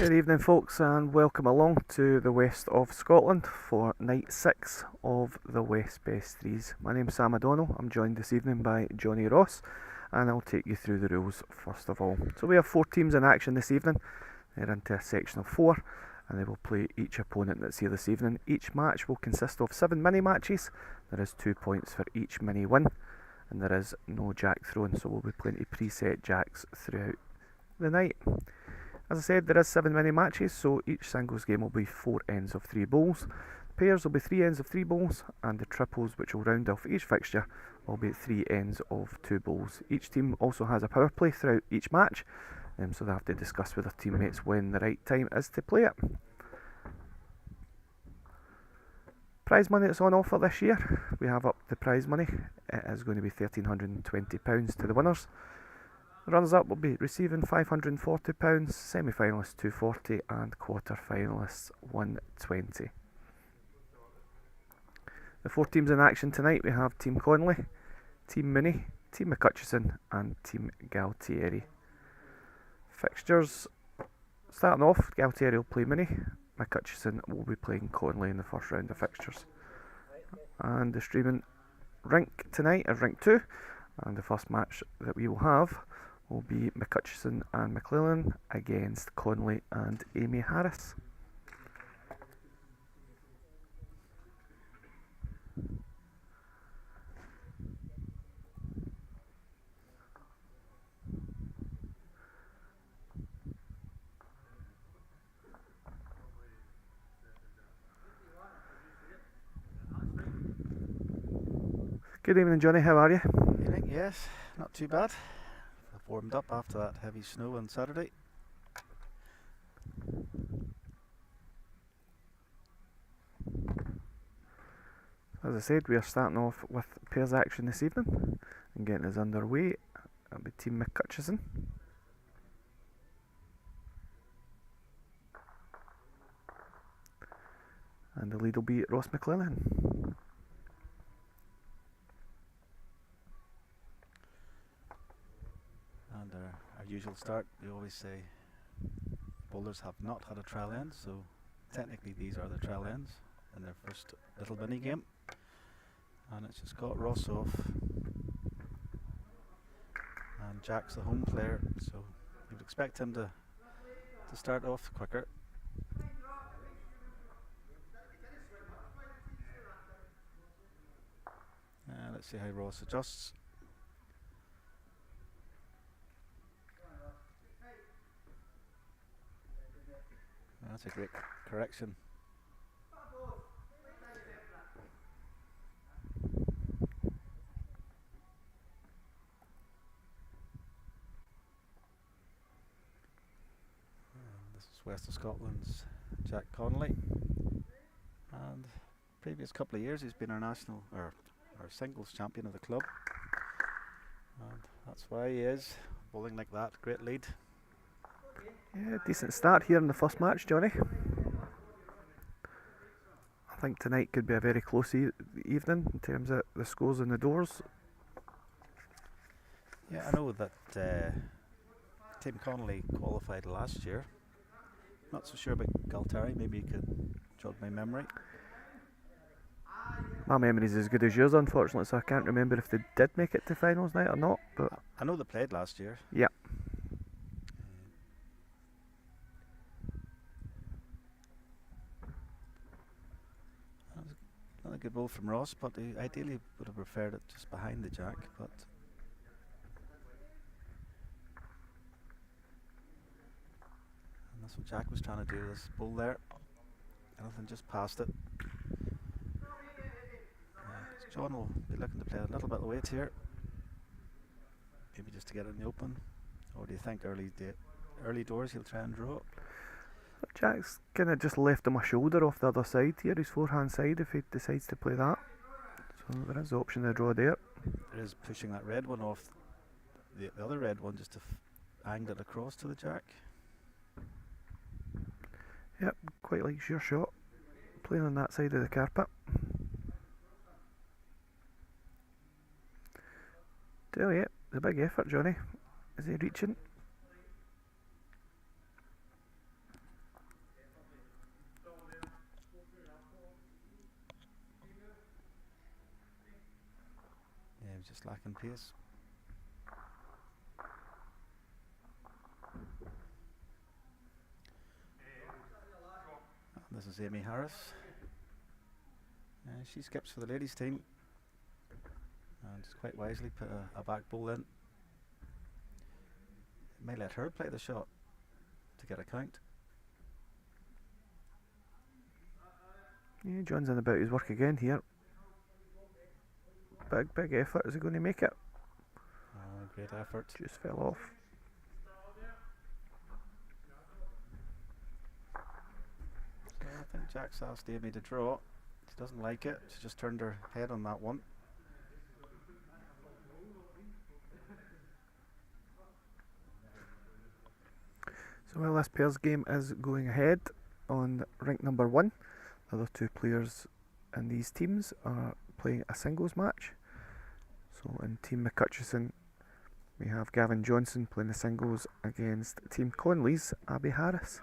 Good evening, folks, and welcome along to the west of Scotland for night 6 of the West Best Threes. My name's Sam O'Donnell. I'm joined this evening by Johnny Ross, and I'll take you through the rules first of all. So we have 4 teams in action this evening. They're into a section of 4, and they will play each opponent that's here this evening. Each match will consist of 7 mini matches. There is 2 points for each mini win, and there is no jack thrown, so we'll be plenty preset jacks throughout the night. As I said, there is 7 mini matches, so each singles game will be 4 ends of 3 bowls. Pairs will be 3 ends of 3 bowls, and the triples, which will round off each fixture, will be 3 ends of 2 bowls. Each team also has a power play throughout each match, so they have to discuss with their teammates when the right time is to play it. Prize money that's on offer this year, we have up the prize money. It is going to be £1,320 to the winners. Runners-up will be receiving £540, semi-finalists £240 and quarter-finalists £120. The 4 teams in action tonight, we have Team Connolly, Team Mooney, Team McCutcheon and Team Galtieri. Fixtures, starting off, Galtieri will play Mooney, McCutcheon will be playing Connolly in the first round of fixtures. And the streaming rink tonight is Rink 2, and the first match that we will have will be McCutcheon and McClellan against Connolly and Amy Harris. Good evening, Johnny, how are you? Evening, yes, not too bad. I've warmed up after that heavy snow on Saturday. As I said, we are starting off with pairs action this evening and getting us underway. That'll be Team McCutcheon. And the lead will be Ross McClellan. And our usual start, we always say bowlers have not had a trial end, so technically these are the trial ends in their first little mini game. And it's just got Ross off, and Jack's the home player, so you would expect him to start off quicker. Let's see how Ross adjusts. That's a great correction. This is West of Scotland's Jack Connolly, and previous couple of years he's been our national or our singles champion of the club, and that's why he is bowling like that. Great lead. Yeah, decent start here in the first match, Johnny. I think tonight could be a very close evening in terms of the scores and the doors. Yeah, I know that Team Connolly qualified last year. Not so sure about Galtieri, maybe you could jog my memory. My memory's as good as yours, unfortunately, so I can't remember if they did make it to finals night or not. But I know they played last year. Yeah. Not a good bowl from Ross, but he ideally would have preferred it just behind the jack. But and that's what Jack was trying to do. This bowl there, anything just past it. John will be looking to play a little bit of weight here, maybe just to get it in the open. Or do you think early doors he'll try and draw it? Jack's kind of just left him a shoulder off the other side here, his forehand side, if he decides to play that. So there is the option to draw there. There is pushing that red one off the other red one just to angle it across to the jack. Yep, quite likes your shot. Playing on that side of the carpet. Tell you, it's a big effort, Johnny. Is he reaching? was just lacking pace. And this is Amy Harris. She skips for the ladies team and just quite wisely put a back bowl in. May let her play the shot to get a count. Yeah, John's in about his work again here. Big effort. Is he going to make it? Great effort. Just fell off. So I think Jack's asked Amy to draw. She doesn't like it. She just turned her head on that one. So while this pairs game is going ahead on rink number 1, the other two players in these teams are playing a singles match. So in Team McCutcheon we have Gavin Johnson playing the singles against Team Conley's Abby Harris.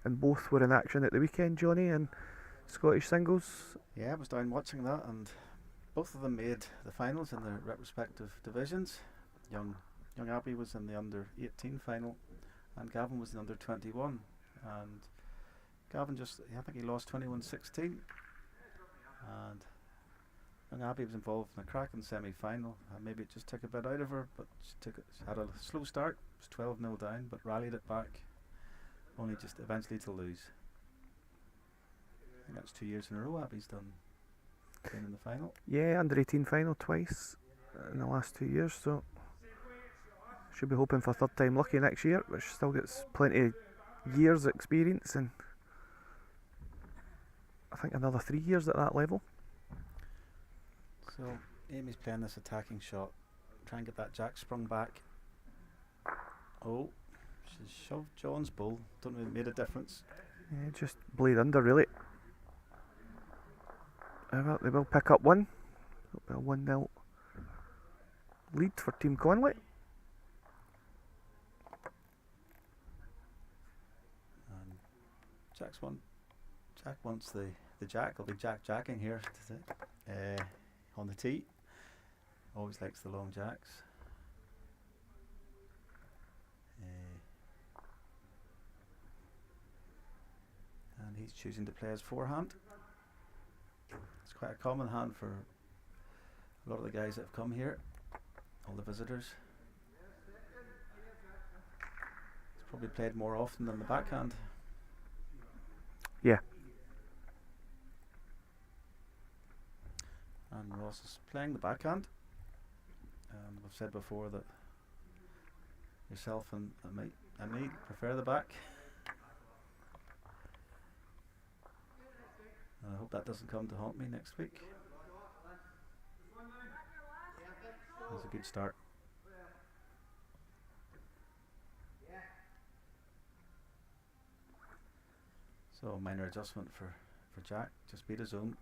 And both were in action at the weekend, Johnny, in Scottish singles. Yeah, I was down watching that, and both of them made the finals in their respective divisions. Young Abby was in the under 18 final, and Gavin was in under 21. And Gavin I think he lost 21-16. And young Abby was involved in a cracking semi-final. Maybe it just took a bit out of her, but she had a slow start. It was 12-0 down, but rallied it back, only just eventually to lose. I think that's 2 years in a row Abby's done been in the final. Yeah, under 18 final twice in the last 2 years, so should be hoping for third time lucky next year, which still gets plenty of years experience, and I think another 3 years at that level. So Amy's playing this attacking shot, try and get that jack sprung back. Oh, she's shoved John's bull. Don't know if it made a difference. Yeah, just blade under really. They will pick up one. It'll be a 1-0 lead for Team Conley. And Jack wants the jack. I'll be jacking here on the tee. Always likes the long jacks. And he's choosing to play his forehand. It's quite a common hand for a lot of the guys that have come here, all the visitors. It's probably played more often than the backhand. Yeah. And Ross is playing the backhand. I've said before that yourself and me prefer the back. I hope that doesn't come to haunt me next week. That's a good start. So minor adjustment for Jack, just beat his own.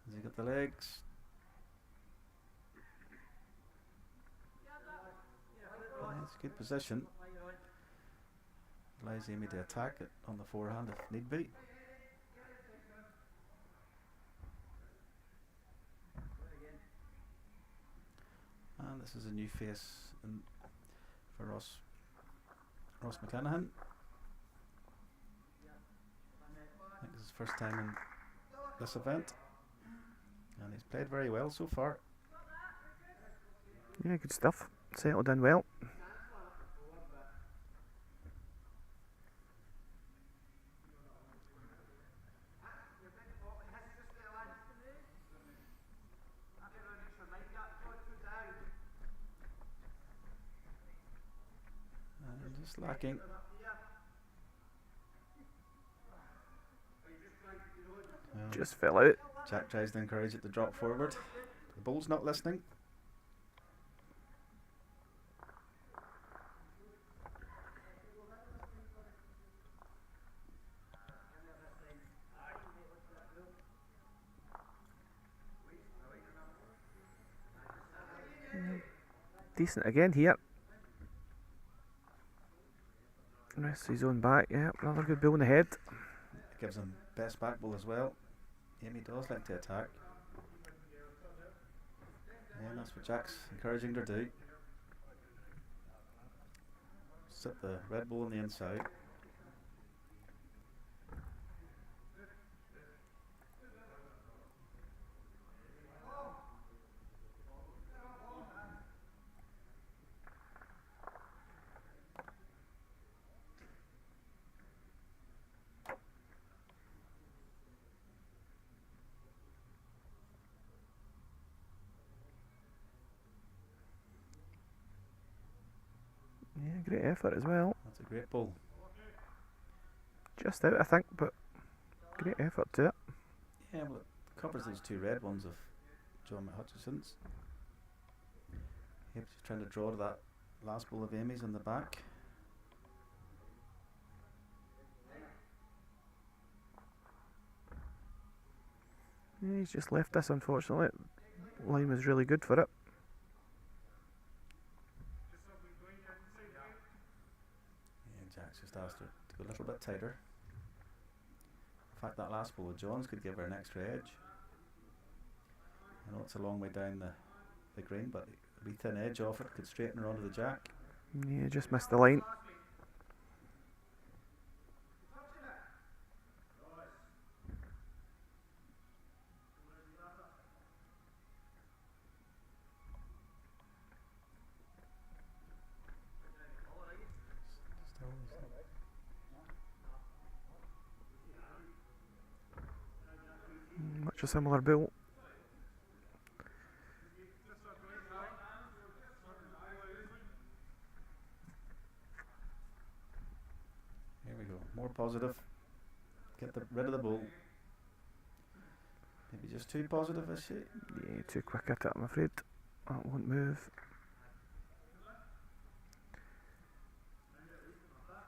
Has he got the legs? Yeah, it's a good position. Allows Amy to attack it on the forehand if need be. And this is a new face for Ross McClanahan. I think this is his first time in this event, and he's played very well so far. Yeah, good stuff. Settled in well. Just lacking. Just fell out. Jack tries to encourage it to drop forward. The ball's not listening. Decent again here. Rests his own back. Yeah, another good ball in the head. Gives him best back ball as well. Amy does like to attack. And that's what Jack's encouraging her to do. Sit the red ball on the inside. Yeah, great effort as well. That's a great ball. Just out, I think, but great effort to it. Yeah, well, it covers these two red ones of John McHutchison's. Yep, she's trying to draw to that last ball of Amy's in the back. Yeah, he's just left this, unfortunately. Line was really good for it. Yeah, Jack's just asked her to go a little bit tighter. In fact, that last ball of John's could give her an extra edge. I know it's a long way down the green, but a wee thin edge off it could straighten her onto the Jack. Yeah, just missed the line. Much a similar build. Here we go, more positive. Get rid of the ball. Maybe just too positive, is she? Yeah, too quick at it, I'm afraid. That won't move.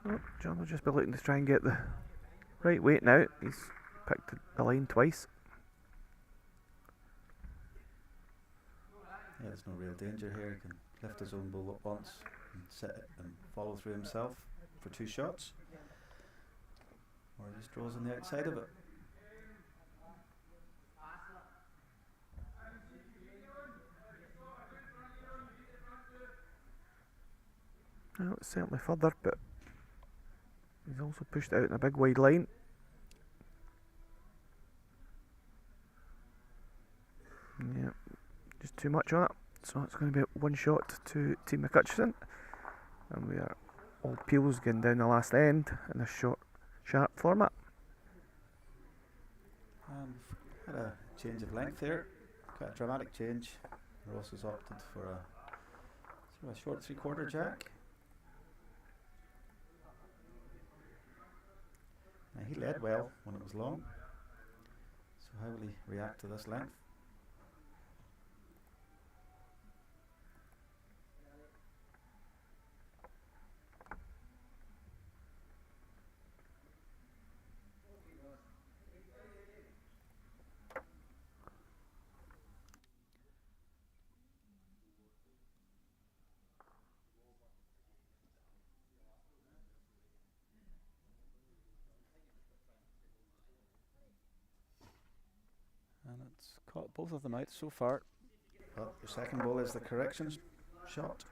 Oh, John will just be looking to try and get the right weight now. He's picked the line twice. Yeah, there's no real danger here. He can lift his own ball up once and set it and follow through himself for 2 shots. Or he just draws on the outside of it. Well, it's certainly further, but he's also pushed it out in a big wide line. Yeah, just too much on it. So it's going to be 1 shot to Team McHutchison. And we are all peels going down the last end in this short, sharp format. And we've had a change of length there. Quite a dramatic change. Ross has opted for a short 3/4 Jack. Now he led well when it was long. So how will he react to this length? And it's caught both of them out so far. But the second ball is the correction shot.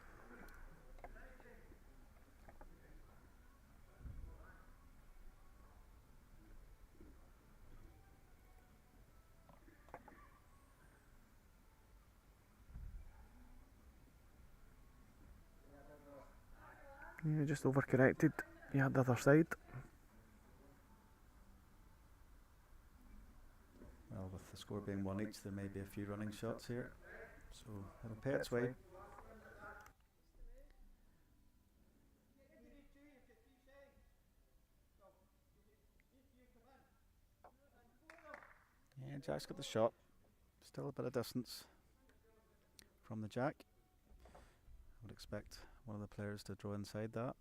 Yeah, just overcorrected. You had the other side. Well, with the score being 1 each, there may be a few running shots here. So it'll pay its way. Yeah, Jack's got the shot. Still a bit of distance from the Jack. I would expect one of the players to draw inside that.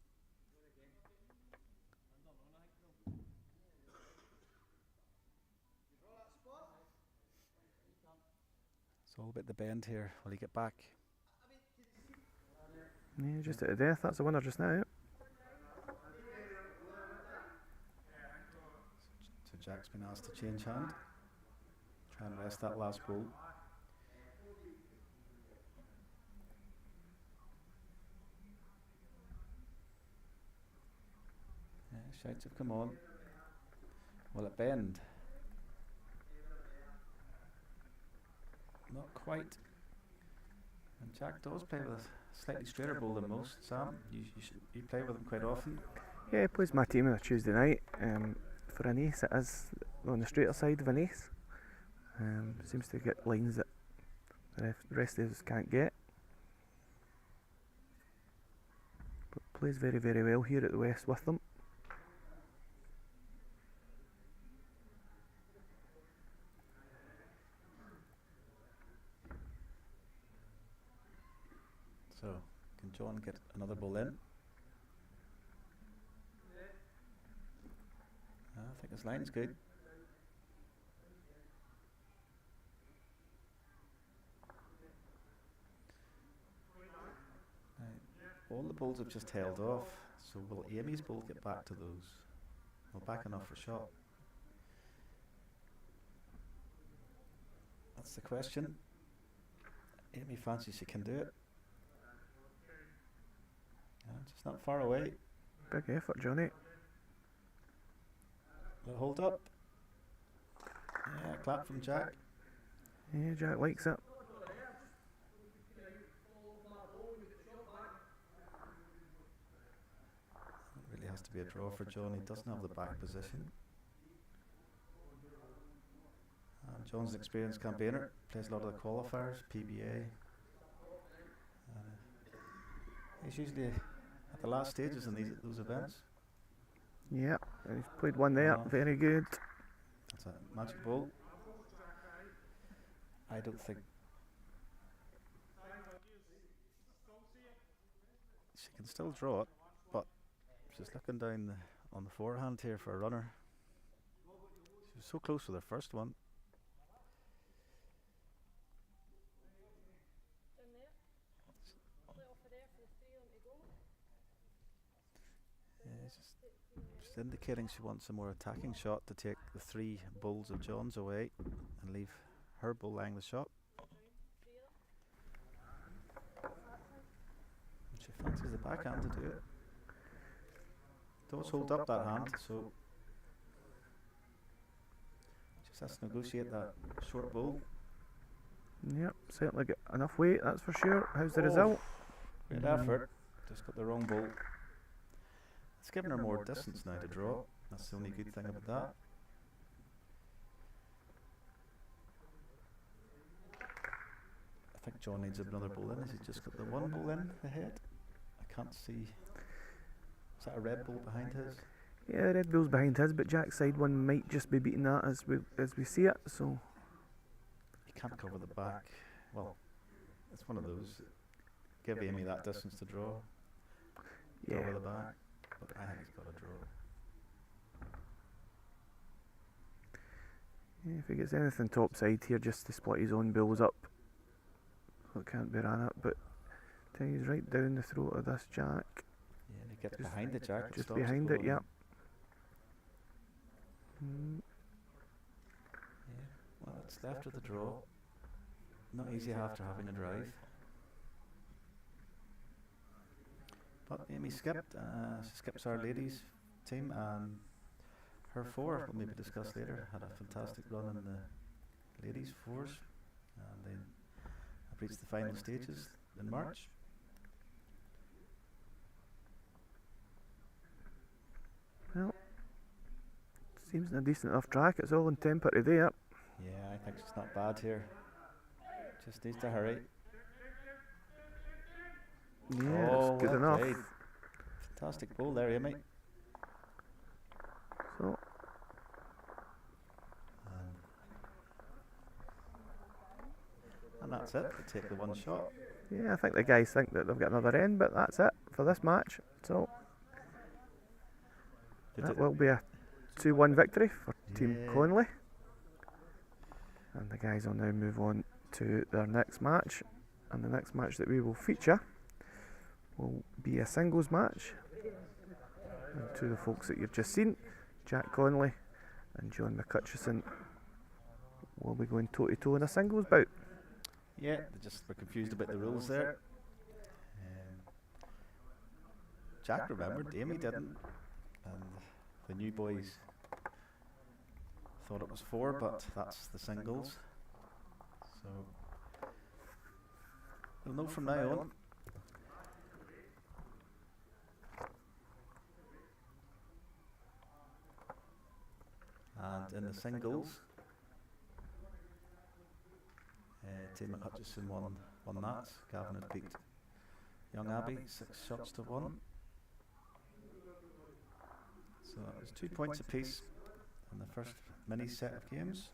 It's all about the bend here. Will he get back? Yeah, just out of death. That's the winner just now. So Jack's been asked to change hand. Try and rest that last ball. Yeah, shouts have come on. Will it bend? Not quite. And Jack does play with a slightly straighter ball than most. Sam, you play with him quite often. Yeah, he plays my team on a Tuesday night. For an ace, it is on the straighter side of an ace. Seems to get lines that the rest of us can't get. But plays very, very well here at the West with them. So, can John get another ball in? I think his line's good. All the balls have just held off, so will Amy's ball get back to those? Well, back enough for shot. That's the question. Amy fancies she can do it. Just not far away. Big effort, Johnny. Will it hold up? Yeah, clap from Jack. Yeah, Jack likes it. It really has to be a draw for John. He doesn't have the back position. John's an experienced campaigner. Plays a lot of the qualifiers, PBA. He's usually at the last stages in those events. Yeah, he's played one there. Very good. That's a magic ball. I don't think she can still draw it, but she's looking down on the forehand here for a runner. She was so close with her first one. Just indicating she wants a more attacking shot to take the 3 balls of John's away and leave her ball lying the shot. She fancies the backhand to do it. Does hold up that hand, so just has to negotiate that short ball. Yep, certainly got enough weight, that's for sure. How's the result? Great effort. Just got the wrong ball. It's given her more distance now to draw. That's the only good thing about that. I think John needs another ball in. Has he just got the one ball in the head? I can't see. Is that a red ball behind his? Yeah, red ball's behind his, but Jack's side one might just be beating that as we see it. So He can't cover the back. Well, it's one of those. Give Amy that distance to draw. yeah, Cover the back. But I think he's got a draw. yeah, if he gets anything top side here, just to split his own bills up, so it can't be ran up. But he's right down the throat of this Jack. Yeah, and he gets behind the Jack. Just behind it, yep. Yeah, well, it's left with the draw. Not easy after having a drive. But Amy skipped. She skips our ladies team, and her 4, we'll maybe discuss later, had a fantastic run in the ladies 4s, and they have reached the final stages in March. Well, seems a decent enough track. It's all in temper to there. Yeah, I think she's not bad here. Just needs to hurry. Yeah, it's good enough. Played. Fantastic ball there, Amy. So And that's it. They take the one shot. yeah, I think the guys think that they've got another end, but that's it for this match. So that will be a 2-1 victory for Team Conley. And the guys will now move on to their next match. And the next match that we will feature will be a singles match. And 2 of the folks that you've just seen, Jack Conley and John McCutcheon, will be going toe to toe in a singles bout. Yeah, they just were confused about the rules there. Jack remembered, Amy didn't, and the new boys thought it was 4, but that's the singles. So we'll know from now on. And in the singles, Tim Hutchison won that. Gavin had beat Young Abbey 6 shots to 1. So that was 2 points apiece in the first mini set of games.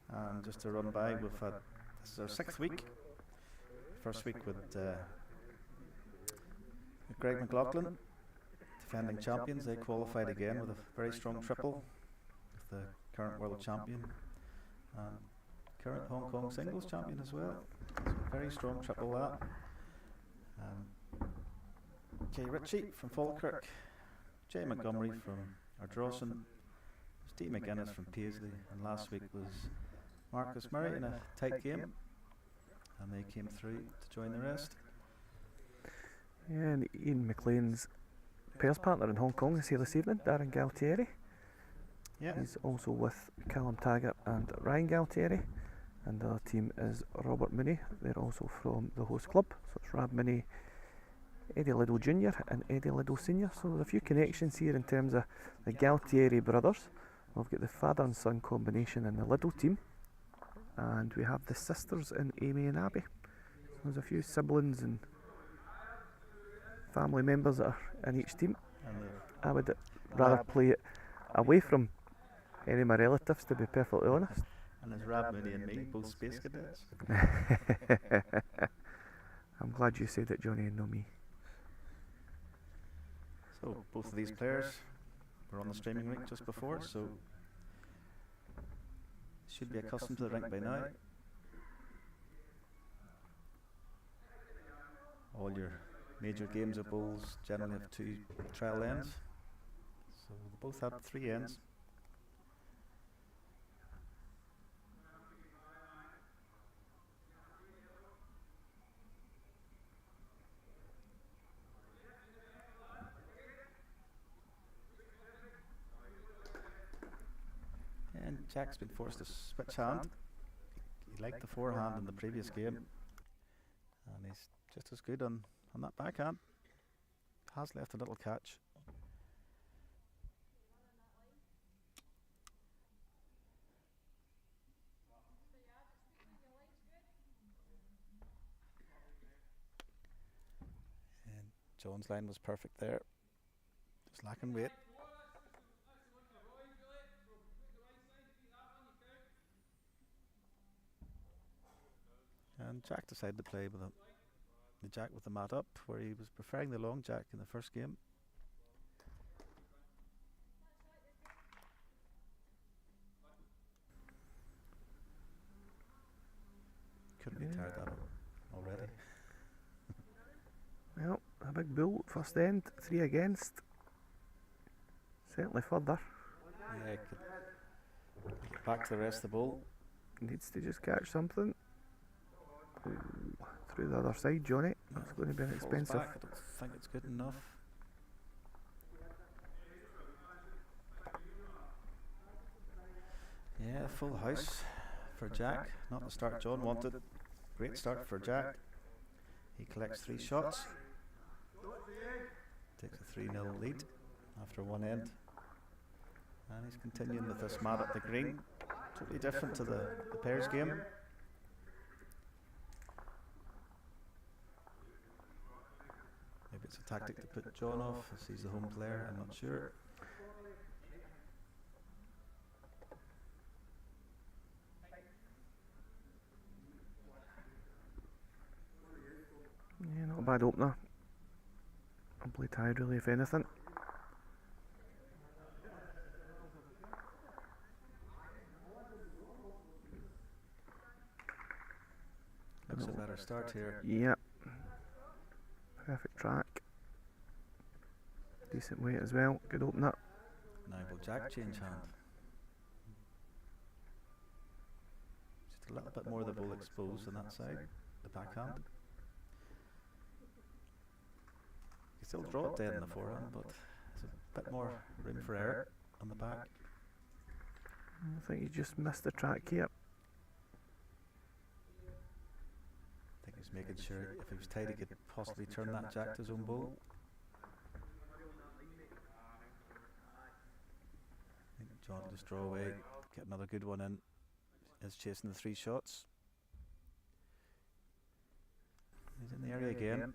And just to run by, we've had, this is our 6th week. First week with Greg McLaughlin, defending champions. They qualified again with a very strong triple with the current world champion and current Hong Kong singles champion as well. So very strong triple that. Kay Ritchie from Falkirk, Jay Montgomery from Ardrossan, Steve McGuinness from Paisley, and last week was Marcus Murray in a tight game, and they came through to join the rest. Yeah, and Ian McLean's pairs partner in Hong Kong is here this evening, Darren Galtieri. Yeah. He's also with Callum Taggart and Ryan Galtieri, and the other team is Robert Mooney. They're also from the host club, so it's Rab Mooney, Eddie Liddell Jr. and Eddie Liddell Sr. So there's a few connections here in terms of the Galtieri brothers. We've got the father and son combination in the Liddell team, and we have the sisters in Amy and Abby. So there's a few siblings and family members that are in each team. I would rather play it away from any of my relatives, to be perfectly honest. And there's Rab Mooney and me, both Space Cadets. I'm glad you said it, Johnny, and no me. So both of these players were on the streaming rink just before, so should be accustomed to the rink by now. All your major games of bowls generally have 2 trial ends, so they both have 3 ends. And Jack's been forced to switch hand. He liked the forehand in the previous game, and he's just as good on that backhand. Has left a little catch. And John's line was perfect there. Just lacking weight. And Jack decided to play with the jack with the mat up, where he was preferring the long jack in the first game. Couldn't be tired that already. Well, a big bull first end, 3 against. Certainly further. Yeah, could back to the rest of the ball. Needs to just catch something. Ooh, through the other side, Johnny. That's going to be an expensive. Back. I don't think it's good enough. Yeah, full house for Jack. Not the start John wanted. Great start for Jack. He collects 3 shots. Takes a 3-0 lead after one end. And he's continuing with this mat up the green. Totally different to the pairs game. Maybe it's a tactic to put John off as he's the home player, I'm not sure. Yeah, not a bad opener. I'm play tired really, if anything. Looks a better start here. Yep. Perfect track. Decent weight as well. Good opener. Now will Jack change hand? Just a little bit more of the ball exposed on that side, the backhand. You still draw it dead in the forehand, but there's a bit more room for error on the back. I think he just missed the track here. I think he's making sure if he was tight he could possibly turn that Jack to his own ball. I think John will just draw away, get another good one in. Is chasing the 3 shots. He's in the area again.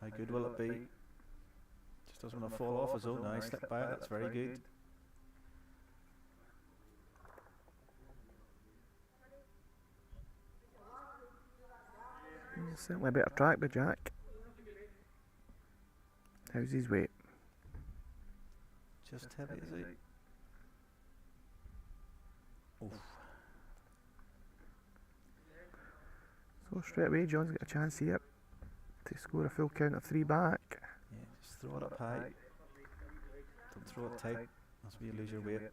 How good will it be? Just doesn't want to fall off his own now. He slipped by it, that's very good. Certainly a better track by Jack. How's his weight? Just heavy, is he? Oof. So straight away John's got a chance here to score a full count of 3 back. Yeah, just throw it up high. Don't throw it tight, that's where you lose your weight.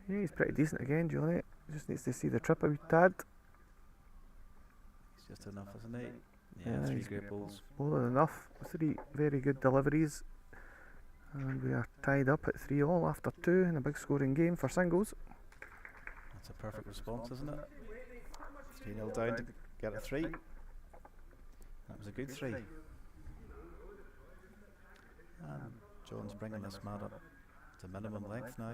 Yeah, he's pretty decent again, Johnny. Just needs to see the trip a wee tad. It's just enough, isn't he? Yeah, Yeah, 3 he's great balls. More than enough. 3 very good deliveries. And we are tied up at 3-all after 2 in a big scoring game for singles. That's a perfect response, isn't it? 3-0 down to get a 3. That was a good 3. And John's bringing this mat up to minimum length now.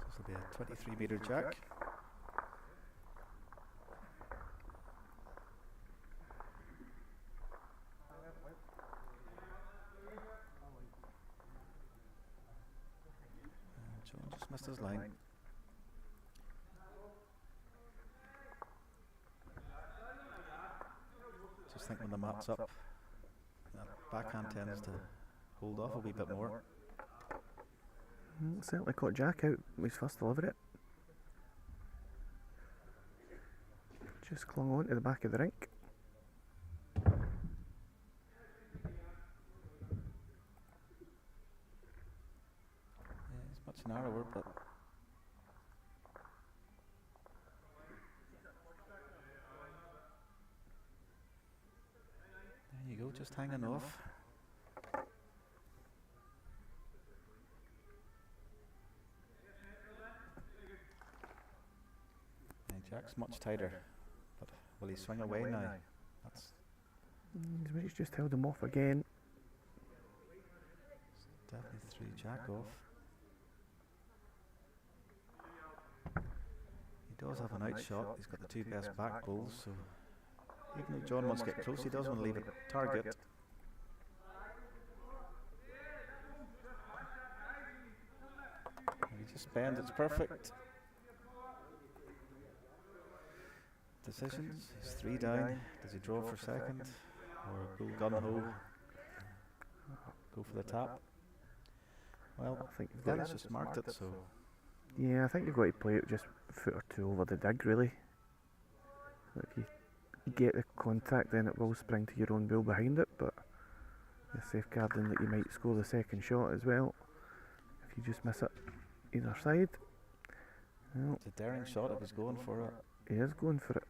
So this will be a 23-metre Jack. John just missed his line. Just think when the mat's up, that backhand tends to hold off a wee bit more. Certainly caught Jack out when he's first delivered it. Just clung on to the back of the rink. Yeah, it's much narrower, but there you go, just hanging off. And Jack's much tighter, but will he swing away now? That's He's just held him off again. definitely threw Jack off. He does have an out shot, he's got the 2 best back balls, so even though John wants to get close, he does want to leave a target. If he just bends, it's perfect. Decisions, he's 3 down. Does he draw for second? Or go gun-ho? Go for the tap? Well, I think you've Dennis just marked it, so Yeah, I think you've got to play it just a foot or 2 over the dig, really. If you get the contact, then it will spring to your own ball behind it, but you're safeguarding that you might score the second shot as well if you just miss it either side. Well, it's a daring shot if he's going for it. he is going for it.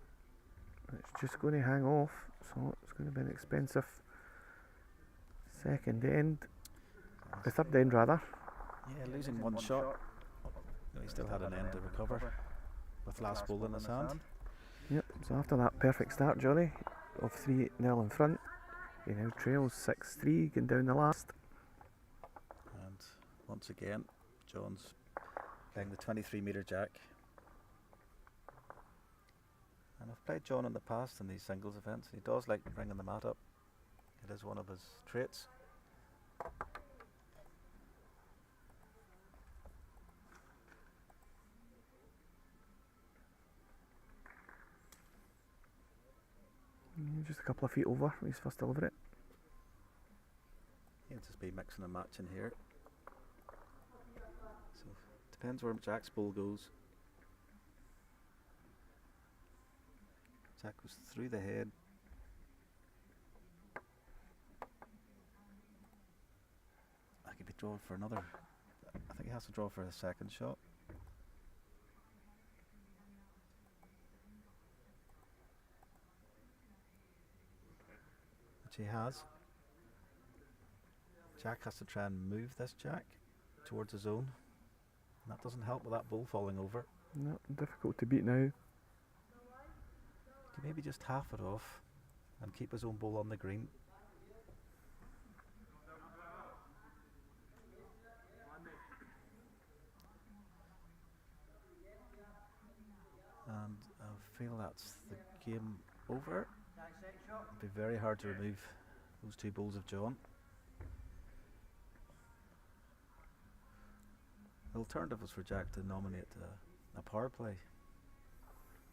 It's just going to hang off, so it's going to be an expensive second end. The third end, rather. Yeah, losing 1 shot. No, he still had an end to recover with last ball in his hand. Yep, so after that perfect start, Johnny, of 3-0 in front, he now trails 6-3, going down the last. And once again, John's playing the 23-metre Jack. And I've played John in the past in these singles events. He does like bringing the mat up. It is one of his traits. Just a couple of feet over when he's first delivered it. mixing and matching here. So depends where Jack's bull goes. Jack goes through the head. I could be drawing for another. I think he has to draw for a second shot. Which he has. Jack has to try and move this Jack towards his own. And that doesn't help with that bull falling over. No, difficult to beat now. He maybe just half it off and keep his own bull on the green. And I feel that's the game over. It'd be very hard to remove those two bulls of John. The alternative was for Jack to nominate a power play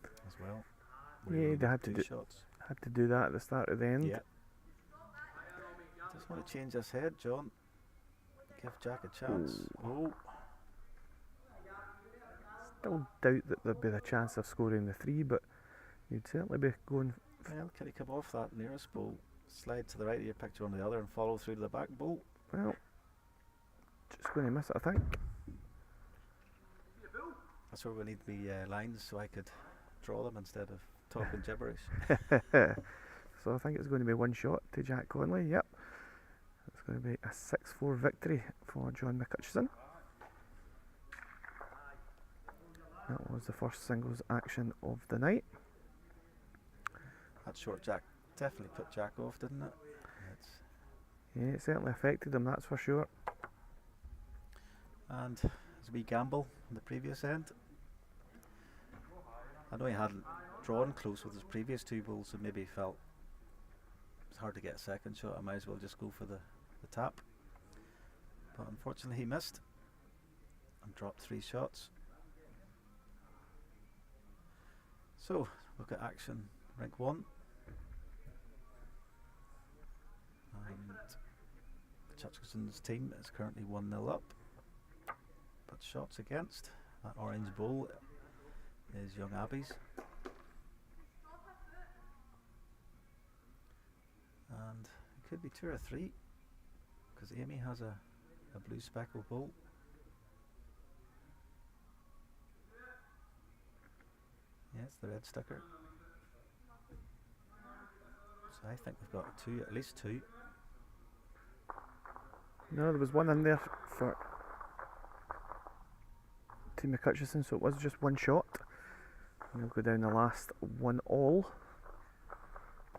as well. Yeah, they had to do that at the start of the end. Yeah. Just want to change this head, John. Give Jack a chance. Oh. Still doubt that there'd be the chance of scoring the 3, but you'd certainly be going. Well, can he come off that nearest bull, slide to the right of your picture on the other, and follow through to the back bull? Well, just going to miss it, I think. That's where we need the lines so I could draw them instead of talking gibberish. So I think it's going to be one shot to Jack Conley. Yep. It's going to be a 6-4 victory for John McHutchison. That was the first singles action of the night. That short Jack definitely put Jack off, didn't it? Yeah, it certainly affected him, that's for sure. And as we gamble on the previous end, I know he hadn't drawn close with his previous two bulls, so maybe he felt it's hard to get a second shot. I might as well just go for the tap. But unfortunately he missed and dropped 3 shots. So look at action rink 1. And Hutchison's team is currently 1-0 up. But shots against. That orange bull is Young Abbey's. And it could be 2 or 3, because Amy has a blue speckled bull. Yeah, it's the red sticker. So I think we've got at least two. No, there was one in there for Team McHutchison, so it was just one shot. And we'll go down the last 1-all.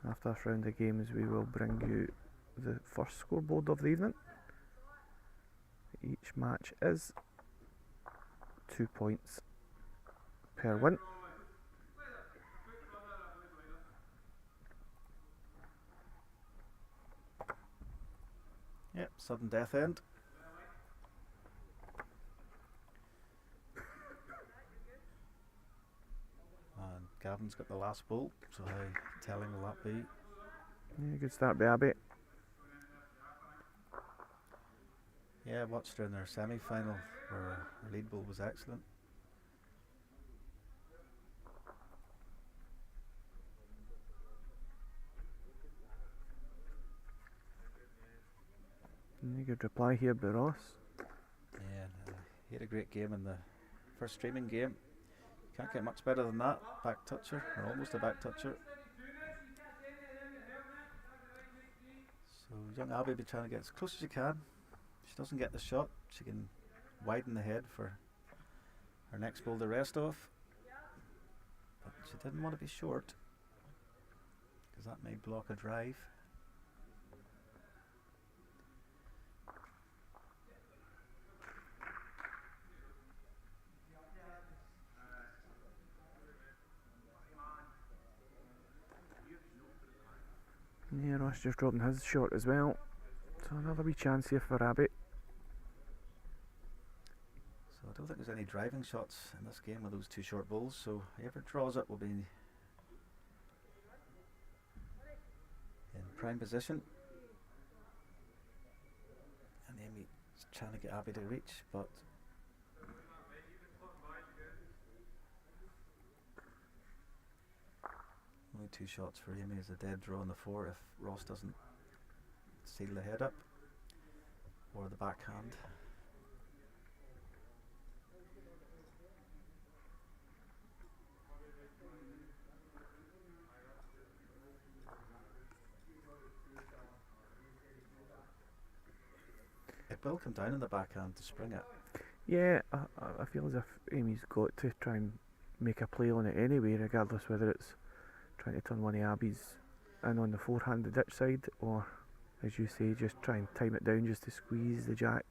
After this round of games, we will bring you the first scoreboard of the evening. Each match is 2 points per win. Yep, sudden death end. And Gavin's got the last bull, so how telling will that be? Yeah, good start by Abbey. Yeah, I watched her in their semi-final where her lead bull was excellent. Good reply here by Ross. Yeah, he had a great game in the first streaming game. Can't get much better than that. Back toucher, or almost a back toucher. So Young Abbey will be trying to get as close as she can. If she doesn't get the shot, she can widen the head for her next bull to rest off. But she didn't want to be short, because that may block a drive. Yeah, Ross just dropping his shot as well. So another wee chance here for Abbey. So I don't think there's any driving shots in this game with those two short bulls, so whoever draws it will be in prime position. And Just trying to get Abby to reach, but only 2 shots for Amy is a dead draw on the 4 if Ross doesn't seal the head up or the backhand. It will come down in the backhand to spring it. Yeah, I feel as if Amy's got to try and make a play on it anyway, regardless whether it's trying to turn one of Abby's in on the forehand, the ditch side, or, as you say, just try and time it down just to squeeze the jack.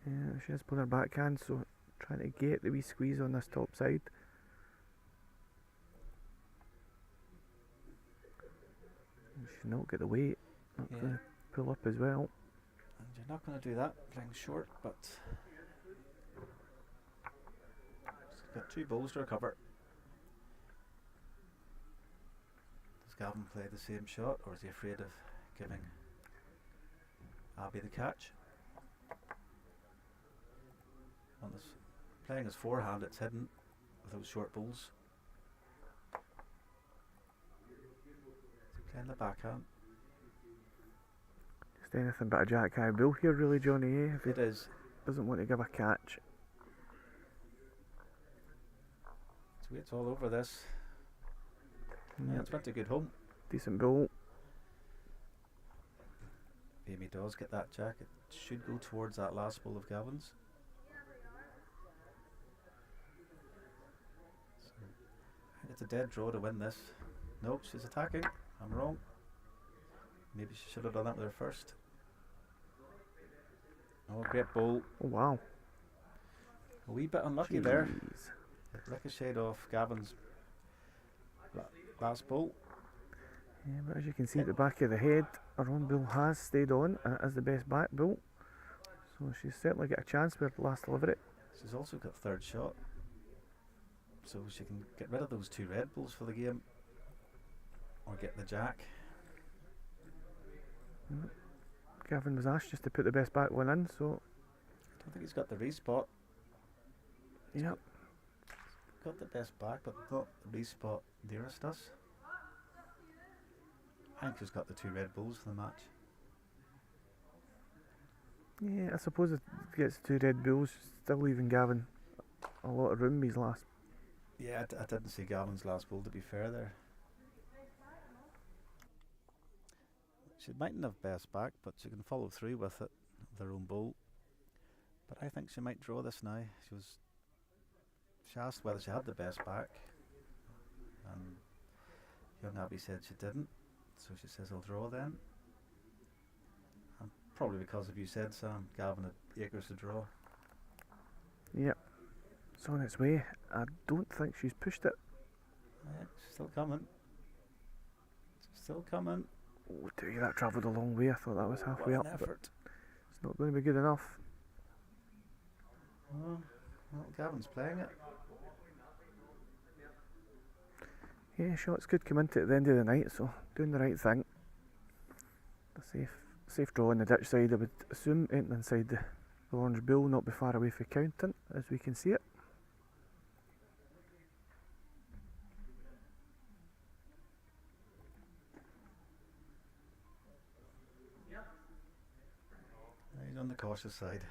Yeah, she is pulling her backhand, so trying to get the wee squeeze on this top side. She's not got the weight, not going to pull up as well. And you're not going to do that playing short, but she's got 2 bowls to recover. Does Gavin play the same shot, or is he afraid of giving Abby the catch? On this, playing his forehand, it's hidden with those short bowls. Playing the backhand. Just anything but a jack high bull here, really, Johnny. If he It is. doesn't want to give a catch. So it's all over this. Yeah, it's went to good home. Decent bull. If Amy does get that jack, it should go towards that last bowl of Gavin's. So, it's a dead draw to win this. No, she's attacking. I'm wrong. Maybe she should have done that with her first. Oh, great bowl. Oh wow. A wee bit unlucky there. Jeez. It ricocheted off Gavin's last bowl. Yeah, but as you can see at the back of the head, her own bull has stayed on, and it is the best back bull. So she's certainly got a chance with the last delivery. She's also got third shot, so she can get rid of those 2 red bulls for the game, or get the jack. Gavin was asked just to put the best back one in, so I don't think he's got the respot. yep. Got the best back, but not the respot nearest us. I think he's got the 2 red bulls for the match. Yeah, I suppose it gets 2 red bulls, still leaving Gavin a lot of room. His last. Yeah, I didn't see Gavin's last bowl, to be fair there. She mightn't have best back, but she can follow through with it, with her own bowl. But I think she might draw this now. She asked whether she had the best back, and young Abby said she didn't, so she says I'll draw then. And probably because of you said, Sam, Gavin had acres to draw. Yep. It's on its way. I don't think she's pushed it. Yeah, she's still coming. She's still coming. Oh, dear, that travelled a long way. I thought that was halfway What up, an but effort. it's not going to be good enough. Oh, well, Gavin's playing it. Yeah, shots could come into it at the end of the night, so doing the right thing. A safe draw on the ditch side, I would assume, ain't inside the orange bull, not be far away from counting, as we can see it. He's on the cautious side.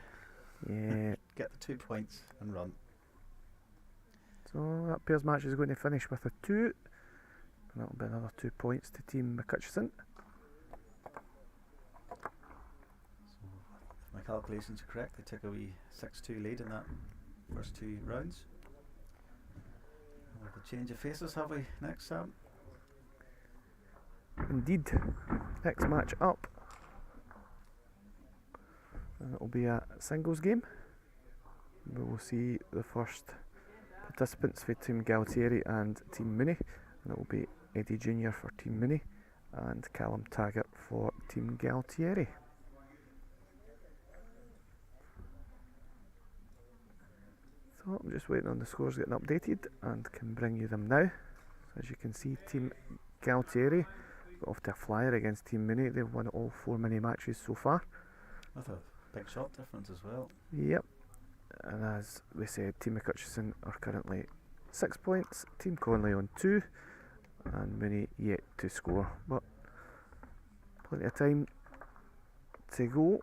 Yeah. Get the 2 points and run. So that pairs match is going to finish with a 2. And that'll be another 2 points to Team McCutcheon. So, if my calculations are correct, they took a wee 6-2 lead in that first 2 rounds. We'll have a change of faces, have we, next, Sam? Indeed. Next match up. And it'll be a singles game. We will see the first participants for Team Galtieri and Team Mooney. And it will be Eddie Jr. for Team Mooney and Callum Taggart for Team Galtieri. So I'm just waiting on the scores getting updated and can bring you them now. So as you can see, Team Galtieri got off to a flyer against Team Mini. They've won all 4 mini matches so far. With a big shot difference as well. Yep. And as we said, Team McCutcheon are currently 6 points, Team Conley on 2, and Mini yet to score. But plenty of time to go,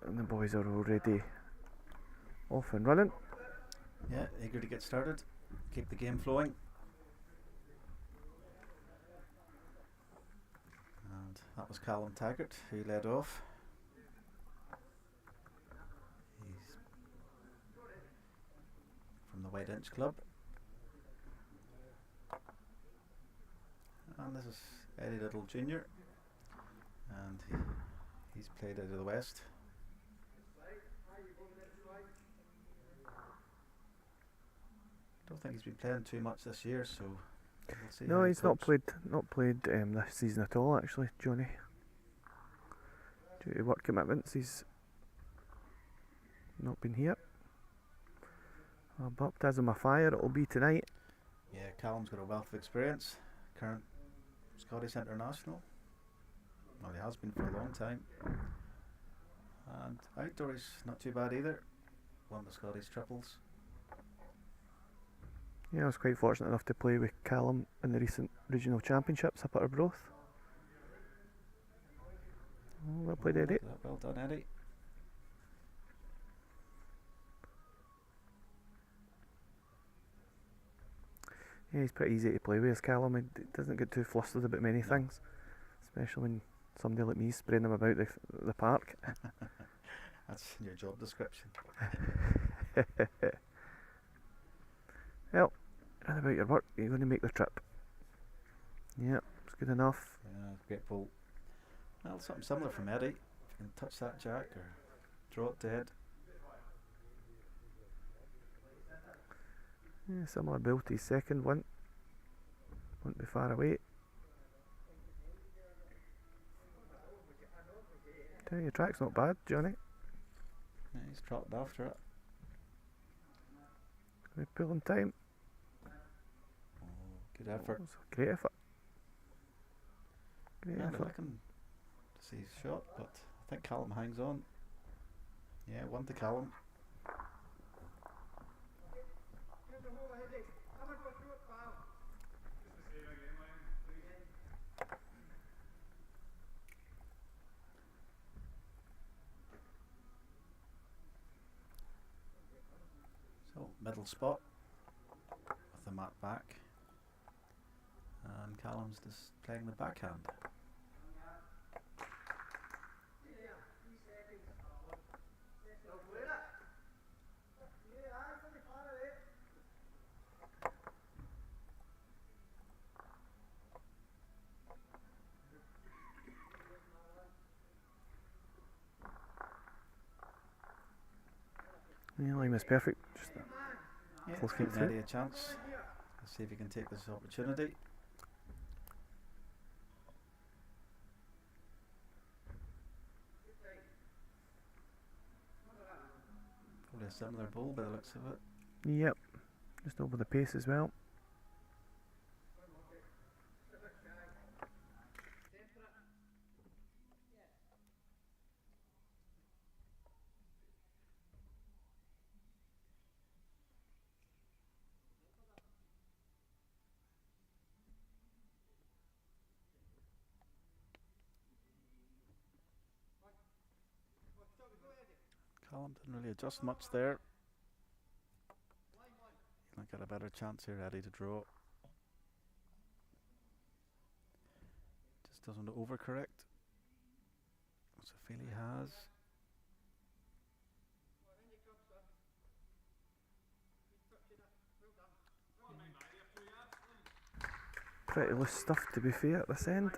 and the boys are already off and running. Yeah, eager to get started, keep the game flowing. And that was Callum Taggart who led off. He's from the White Inch Club. And this is Eddie Little Jr. And he's played out of the West. I don't think he's been playing too much this year, so we'll see. No, he's not played this season at all, actually, Johnny. Due to work commitments, he's not been here. Baptism of fire, it'll be tonight. Yeah, Callum's got a wealth of experience. Current Scottish international. Well, he has been for a long time. And outdoor is not too bad either. Won the Scottish triples. Yeah, I was quite fortunate enough to play with Callum in the recent regional championships up at Arbroath. Oh, well played, Eddie. Well done, Eddie. Yeah, he's pretty easy to play with, as Callum. He doesn't get too flustered about many things, especially when somebody like me is spraying him about the park. That's your job description. Well, and about your work, you're going to make the trip. Yeah, it's good enough. Yeah, great pull. Well, something similar from Eddie. If you can touch that jack or draw it dead. Yeah, similar build to his second one. Won't be far away. Tell you, your track's not bad, Johnny. Yeah, he's trotted after it. We're pulling time. Oh, good effort. That was a great effort. Great Yeah, effort. looking to see his shot, but I think Callum hangs on. Yeah, one to Callum. So, middle spot with the mat back. And Callum's just playing the backhand. Yeah, line was perfect. Just Yeah, Close it's feet giving through. Eddie a chance. Let's see if he can take this opportunity. Probably a similar ball by the looks of it. Yep, just over the pace as well. Callum didn't really adjust much there. Might get a better chance here, Eddie, to draw. Just doesn't overcorrect. So I feel he has. Pretty loose stuff, to be fair, at this end.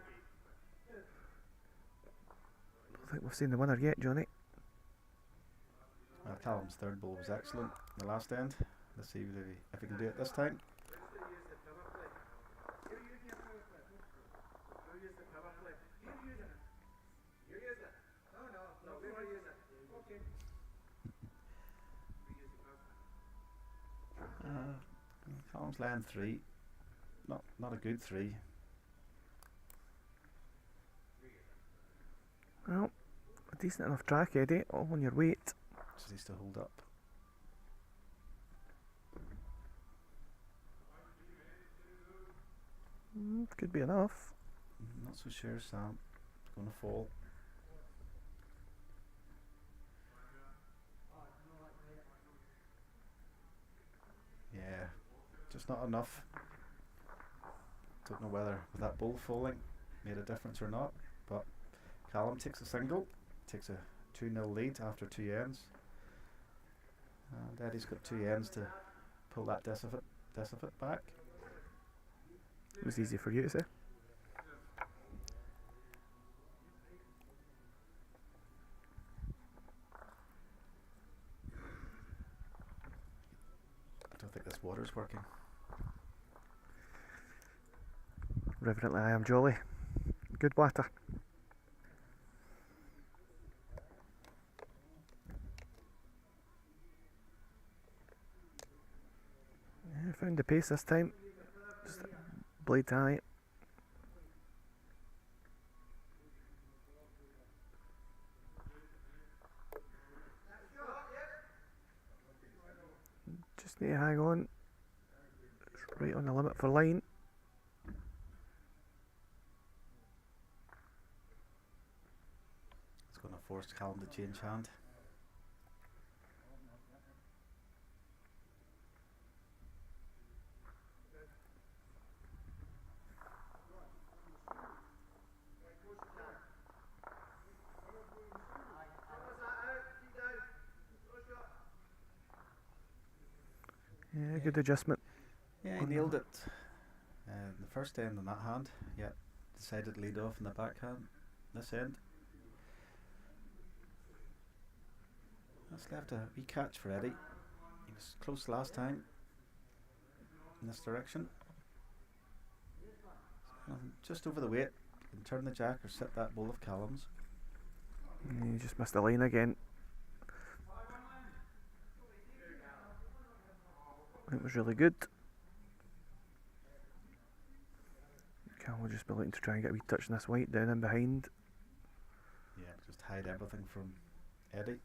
Don't think we've seen the winner yet, Johnny. Callum's third ball was excellent. The last end. Let's see if he can do it this time. Callum's laying 3. Not a good 3. Well, a decent enough track, Eddie, all on your weight. Just needs to hold up. Could be enough. Not so sure, Sam. It's going to fall. Yeah, just not enough. Don't know whether with that ball falling made a difference or not, but Callum takes a single, takes a 2-0 lead after 2 ends, and Eddie's got 2 ends to pull that deficit back. It was easy for you to say. I don't think this water's working. Reverently, I am jolly. Good water. Yeah, found the pace this time. Just blade high. Just need to hang on. It's right on the limit for line. It's going to force Callum to change hand. Yeah, good adjustment. Yeah, he nailed it. The first end on that hand, yeah, decided to lead off in the backhand this end. That's left a wee catch for Eddie. He was close last time in this direction. Just over the weight, you can turn the jack or sit that ball of Callum's. You just missed the line again. It was really good. Cal will just be looking to try and get a wee touch on this white down in behind. Yeah, just hide everything from Eddie.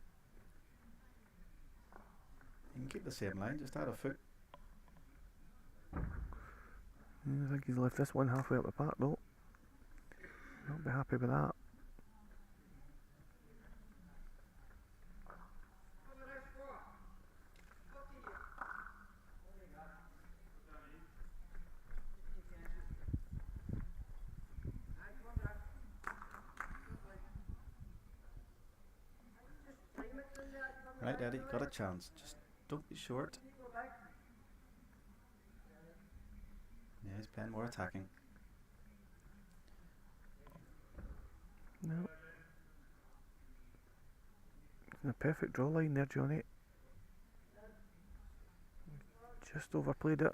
You can keep the same line, just add a foot. Yeah, I think he's left this one halfway up the park though. Not be happy with that. Right, Eddie, got a chance. Just don't be short. Yeah, he's playing more attacking. No. A perfect draw line there, Johnny. Just overplayed it.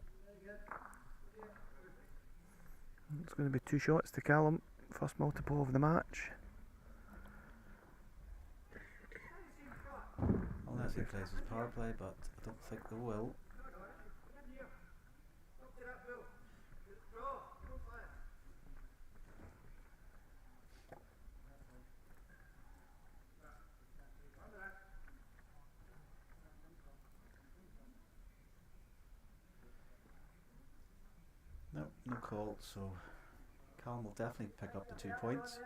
It's going to be 2 shots to Callum. First multiple of the match. Unless he plays his power play, but I don't think they will. No, no call, so Callum will definitely pick up the 2 points.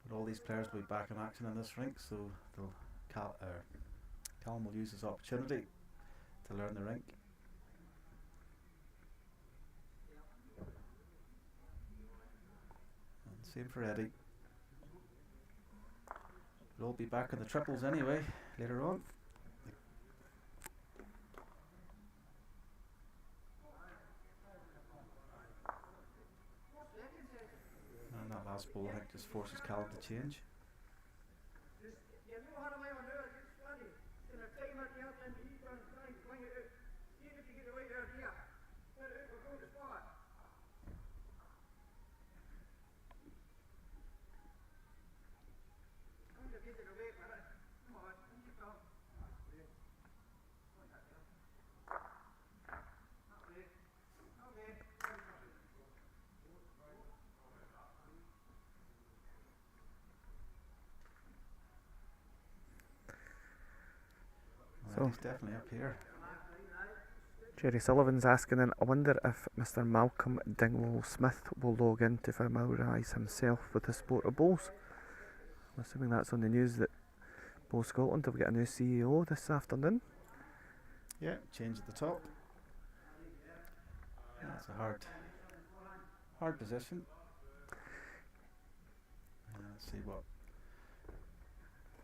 But all these players will be back in action in this rink, so Callum will use his opportunity to learn the rink. And same for Eddie. They'll all be back in the triples anyway later on. And that last ball I think just forces Callum to change. So he's definitely up here. Jerry Sullivan's asking in, I wonder if Mr. Malcolm Dingwall Smith will log in to familiarise himself with the sport of bowls. I'm assuming that's on the news that Bowl Scotland have got a new CEO this afternoon. Yeah, change at the top. That's a hard position. Let's see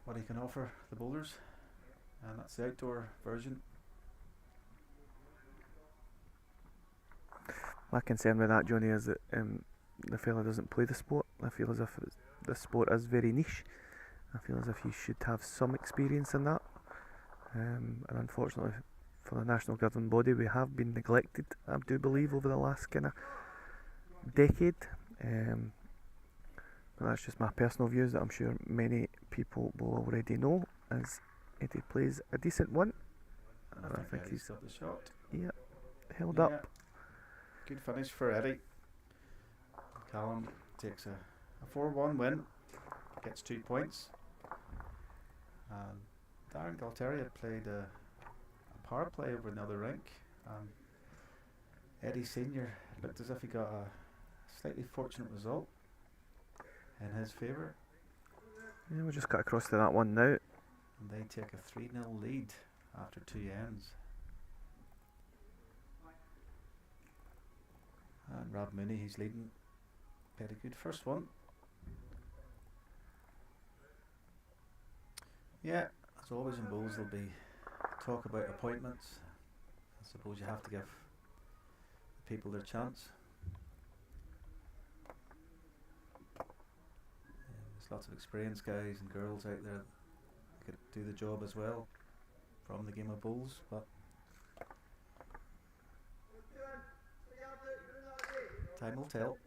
what he can offer the bowlers, and that's the outdoor version. My concern with that, Johnny, is that the fella doesn't play the sport. I feel as if the sport is very niche. I feel as if you should have some experience in that. And unfortunately for the national governing body, we have been neglected, I do believe, over the last kind of decade. But that's just my personal views that I'm sure many people will already know, as Eddie plays a decent one. And I think he's got the shot. Yeah, held up. Good finish for Eddie. Callum takes a 4-1 win, gets 2 points. And Darren Galteria played a power play over another rink. Eddie Senior looked as if he got a slightly fortunate result in his favour. Yeah, we'll just cut across to that one now. And they take a 3-0 lead after 2 ends. And Rob Mooney, he's leading. Played a good first one. Yeah, as always in bowls, there'll be talk about appointments. I suppose you have to give the people their chance. There's lots of experienced guys and girls out there that could do the job as well from the game of bowls, but time will tell.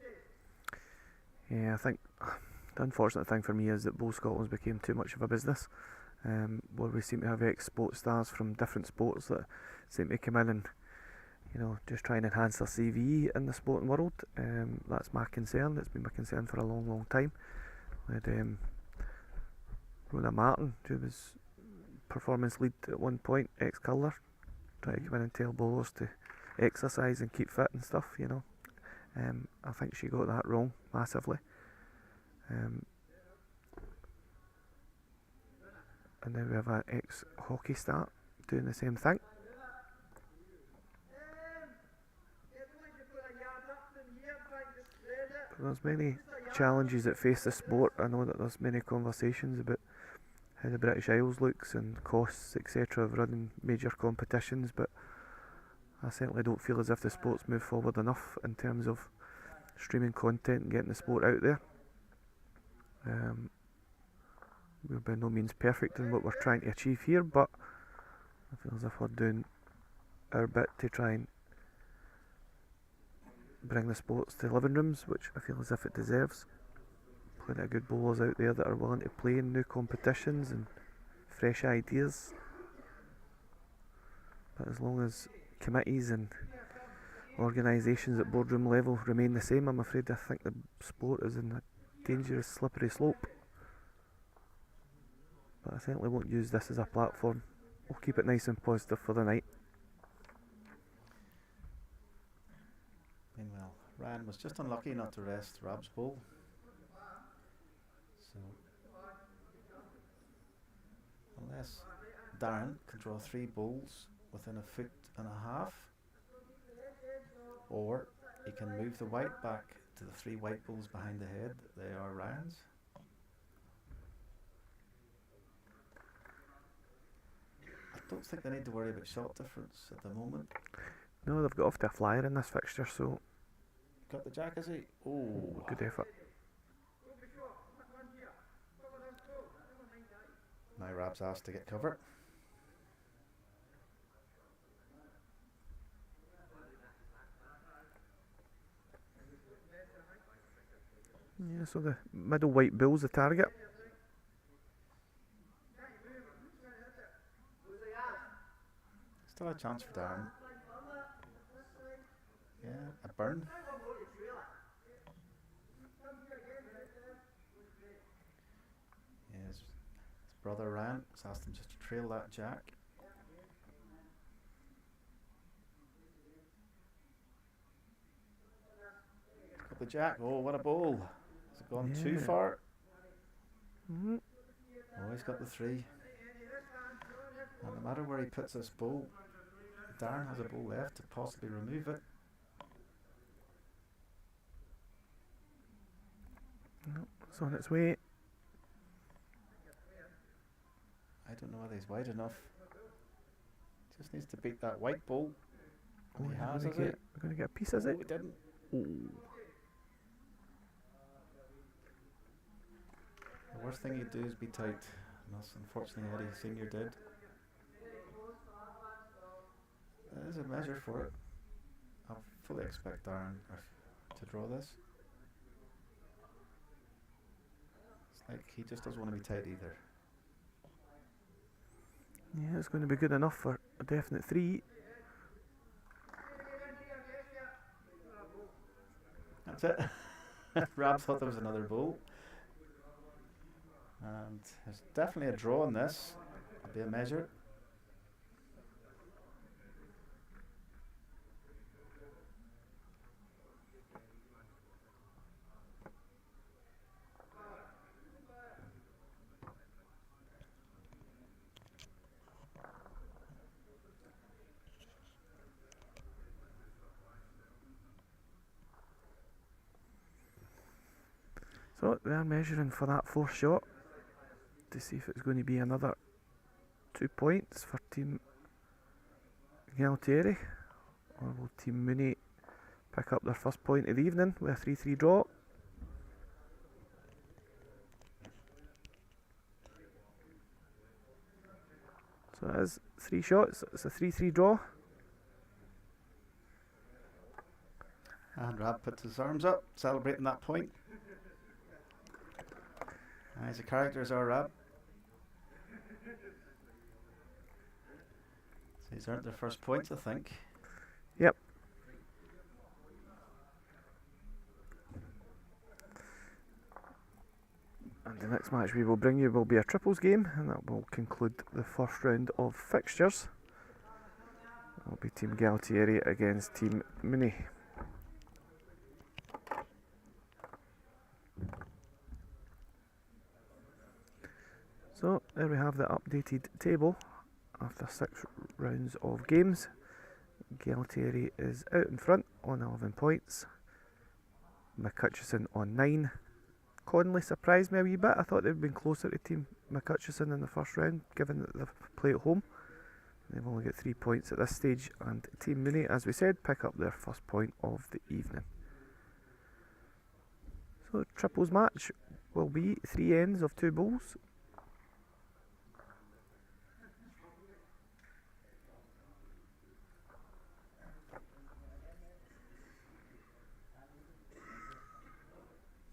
Yeah, I think the unfortunate thing for me is that Bowl Scotland's became too much of a business, where we seem to have ex-sport stars from different sports that seem to come in and, you know, just try and enhance their CV in the sporting world. That's my concern. It's been my concern for a long, long time. We had Rona Martin, who was performance lead at one point, ex-curler, trying to come in and tell bowlers to exercise and keep fit and stuff, you know. I think she got that wrong massively. And now we have an ex-hockey star doing the same thing. But there's many challenges that face the sport. I know that there's many conversations about how the British Isles looks and costs, etc. of running major competitions, but I certainly don't feel as if the sport's moved forward enough in terms of streaming content and getting the sport out there. We're by no means perfect in what we're trying to achieve here, but I feel as if we're doing our bit to try and bring the sports to living rooms, which I feel as if it deserves. Plenty of good bowlers out there that are willing to play in new competitions and fresh ideas. But as long as committees and organisations at boardroom level remain the same, I'm afraid I think the sport is in a dangerous slippery slope. But I certainly won't use this as a platform. We'll keep it nice and positive for the night. Meanwhile, Ryan was just unlucky not to rest Rob's bowl. So, unless Darren can draw 3 bowls within a foot and a half, or he can move the white back to the 3 white bowls behind the head. They are Ryan's. I don't think they need to worry about shot difference at the moment. No, they've got off to a flyer in this fixture, so Got the jack, is he? Oh, good effort. Now Rab's asked to get cover. Yeah, so the middle white bill's the target. Still a chance for Darren. Yeah, a burn. Yeah, his brother Ryan has asked him just to trail that jack. up the jack. Oh, what a bowl. Has it gone too Yeah. far? Mhm. Oh, he's got the 3. And no matter where he puts this bowl, Darren has a bowl left to possibly remove it. Nope, it's on its way. I don't know whether he's wide enough. Just needs to beat that white bowl. Oh, And he has, we're has it? gonna get a piece, is Oh, it? he didn't. Ooh. The worst thing he'd do is be tight. And that's unfortunately what he senior did. There is a measure for it. I fully expect Darren to draw this. It's like he just doesn't want to be tight either. Yeah, it's going to be good enough for a definite 3. That's it. Rab thought there was another bowl. And there's definitely a draw in this. It'll be a measure. So they're measuring for that 4th shot to see if it's going to be another 2 points for Team Galtieri, or will Team Mooney pick up their first point of the evening with a 3-3 draw. So it is 3 shots, it's a 3-3 draw. And Rab puts his arms up, celebrating that point. He's a character as our Rab. So he's earned their first points, I think. Yep. And the next match we will bring you will be a triples game, and that will conclude the first round of fixtures. It will be Team Galtieri against Team Mooney. So there we have the updated table after 6 rounds of games. Galtieri is out in front on 11 points. McCutcheon on 9. Connolly surprised me a wee bit. I thought they'd been closer to Team McCutcheon in the first round, given that they've played at home. They've only got 3 points at this stage, and Team Mooney, as we said, pick up their first point of the evening. So triples match will be 3 ends of 2 bowls.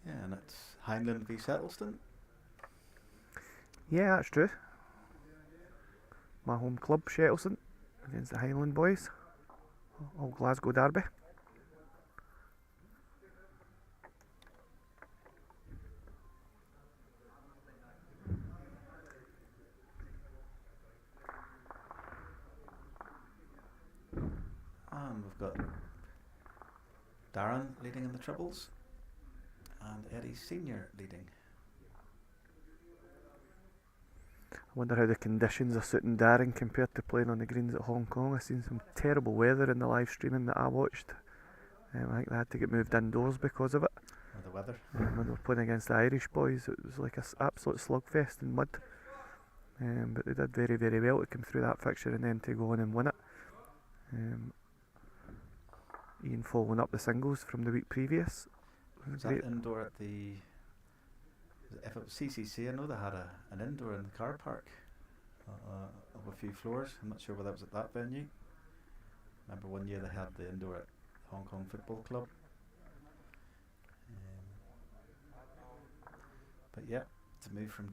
Yeah, and it's Heinlein v Settleston. Yeah, that's true. My home club, Shettleston, against the Highland boys. All Glasgow derby. And we've got Darren leading in the triples. And Eddie Senior leading. I wonder how the conditions are suiting Darren compared to playing on the greens at Hong Kong. I've seen some terrible weather in the live streaming that I watched. I think they had to get moved indoors because of it. Or the weather. When they were playing against the Irish boys, it was like an absolute slugfest in mud. But they did very, very well to come through that fixture and then to go on and win it. Ian following up the singles from the week previous. Was that indoor at the... If it was CCC, I know they had an indoor in the car park of a few floors. I'm not sure whether that was at that venue. Remember one year they had the indoor at Hong Kong Football Club. But yeah, to move from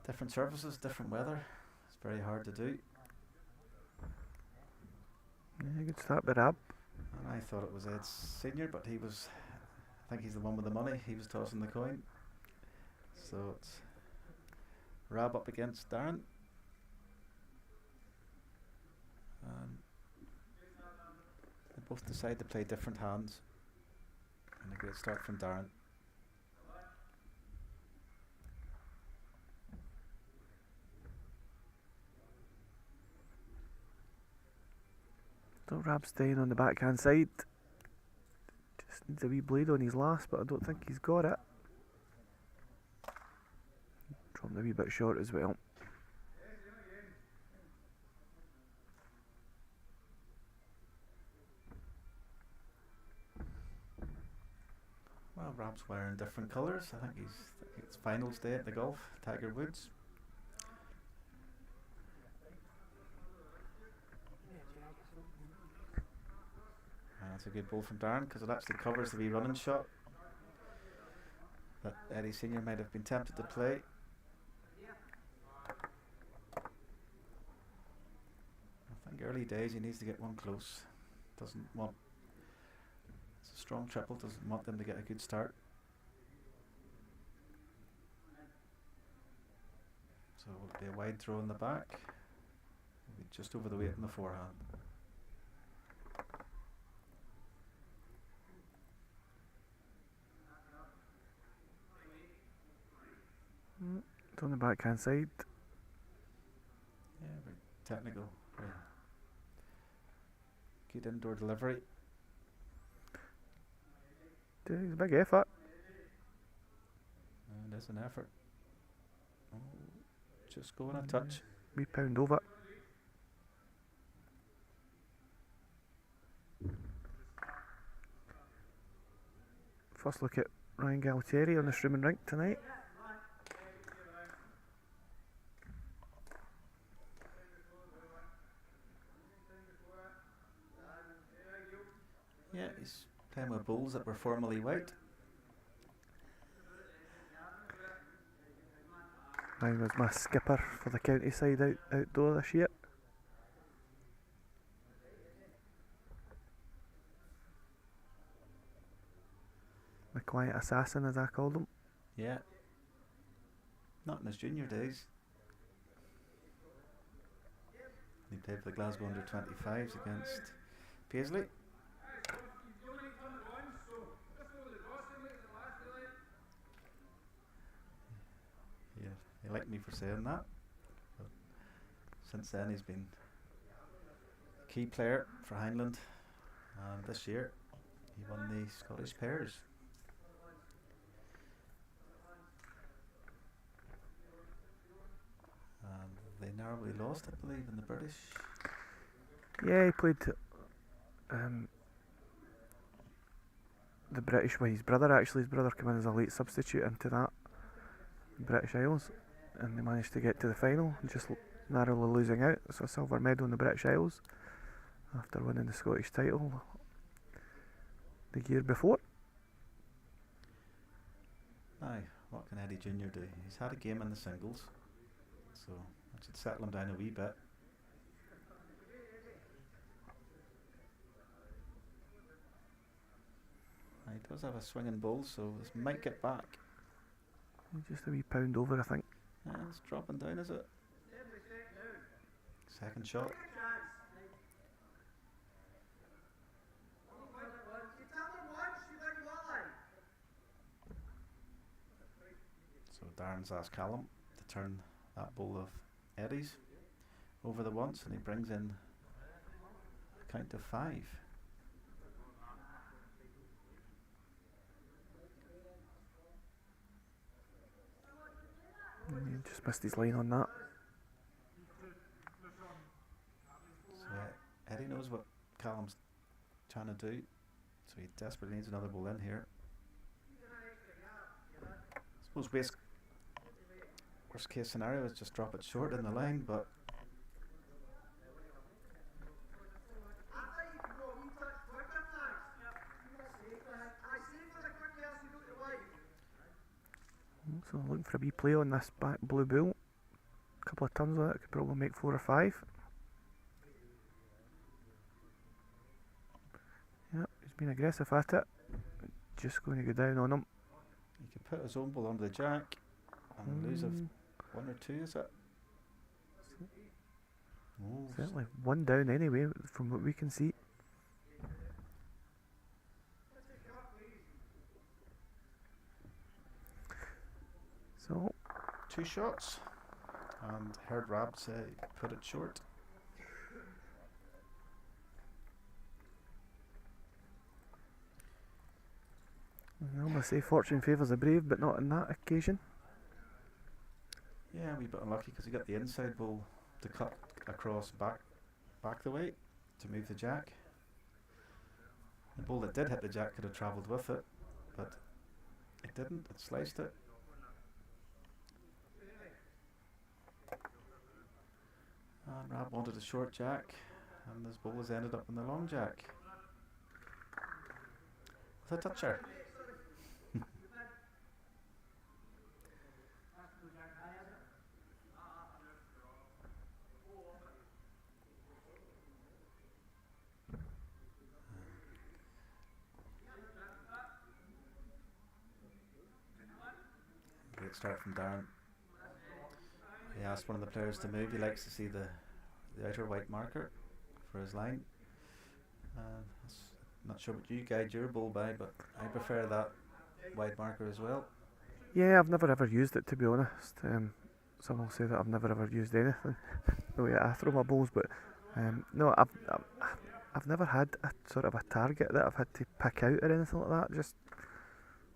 different surfaces, different weather, it's very hard to do. Yeah, good start by Rab. And I thought it was Ed Senior, but I think he's the one with the money. He was tossing the coin. So it's Rab up against Darren. both decide to play different hands. And a great start from Darren. So Rabstein on the backhand side. Just needs a wee blade on his last, but I don't think he's got it. Dropped a wee bit short as well. Well, Rab's wearing different colours. I think it's finals day at the golf, Tiger Woods. And that's a good ball from Darren because it actually covers the wee running shot that Eddie Senior might have been tempted to play. I think early days he needs to get one close. Doesn't want, it's a strong triple, doesn't want them to get a good start. So it'll be a wide throw in the back. It'll be just over the weight in the forehand. It's on the backhand side. Yeah, very technical. Very good indoor delivery. It's a big effort. And there's an effort. Oh, just going a touch. Wee pound over. First look at Ryan Galtieri on the Shroomin rink tonight. Yeah, he's playing with balls that were formerly white. Ryan was my skipper for the county side outdoor this year. The quiet assassin, as I called him. Yeah. Not in his junior days. He played for the Glasgow under-25s against Paisley. Yeah, he liked me for saying that. But since then he's been a key player for Hindland. And this year he won the Scottish Pairs. And they narrowly lost, I believe, in the British. Yeah, he played the British with his brother. Actually, his brother came in as a late substitute into that British Isles, and they managed to get to the final, just narrowly losing out. So a silver medal in the British Isles after winning the Scottish title the year before. Aye, what can Eddie Junior do? He's had a game in the singles, so that should settle him down a wee bit. He does have a swinging ball, so this might get back. Just a wee pound over, I think. And it's dropping down, is it? Second shot. So Darren's asked Callum to turn that ball of Eddie's over the once, and he brings in a count of 5. He just missed his line on that. So Eddie knows what Callum's trying to do, so he desperately needs another ball in here. I suppose worst case scenario is just drop it short in the line, but So looking for a wee play on this back blue bull. A couple of turns of it could probably make 4 or 5. Yep, he's been aggressive at it. Just going to go down on him. he can put his own ball under the jack and lose a 1 or 2, is it? Oh, Certainly one down anyway, from what we can see. So, 2 shots, and heard Rab say put it short. I almost say fortune favours the brave, but not on that occasion. Yeah, a wee bit unlucky because he got the inside ball to cut across back the way to move the jack. The ball that did hit the jack could have travelled with it, but it didn't. It sliced it. And Rab wanted a short jack, and this ball has ended up in the long jack with a toucher. Great start from Darren. He asked one of the players to move. He likes to see the outer white marker for his line. Not sure what you guide your ball by, but I prefer that white marker as well. Yeah, I've never ever used it, to be honest. Some will say that I've never ever used anything the way I throw my balls, but no, I've never had a sort of a target that I've had to pick out or anything like that. Just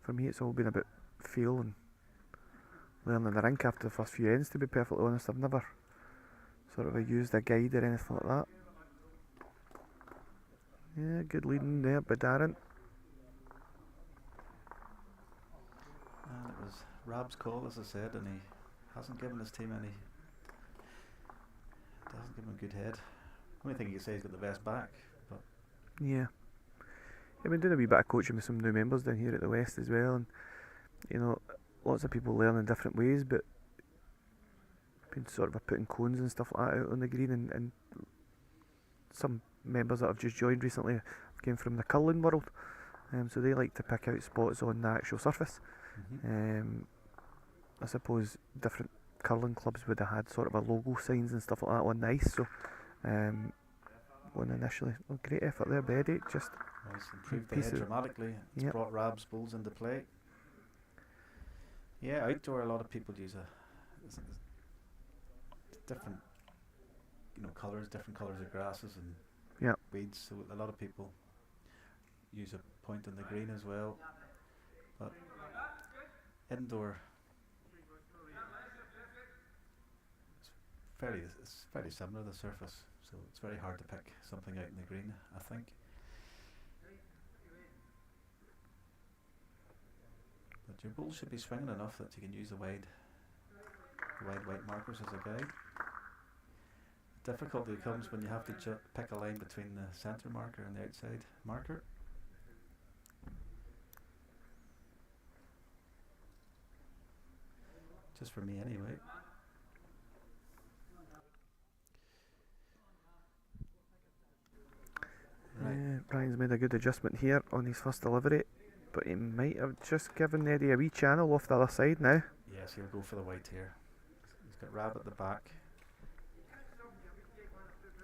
for me, it's all been about feel and learning the rink after the first few ends. To be perfectly honest, I've never sort of used a guide or anything like that. Yeah, good leading there by Darren. And it was Rab's call, as I said, and he hasn't given his team any. Doesn't give him a good head. Only thing you can say he's got the best back, but Yeah. I've been doing a wee bit of coaching with some new members down here at the West as well, and you know, lots of people learn in different ways, but been sort of putting cones and stuff like that out on the green, and some members that have just joined recently came from the curling world, so they like to pick out spots on the actual surface. I suppose different curling clubs would have had sort of a logo signs and stuff like that on the ice, so when initially, great effort there by Eddie, just it's improved the piece head of- dramatically. It's Yep. brought Rab's balls into play. Yeah, outdoor a lot of people use it's different, colours, different colours of grasses and Yep. weeds. So a lot of people use a point on the green as well. But indoor, it's fairly similar, the surface. So it's very hard to pick something out in the green, I think. But your ball should be swinging enough that you can use the wide white markers as a guide. Difficulty comes when you have to pick a line between the centre marker and the outside marker. Just for me anyway. Right. Yeah, Brian's made a good adjustment here on his first delivery, but he might have just given Eddie a wee channel off the other side now. Yes, he'll go for the white here. He's got Rab at the back.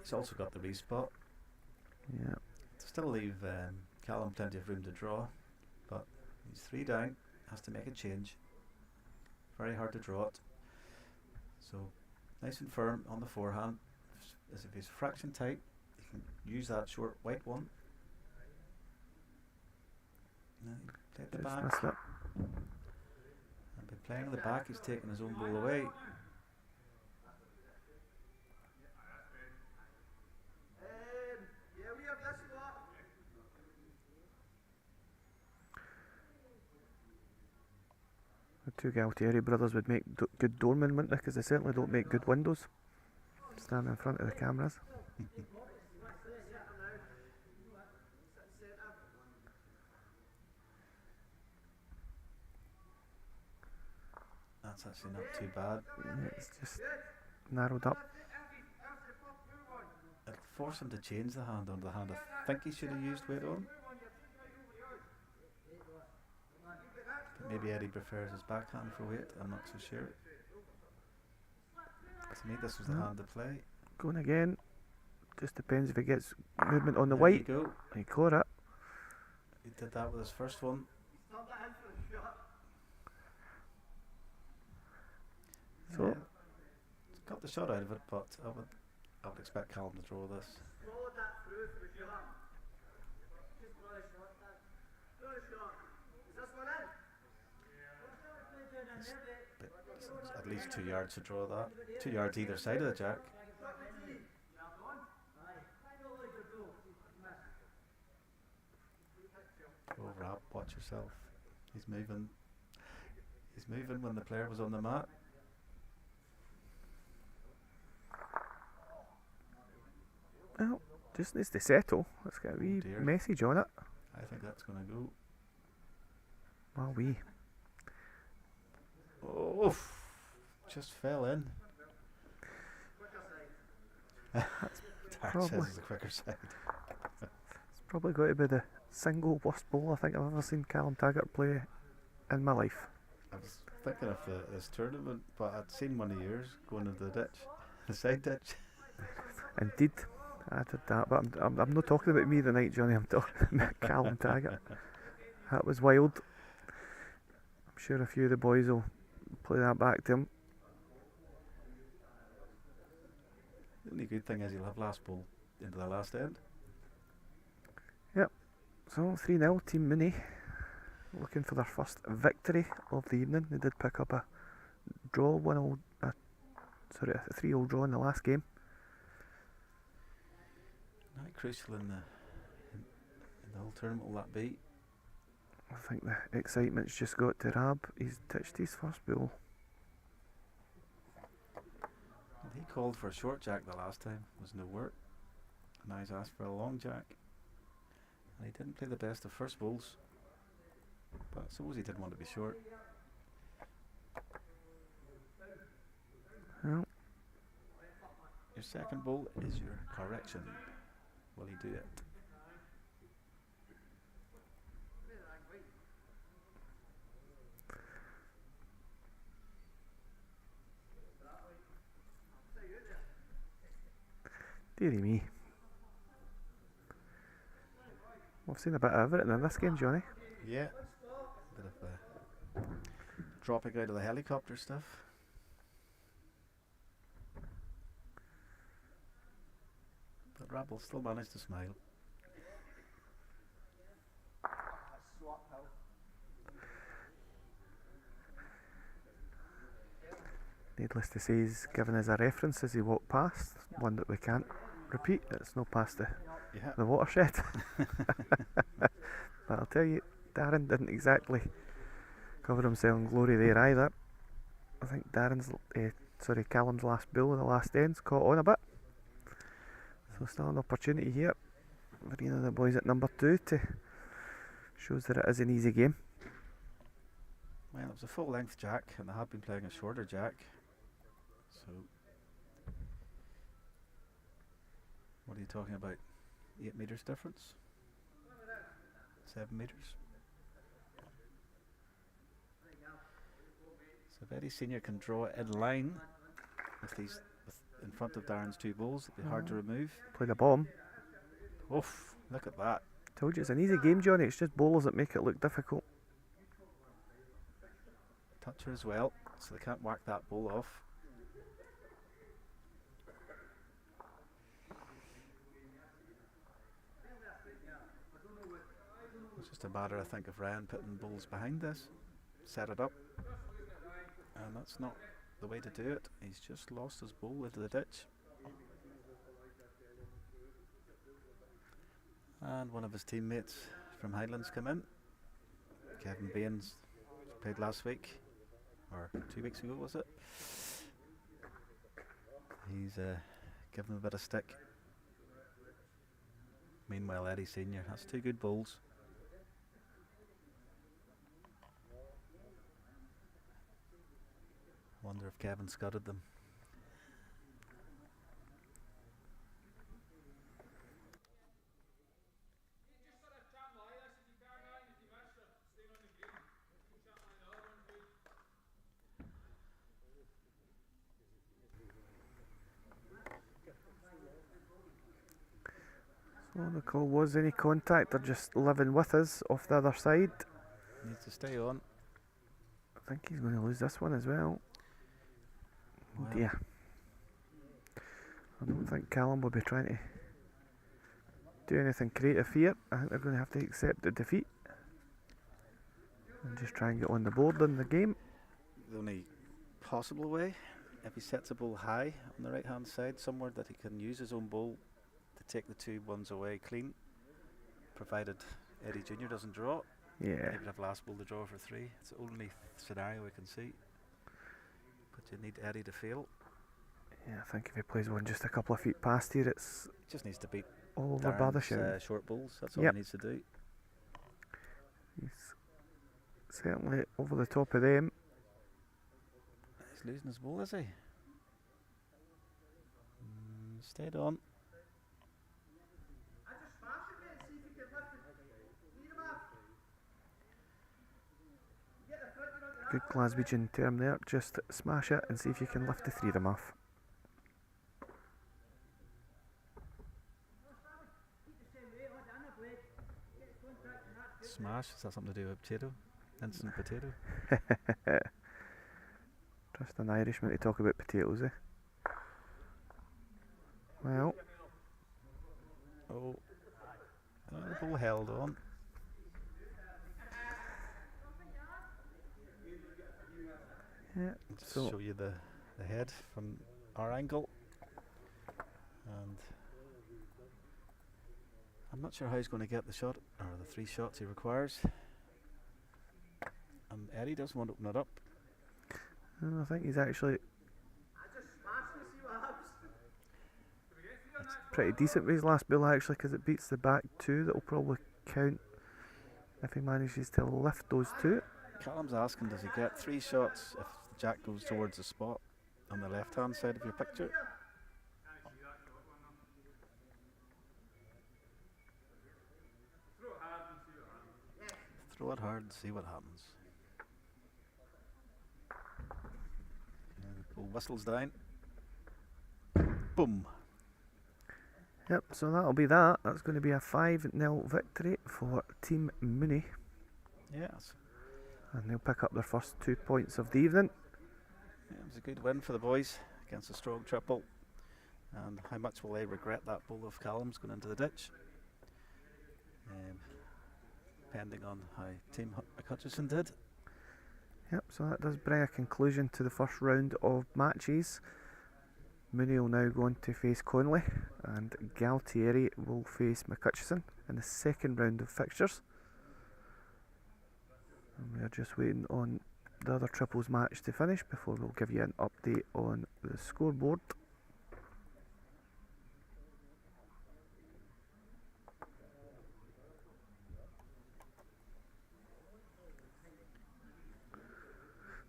He's also got the respot. Yeah. Still leave Callum plenty of room to draw, but he's 3 down, has to make a change. Very hard to draw it. So nice and firm on the forehand. As if he's fraction tight, you can use that short white one. Now play at the Just back. missed it. And by playing at the back, he's taking his own ball away. The two Galtieri brothers would make good doormen, wouldn't they? Because they certainly don't make good windows. Standing in front of the cameras. That's actually not too bad. Yeah, it's just narrowed up. It'll force him to change the hand onto the hand I think he should have used weight on. But maybe Eddie prefers his backhand for weight, I'm not so sure. To me this was the No. hand to play. Going again. Just depends if he gets movement on the There white. you go. He caught it. He did that with his first one. a shot out of it, but I would expect Callum to draw this. It's at least 2 yards to draw that. 2 yards either side of the jack. Oh, Rab, watch yourself. He's moving. He's moving when the player was on the mat. Well, just needs to settle. Let's get a wee dear. message on it. I think that's going to go. Well, wee. Oh, just fell in. Darren says it's the quicker side. It's probably got to be the single worst ball I think I've ever seen Callum Taggart play in my life. I was thinking of this tournament, but I'd seen one of yours going into the ditch, the side ditch. Indeed, I did that, but I'm not talking about me tonight, Johnny. I'm talking about Callum Taggart. That was wild. I'm sure a few of the boys will play that back to him. The only good thing is you'll have last ball into the last end. Yep. So 3-0 Team Mooney, looking for their first victory of the evening. They did pick up a draw, a 3-0 draw in the last game. Not crucial in the whole tournament, will that be? I think the excitement's just got to Rab. He's touched his first ball. He called for a short jack the last time, was no work. And now he's asked for a long jack. And he didn't play the best of first balls. But I suppose he didn't want to be short. Well, your second ball is your correction. Will he do it? dearie me. We've seen a bit of everything in this game, Johnny. Yeah. Bit of dropping out of the helicopter stuff. But Rabble still managed to smile. Needless to say, he's given us a reference as he walked past, one that we can't repeat. It's no past the watershed. But I'll tell you, Darren didn't exactly cover himself in glory there either. I think Callum's last ball in the last end's caught on a bit. So still an opportunity here for either of the boys at number 2 to shows that it is an easy game. Well, it was a full length jack and they had been playing a shorter jack. So what are you talking about? 8 metres difference? 7 metres? So Betty Senior can draw in line with these in front of Darren's 2 balls. It'll be hard to remove. Play the bomb. Oof, look at that. Told you it's an easy game, Johnny. It's just bowlers that make it look difficult. Toucher as well, so they can't whack that ball off. It's just a matter, I think, of Ryan putting balls behind this, set it up, and that's not the way to do it. He's just lost his ball into the ditch. And one of his teammates from Highlands come in. Kevin Baines played last week, or 2 weeks ago was it? He's given him a bit of stick. Meanwhile, Eddie Senior has 2 good bowls. Wonder if Kevin scudded them. So the call was any contact or just living with us off the other side. Needs to stay on. I think he's going to lose this one as well. Well, Dear. I don't think Callum will be trying to do anything creative here. I think they're going to have to accept the defeat and just try and get on the board in the game. The only possible way, if he sets a ball high on the right hand side, somewhere that he can use his own ball to take the 2-1s away clean, provided Eddie Jr. doesn't draw. Yeah. He would have last ball to draw for 3. It's the only scenario we can see. But you need Eddie to fail. Yeah, I think if he plays one just a couple of feet past here, it's He just needs to beat all over Darren's Bardashian. short balls. That's all Yep. he needs to do. He's certainly over the top of them. He's losing his ball, is he? Stayed on. Good Glaswegian term there. Just smash it and see if you can lift the 3 of them off. Smash, is that something to do with potato? Instant potato? Just an Irishman to talk about potatoes, eh? Well, Oh, the ball held on. yeah. Just So show you the head from our angle. And I'm not sure how he's going to get the shot, or the 3 shots he requires. And Eddie doesn't want to open it up. I think he's actually pretty decent with his last bill actually, because it beats the back 2. That'll probably count if he manages to lift those 2. Callum's asking, does he get 3 shots if Jack goes towards the spot on the left hand side of your picture? Throw it hard and see what happens. The ball whistles down. Boom. Yep, so that'll be that. That's going to be a 5-0 victory for Team Mooney, Yes. and they'll pick up their first 2 points of the evening. Yeah, it was a good win for the boys against a strong triple. And how much will they regret that ball of Callum's going into the ditch? Depending on how Team McHutchison did. Yep, so that does bring a conclusion to the first round of matches. Mooney will now go on to face Conley, and Galtieri will face McHutchison in the second round of fixtures. And we are just waiting on the other triples match to finish before we'll give you an update on the scoreboard.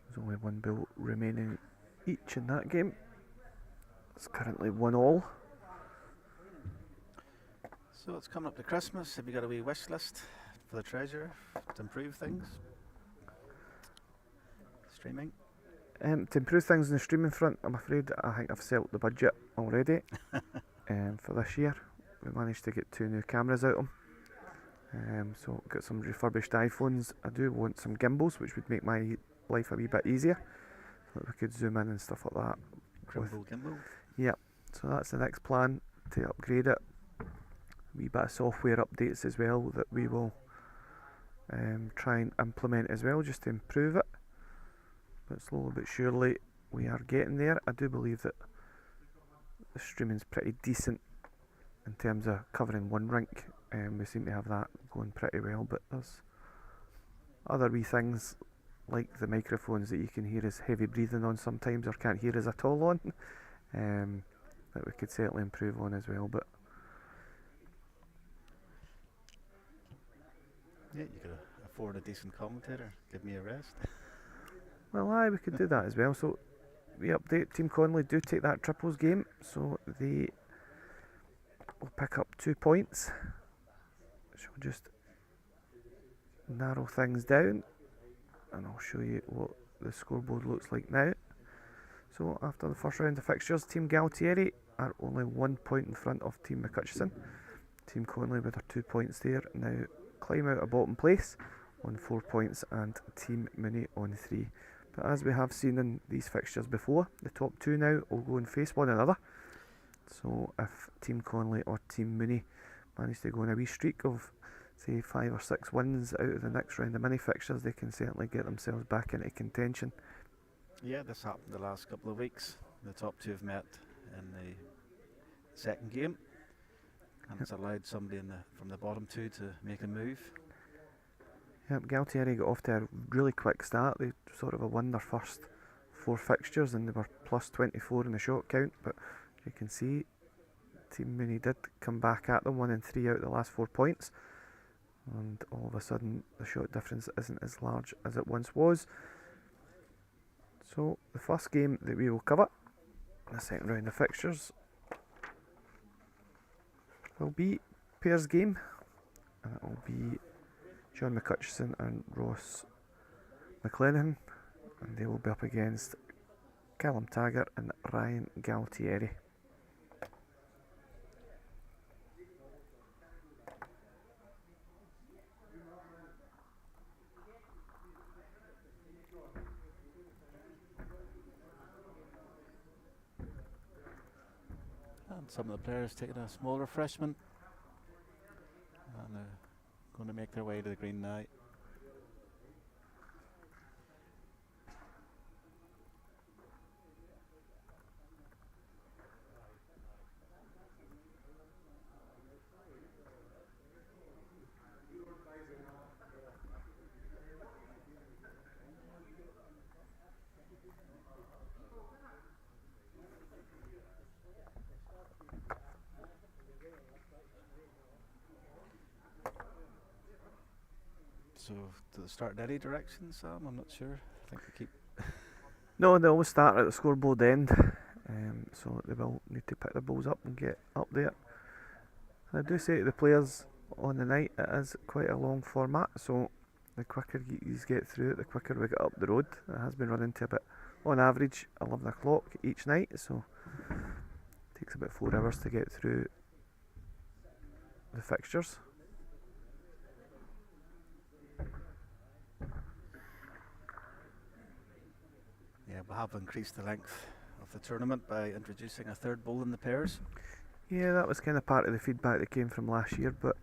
There's only 1 bill remaining each in that game. It's currently 1-1. So it's coming up to Christmas. Have you got a wee wish list for the treasurer to improve things? Streaming? To improve things on the streaming front, I'm afraid I think I've set the budget already. For this year, we managed to get 2 new cameras out of them. So got some refurbished iPhones. I do want some gimbals, which would make my life a wee bit easier, so that we could zoom in and stuff like that. Crimble gimbal? Yep, so that's the next plan, to upgrade it. A wee bit of software updates as well that we will try and implement as well, just to improve it. But slowly but surely we are getting there. I do believe that the streaming's pretty decent in terms of covering one rink. We seem to have that going pretty well, but there's other wee things like the microphones that you can hear us heavy breathing on sometimes, or can't hear us at all on, that we could certainly improve on as well. But Yeah, you could afford a decent commentator. Give me a rest. well, aye, we could do that as well. So we update Team Conley do take that triples game, so they will pick up 2 points. So we'll just narrow things down, and I'll show you what the scoreboard looks like now. So after the first round of fixtures, Team Galtieri are only 1 point in front of Team McHutchison. Team Conley with their 2 points there now climb out of bottom place on 4 points, and Team Mooney on 3. But as we have seen in these fixtures before, the top 2 now will go and face one another. So if Team Conley or Team Mooney manage to go on a wee streak of say 5 or 6 wins out of the next round of mini fixtures, they can certainly get themselves back into contention. Yeah, this happened the last couple of weeks. The top two have met in the second game, and it's allowed somebody from the bottom two to make a move. Yep, Galtieri got off to a really quick start. They sort of won their first 4 fixtures and they were plus 24 in the shot count, but you can see Team Mooney did come back at them, 1 and 3 out of the last 4 points, and all of a sudden the shot difference isn't as large as it once was. So the first game that we will cover in the second round of fixtures will be pairs game, and it will be John McCutcheon and Ross McClenaghan, and they will be up against Callum Taggart and Ryan Galtieri. And some of the players taking a small refreshment, and they're going to make their way to the green now. So, do they start in any direction, Sam? I'm not sure. I think they keep. No, they always start at the scoreboard end, so they will need to pick the balls up and get up there. And I do say to the players on the night, it is quite a long format, so the quicker you get through it, the quicker we get up the road. It has been running to about, on average, 11 o'clock each night, so it takes about 4 hours to get through the fixtures. Yeah, we have increased the length of the tournament by introducing a third bowl in the pairs. Yeah, that was kind of part of the feedback that came from last year, but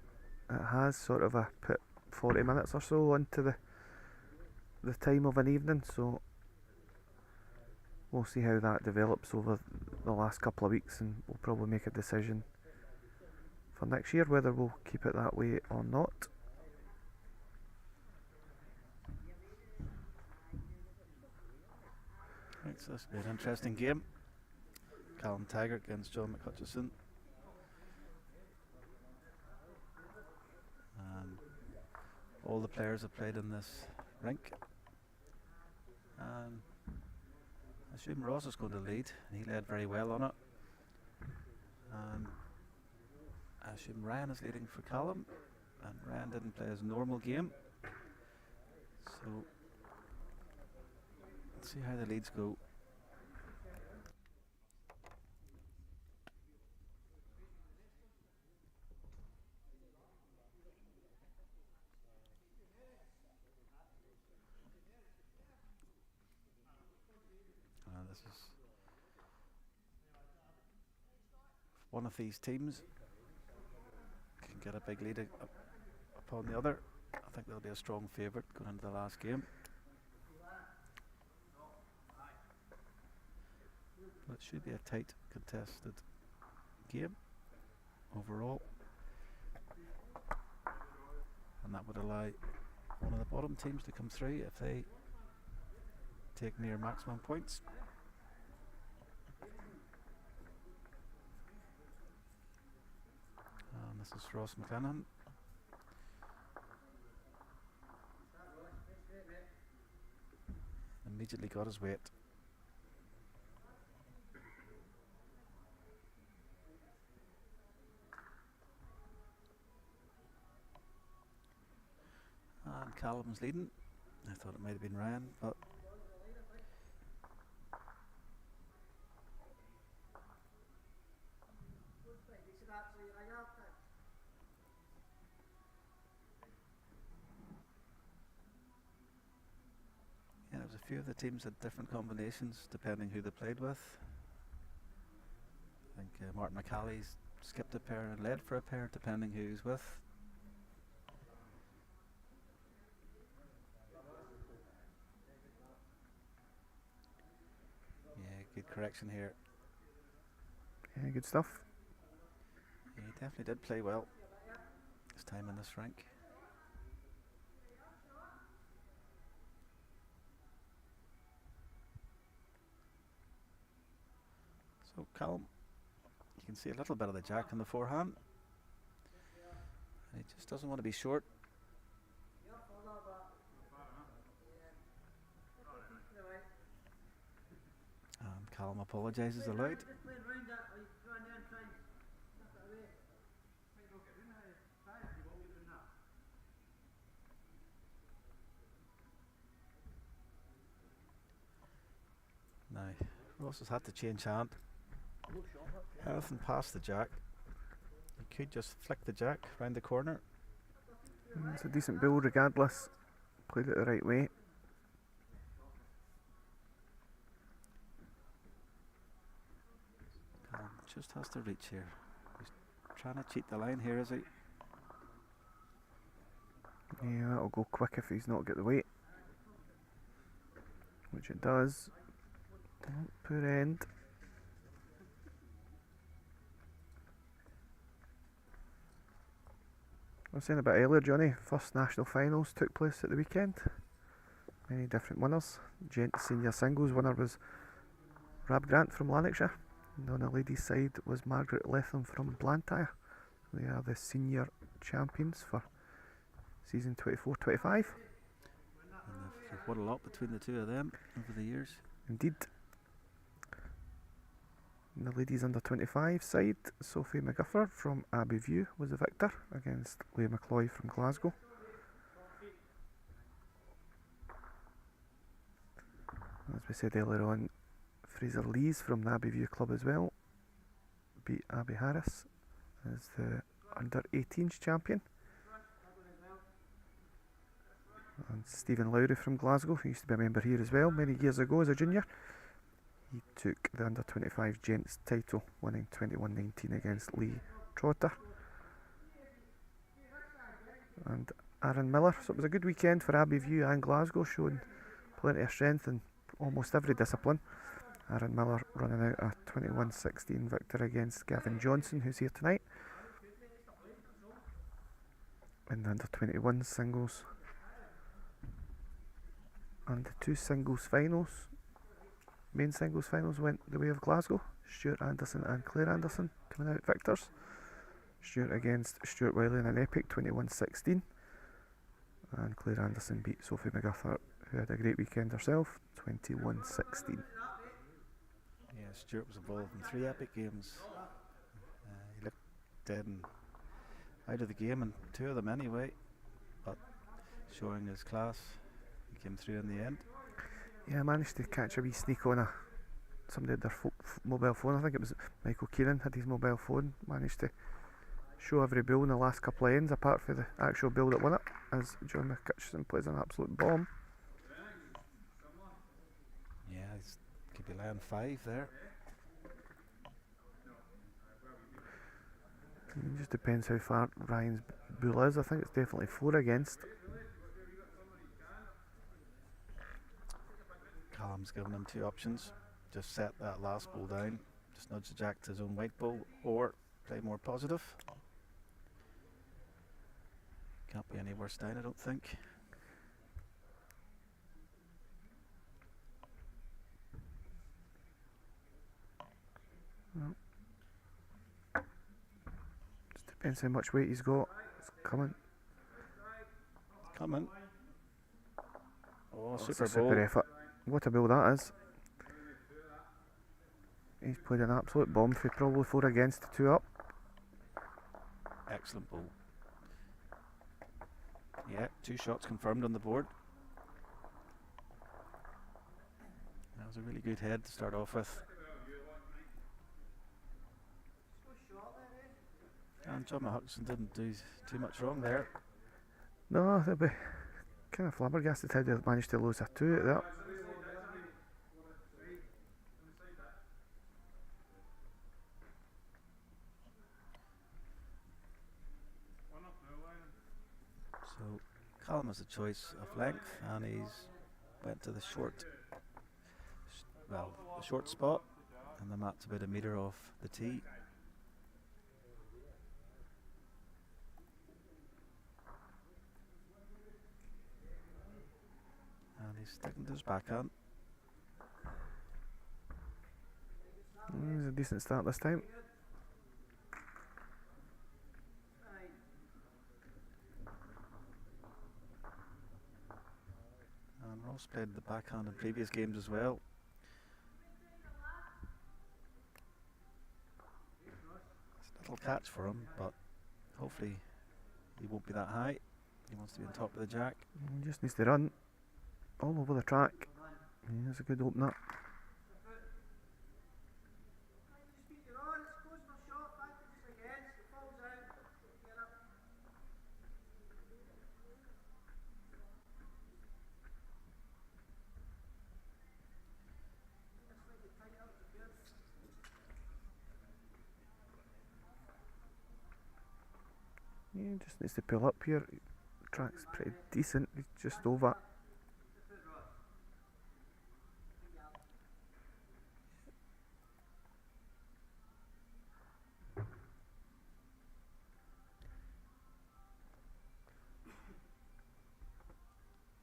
it has sort of put 40 minutes or so onto the time of an evening, so we'll see how that develops over the last couple of weeks, and we'll probably make a decision for next year whether we'll keep it that way or not. Right, so this will be an interesting game. Callum Taggart against John McCutcheon. And all the players have played in this rink. And I assume Ross is going to lead. He led very well on it. And I assume Ryan is leading for Callum. And Ryan didn't play his normal game. So let's see how the leads go. This is one of these teams can get a big lead upon the other. I think they'll be a strong favourite going into the last game. But it should be a tight, contested game overall. And that would allow one of the bottom teams to come through if they take near maximum points. And this is Ross McClenaghan. Immediately got his weight. And Callum's leading. I thought it might have been Ryan, but yeah, there was a few of the teams had different combinations depending who they played with. I think Martin McCally's skipped a pair and led for a pair, depending who he's with. Yeah, good correction here. Yeah, good stuff. He definitely did play well this time in this rank. So Callum, you can see a little bit of the jack in the forehand. And he just doesn't want to be short. And Callum apologises aloud. Now, Ross has had to change hand. Anything past the jack. He could just flick the jack round the corner. It's a decent build regardless. Played it the right way. Callum just has to reach here. He's trying to cheat the line here, is he? Yeah, that'll go quick if he's not got the weight. Which it does. Poor end. I was saying a bit earlier, Johnny, first national finals took place at the weekend. Many different winners. Gents senior singles winner was Rab Grant from Lanarkshire. And on the ladies' side was Margaret Letham from Blantyre. They are the senior champions for season 24-25. And they've won a lot between the two of them over the years. Indeed. In the ladies under 25 side, Sophie McGufford from Abbeyview was the victor against Leah McCloy from Glasgow. As we said earlier on, Fraser Lees from the Abbeyview club as well beat Abby Harris as the under 18s champion. And Stephen Lowry from Glasgow, who used to be a member here as well many years ago as a junior. He took the under 25 gents title, winning 21-19 against Lee Trotter. And Aaron Miller, so it was a good weekend for Abbeyview and Glasgow, showing plenty of strength in almost every discipline. Aaron Miller running out a 21-16 victory against Gavin Johnson, who's here tonight. In the under 21 singles. And the two singles finals, main singles finals, went the way of Glasgow. Stuart Anderson and Claire Anderson coming out victors. Stuart against Stuart Wiley in an epic 21-16. And Claire Anderson beat Sophie McGufford, who had a great weekend herself, 21-16. Yeah, Stuart was involved in 3 epic games. He looked dead and out of the game in 2 of them anyway, but showing his class, he came through in the end. Yeah, I managed to catch a wee sneak on somebody had their mobile phone. I think it was Michael Keenan had his mobile phone. Managed to show every bill in the last couple of ends, apart from the actual bill that won it, as John McCutcheon plays an absolute bomb. Yeah, he could be laying 5 there. It just depends how far Ryan's bull is. I think it's definitely 4 against. Callum's given him 2 options. Just set that last ball down, just nudge the jack to his own white ball, or play more positive. Can't be any worse down, I don't think. No. Just depends how much weight he's got. It's coming. Coming. Oh, It's super a ball. super effort. What a bill that is. He's played an absolute bomb for probably 4 against, 2 up. Excellent ball. Yeah, 2 shots confirmed on the board. That was a really good head to start off with. And John Hutchinson didn't do too much wrong there. No, they'll be kind of flabbergasted how they managed to lose a 2 at that. Callum has a choice of length, and he's went to the short, the short spot, and the mat's about a metre off the tee. And he's sticking to his backhand. It's a decent start this time. And Ross played the backhand in previous games as well. It's a little catch for him, but hopefully he won't be that high. He wants to be on top of the jack. He just needs to run all over the track. That's a good opener. Yeah, just needs to pull up here. Track's pretty decent. He's just over.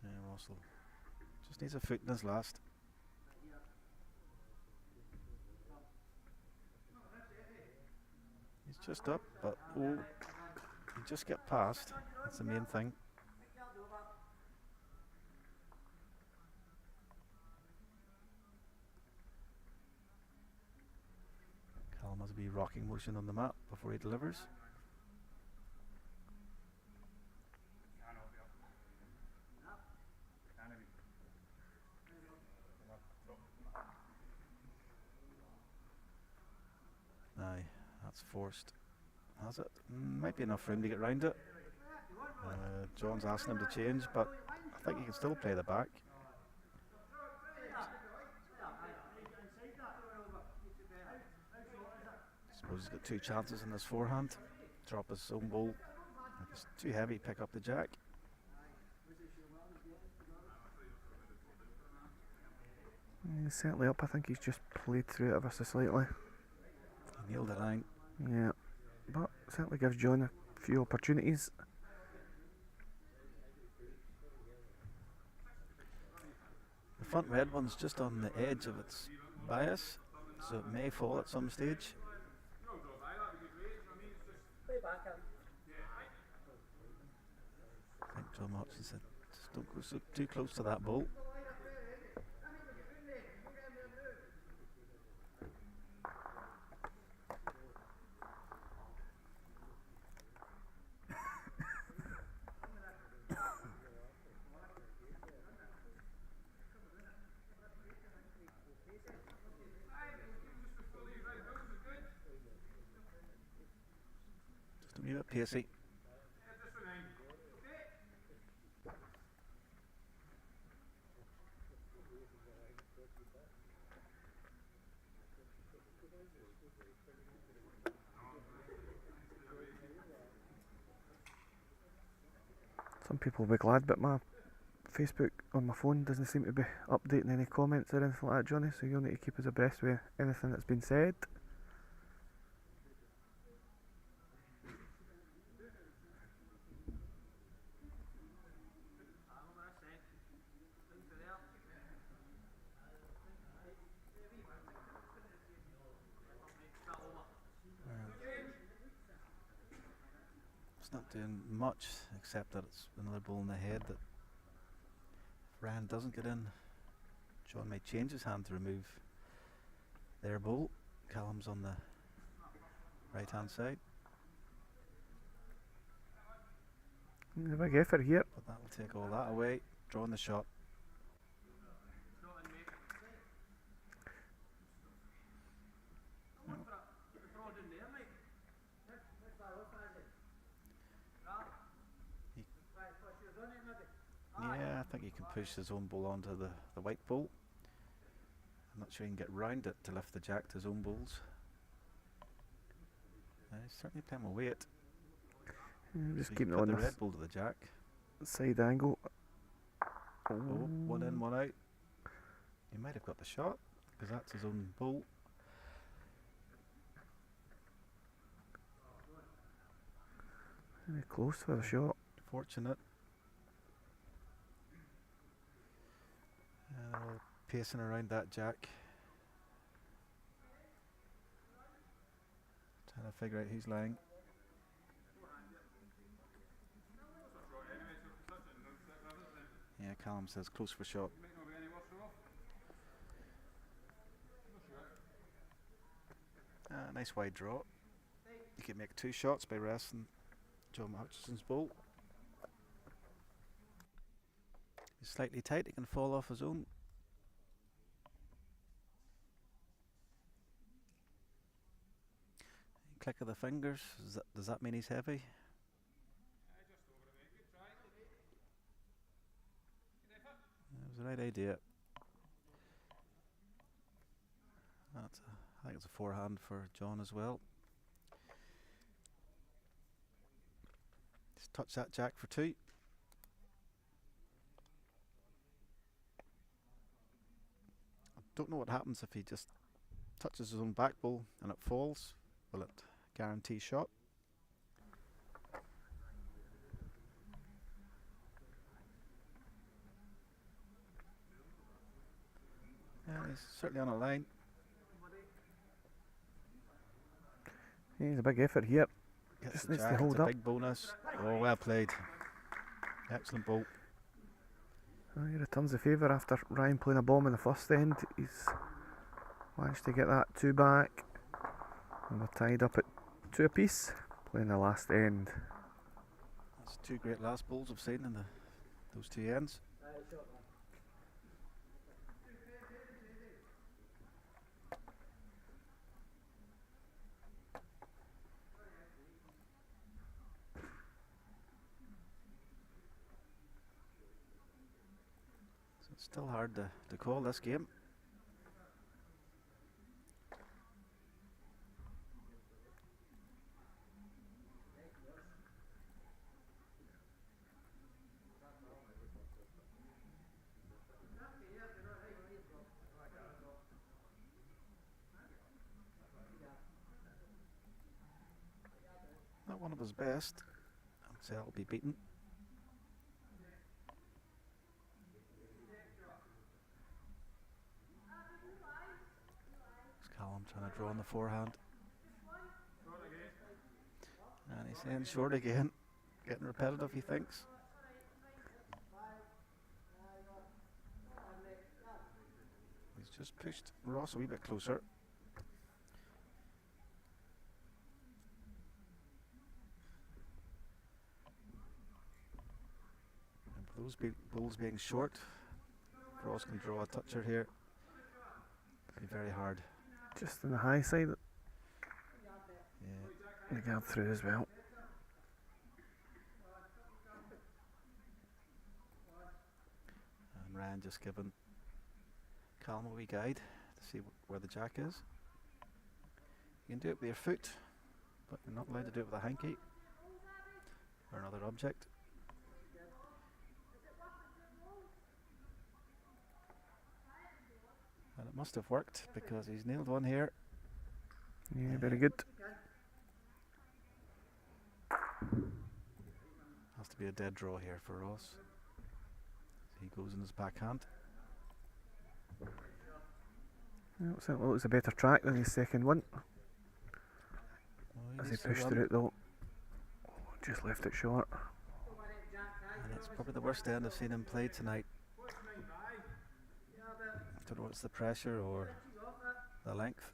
Yeah, Russell just needs a foot in his last. He's just up, but he just get past. That's the main thing. Callum has a wee rocking motion on the mat before he delivers. Aye, that's forced. Has it? Might be enough for him to get round it. John's asking him to change, but I think he can still play the back. I suppose he's got two chances in his forehand. Drop his own ball. If it's too heavy, pick up the jack. He's certainly up. I think he's just played through it ever so slightly. He nailed it, I think. Yeah, but certainly gives John a few opportunities. The front red one's just on the edge of its bias, so it may fall at some stage. I think John Watson said, just don't go too close to that ball. Just a wee bit pacey. Some people will be glad, but my Facebook on my phone doesn't seem to be updating any comments or anything like that, Johnny, so you'll need to keep us abreast with anything that's been said. It's not doing much, except that it's another ball in the head that if Ryan doesn't get in, John may change his hand to remove their ball. Callum's on the right hand side. A big effort here. But that will take all that away. Drawing the shot. Yeah, I think he can push his own ball onto the white ball. I'm not sure he can get round it to lift the jack to his own balls. He's certainly playing with weight. Just So keeping it put on the this red ball to the jack. Side angle. Oh, one in, one out. He might have got the shot because that's his own bowl. Very close for the shot. Fortunate. Pacing around that jack. Trying to figure out who's lying. Yeah, Callum says close for shot. Nice wide draw. You can make 2 shots by resting John Hutchison's bowl. He's slightly tight, he can fall off his own. Click of the fingers, does that mean he's heavy? That was the right idea. I think it's a forehand for John as well. Just touch that jack for 2. I don't know what happens if he just touches his own back bowl and it falls. Will it guarantee shot? Yeah, he's certainly on a line. He's a big effort here. Gets Just the needs to jack, hold it's a up. big bonus. Oh, well played. Excellent bowl. He returns the favour after Ryan playing a bomb in the first end. He's managed to get that 2 back. And we're tied up at 2 apiece, playing the last end. That's 2 great last bowls I've seen in those 2 ends. So it's still hard to call this game. Not one of his best. I'd say I'll be beaten. It's Callum trying to draw on the forehand. And he's saying short again. Getting repetitive, he thinks. He's just pushed Ross a wee bit closer. And for those bowls being short, Ross can draw a toucher here. It'll be very hard. Just on the high side. Yeah. The gap through as well. And Ryan just giving Callum a wee guide to see where the jack is. You can do it with your foot, but you're not allowed to do it with a hanky or another object. And it must have worked because he's nailed one here. Yeah, very good. Has to be a dead draw here for Ross. He goes in his backhand. It looks a better track than his second one. Oh, As he needs to pushed run. through it though. Just left it short. And it's probably the worst end I've seen him play tonight. I don't know if it's the pressure or the length.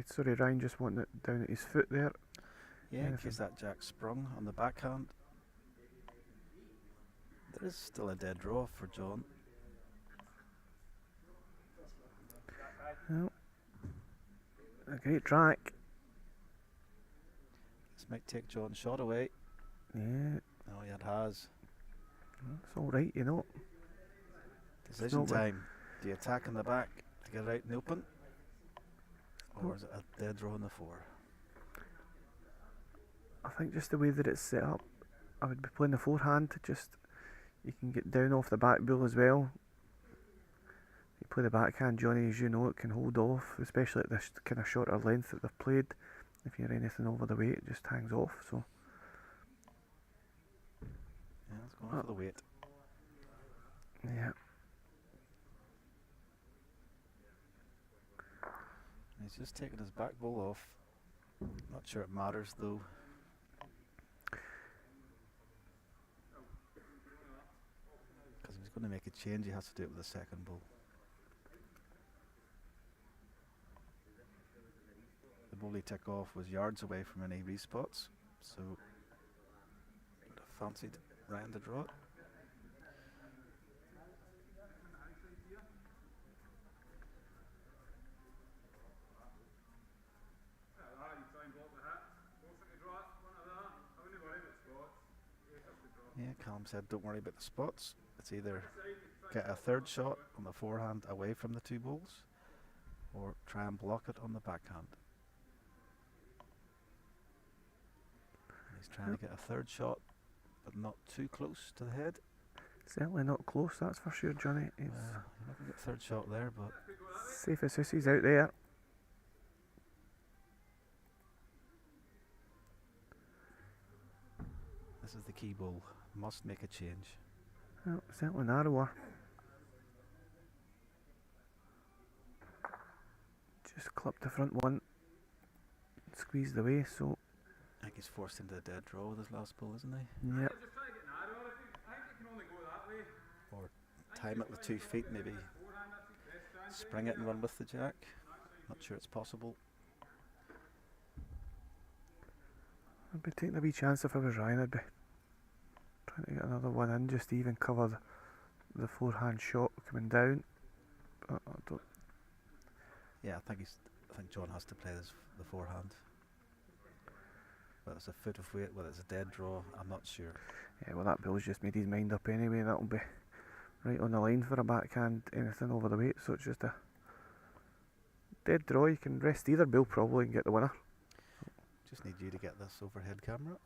Sorry, Ryan just wanting it down at his foot there. Yeah, in Anything. case that jack sprung on the backhand. There is still a dead draw for John. Well, a great track. This might take John's shot away. Yeah, Oh, yeah, it has. It's all right, you know. Decision not bad. time. Do you attack in the back to get it out in the open? Or is it a dead draw on the 4? I think just the way that it's set up, I would be playing the forehand. Just you can get down off the back bull as well. You play the backhand, Johnny, as you know, it can hold off, especially at this kind of shorter length that they've played. If you're anything over the weight, it just hangs off. So Yeah, it's going for the weight. yeah, He's just taking his back ball off. Not sure it matters though. Because if he's going to make a change, he has to do it with the second ball. The ball he took off was yards away from any respots, so would have fancied Ryan to draw it. Yeah, Callum said don't worry about the spots. It's either get a third shot on the forehand away from the two balls or try and block it on the backhand. And he's trying to get a third shot but not too close to the head. certainly not close, that's for sure, Johnny. He's You're not going to get a third shot there, but safe as hussies out there. this is the key ball. Must make a change. Well, certainly narrower. Just clipped the front one, squeezed away, so I think he's forced into a dead draw with his last ball, isn't he? yeah. Or time it with 2 feet, maybe spring it and run with the jack. Not sure it's possible. I'd be taking a wee chance if I was Ryan. I'd be trying to get another one in just to even cover the forehand shot coming down. But I don't. Yeah, I think John has to play the forehand. Whether it's a foot of weight, whether it's a dead draw, I'm not sure. Yeah, well, that Bill's just made his mind up anyway. That'll be right on the line for a backhand, anything over the weight. So it's just a dead draw. You can rest either Bill probably and get the winner. Just need you to get this overhead camera.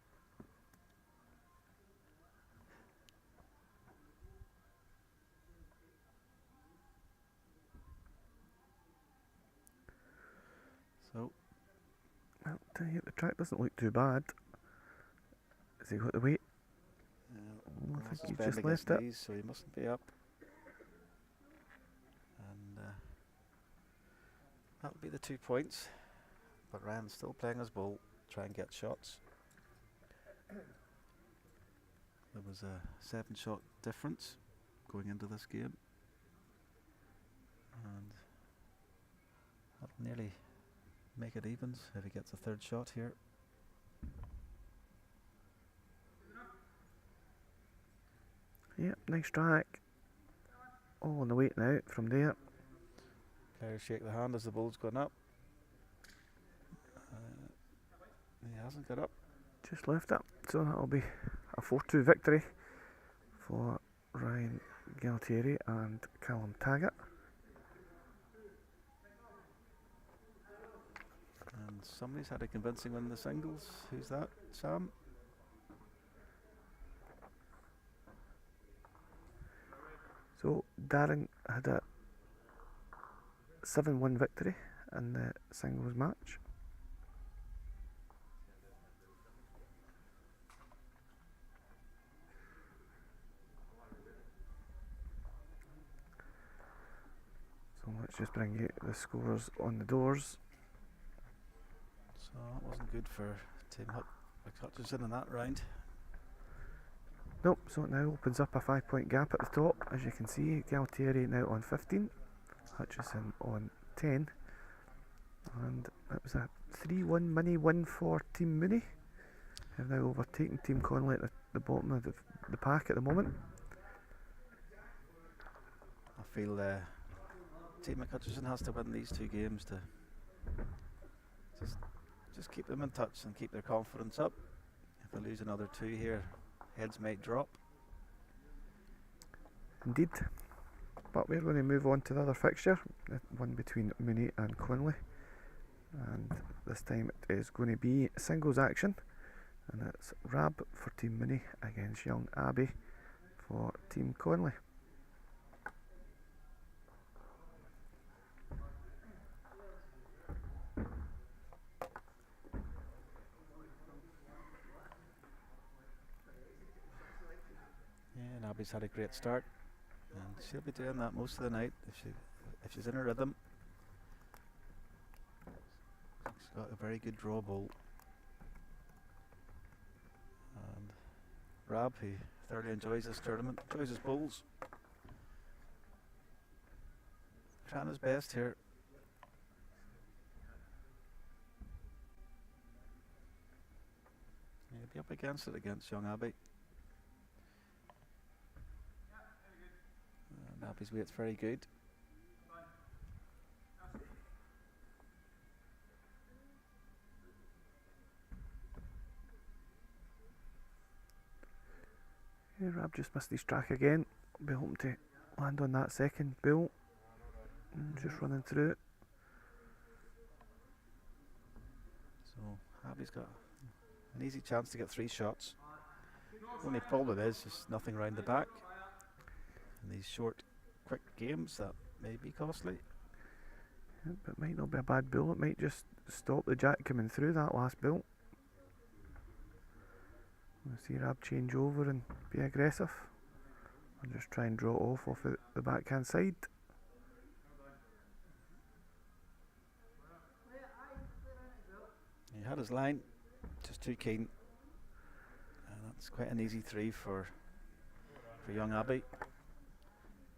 So, Well, tell you, the track doesn't look too bad. Has he got the weight? I also think he bending just left his it. knees, so he mustn't be up. And that'll be the 2 points. But Ryan's still playing his ball, try and get shots. There was a 7-shot difference going into this game. And that'll nearly make it evens if he gets a third shot here. Yep, nice track. All on the weight now from there. Players shake the hand as the ball's gone up. He hasn't got up. Just left it. So that'll be a 4-2 victory for Ryan Galtieri and Callum Taggart. And somebody's had a convincing win in the singles. Who's that, Sam? So Darren had a 7-1 victory in the singles match. So let's just bring you the scores on the doors. So that wasn't good for Tim Hutchinson in that round. Nope, so it now opens up a 5-point gap at the top. As you can see, Galtieri now on 15, Hutchison on 10. And that was a 3-1 mini win for Team Mooney. Have now overtaken Team Connolly at the bottom of the pack at the moment. I feel Team McHutchison has to win these 2 games to just keep them in touch and keep their confidence up. If they lose another 2 here, heads might drop. Indeed. But we're going to move on to the other fixture, the one between Mooney and Conley. And this time it is going to be singles action. And it's Rab for Team Mooney against Young Abbey for Team Conley. Yeah, and Abby's had a great start, and she'll be doing that most of the night if she's in her rhythm. She's got a very good draw bowl. And Rab, who thoroughly enjoys this tournament, enjoys his bowls. Trying his best here. He'll be up against it against Young Abbey. And Abbey's weight's very good. Yeah, Rab just missed his track again. Be hoping to land on that second bill. Just running through it. So Abbey's got an easy chance to get 3 shots. Only problem is just nothing round the back. In these short, quick games, that may be costly. Yeah, but it might not be a bad bill. It might just stop the jack coming through that last bill. We'll see Rab change over and be aggressive. I'll just try and draw it off the backhand side. He had his line, just too keen. And that's quite an easy 3 for Young Abbey.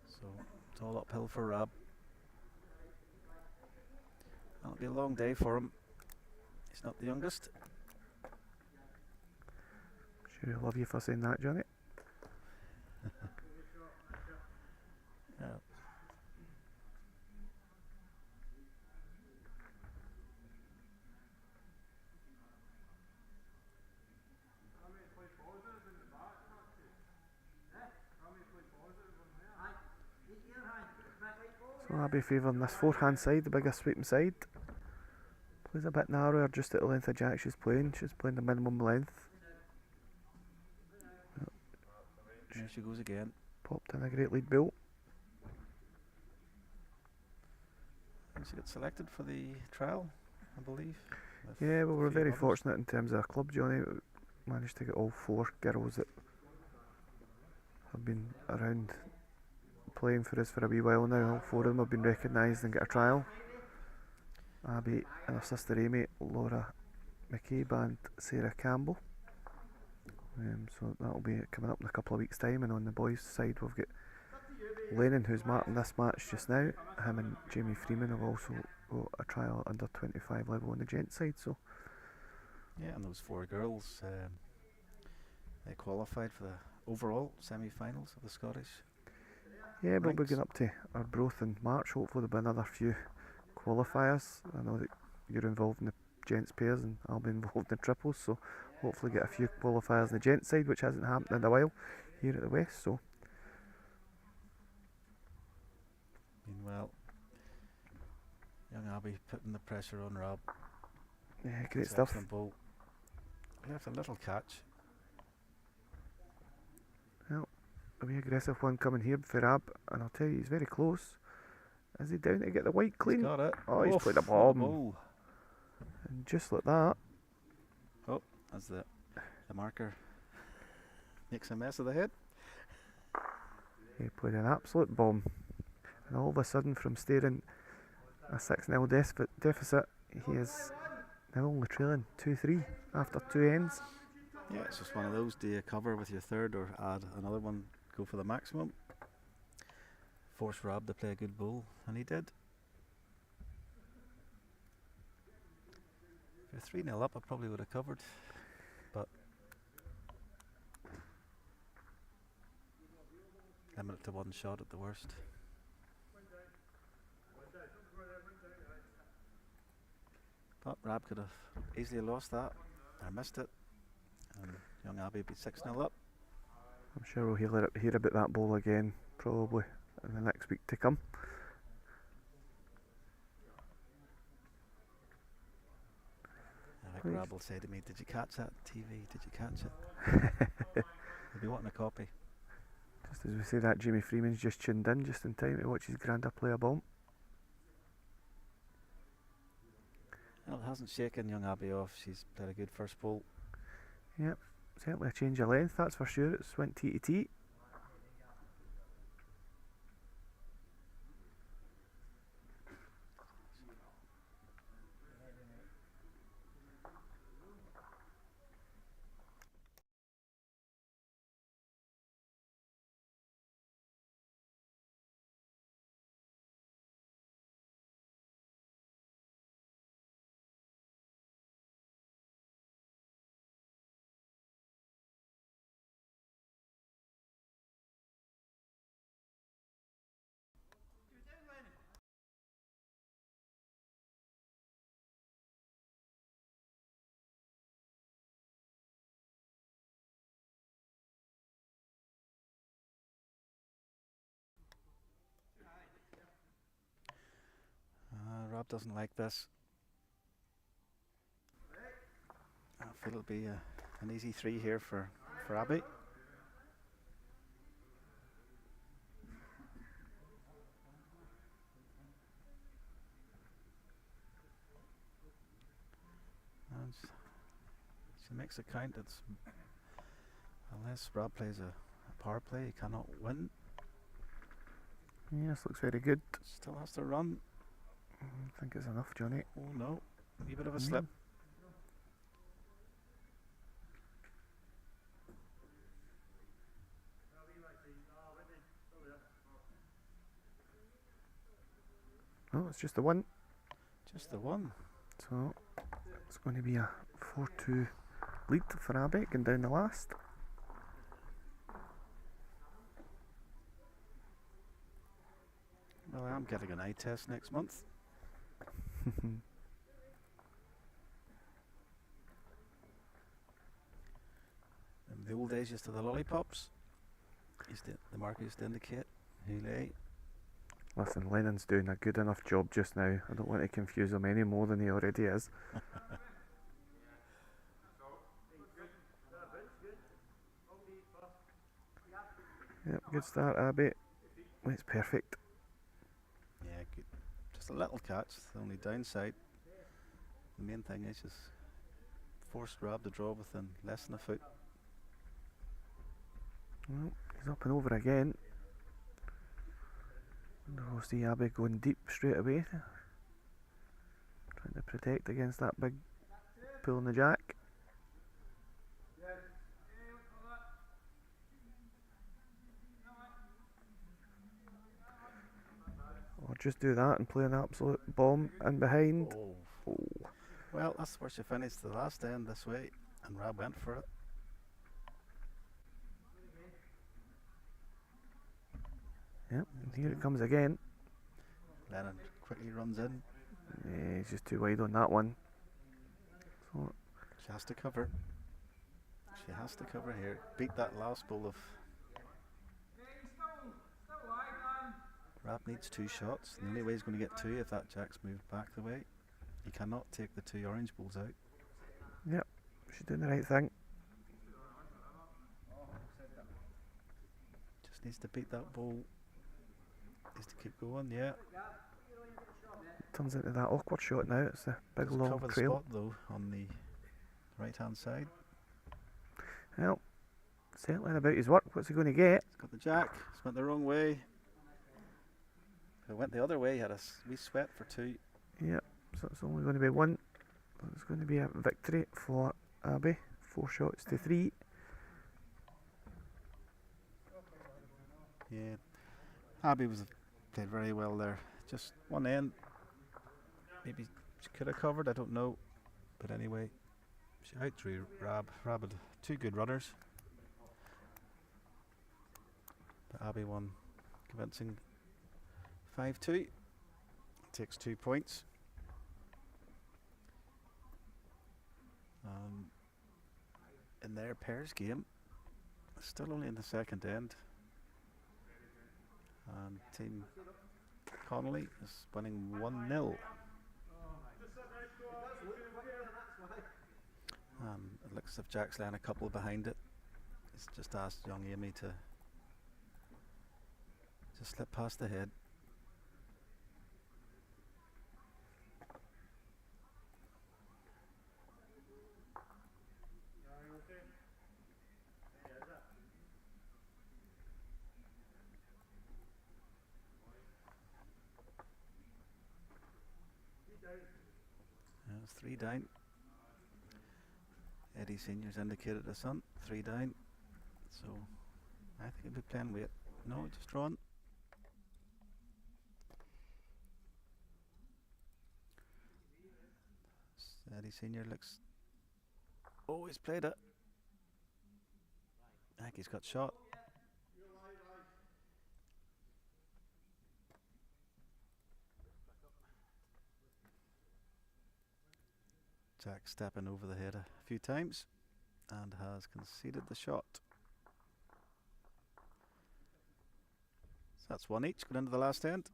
So it's all uphill for Rab. That'll be a long day for him. He's not the youngest. Sure, I love you for saying that, Johnny. Yeah. So Abbey favouring this forehand side, the bigger sweeping side. Plays a bit narrower just at the length of jack she's playing. She's playing the minimum length. There she goes again. Popped in a great lead bill. And she got selected for the trial, I believe. Yeah, well, we're a few very others. fortunate in terms of our club, Johnny. We managed to get all 4 girls that have been around playing for us for a wee while now. All 4 of them have been recognised and get a trial. Abby and her sister Amy, Laura McCabe and Sarah Campbell. So that'll be coming up in a couple of weeks' time. And on the boys' side, we've got Lennon, who's marking this match just now. Him and Jamie Freeman have also got a trial under 25 level on the gents' side. So Yeah, and those 4 girls, they qualified for the overall semi-finals of the Scottish. yeah, we'll be ranks. going up to Arbroath in March. Hopefully there'll be another few qualifiers. I know that you're involved in the gents pairs and I'll be involved in triples, so hopefully get a few qualifiers on the gents side, which hasn't happened in a while here at the West. So Meanwhile, Young Abbey putting the pressure on Rab. yeah, great It's stuff. excellent bowl. Left a little catch. A wee aggressive one coming here for Rab, and I'll tell you, he's very close. Is he down to get the white clean? He's got it. Oh, he's Oof, played a what bomb. bowl. And just like that, As the marker makes a mess of the head. he played an absolute bomb. And all of a sudden, from staring a 6-0 deficit, he is now only trailing 2-3 after 2 ends. Yeah, it's just one of those. Do you cover with your third or add another one, go for the maximum? Force Rab to play a good bowl, and he did. If you're 3-0 up, I probably would have covered, but limit it to 1 shot at the worst. But Rab could have easily lost that, or missed it, and Young Abbey beat 6-0 up. I'm sure we'll hear about that ball again probably in the next week to come. I think Rob will say to me, "Did you catch that TV? Did you catch it?" He'll be wanting a copy. Just as we say that, Jamie Freeman's just tuned in just in time to watch his granda play a bomb. Well, it hasn't shaken young Abby off. She's played a good first ball. Yep, certainly a change of length, that's for sure. It's went tee to tee. Rob doesn't like this. I feel it'll be an easy 3 here for Abby. And she makes a count. It's unless Rob plays a power play, he cannot win. Yes, looks very good. Still has to run. I think it's enough, Johnny. Oh no, a wee bit of a slip. Oh, it's just the one. Just the one. So it's going to be a 4-2 lead for Abby going down the last. Well, I'm getting an eye test next month. In the old days, used to the lollipops. The marker used to indicate who lay. Listen, Lennon's doing a good enough job just now. I don't want to confuse him any more than he already is. Yep, good start, Abby. It's perfect. Yeah, good. Just a little catch. The only downside. The main thing is just forced Rob to draw within less than a foot. Well, he's up and over again. And we'll see Abby going deep straight away. Trying to protect against that big pull in the jack. Or just do that and play an absolute bomb in behind. Oh. Well, that's where she finished the last end this way, and Rob went for it. Yep, and here it comes again. Lennon quickly runs in. Yeah, he's just too wide on that one. So She has to cover. She has to cover here. Beat that last ball of. Rob needs 2 shots. The only way he's going to get 2 if that jack's moved back the way. He cannot take the 2 orange balls out. yep, she's doing the right thing. Just needs to beat that ball. Needs to keep going, yeah. Turns into that awkward shot now. It's a big Just long cover the trail. spot though on the right hand side. Well, settling about his work. What's he going to get? He's got the jack. It's went the wrong way. If it went the other way, he had a wee sweat for 2. Yep, so it's only going to be 1. It's going to be a victory for Abby. 4 shots to 3. Yeah, Abby played very well there. Just one end. Maybe she could have covered, I don't know. But anyway, she outdrew Rob. Rob had 2 good runners. But Abby won convincing 5-2. Takes 2 points. In their pairs game, Still only in the second end. And Team Connolly is winning 1-0. And it looks as if Jack's laying a couple behind it. He's just asked young Amy to just slip past the head. It's 3 down. Eddie Senior's indicated the son. 3 down. So I think he'll be playing weight. No, just drawn. Eddie Senior looks. Oh, he's played it. I think he's got shot. Jack stepping over the head a few times and has conceded the shot. So that's 1 each going into the last end.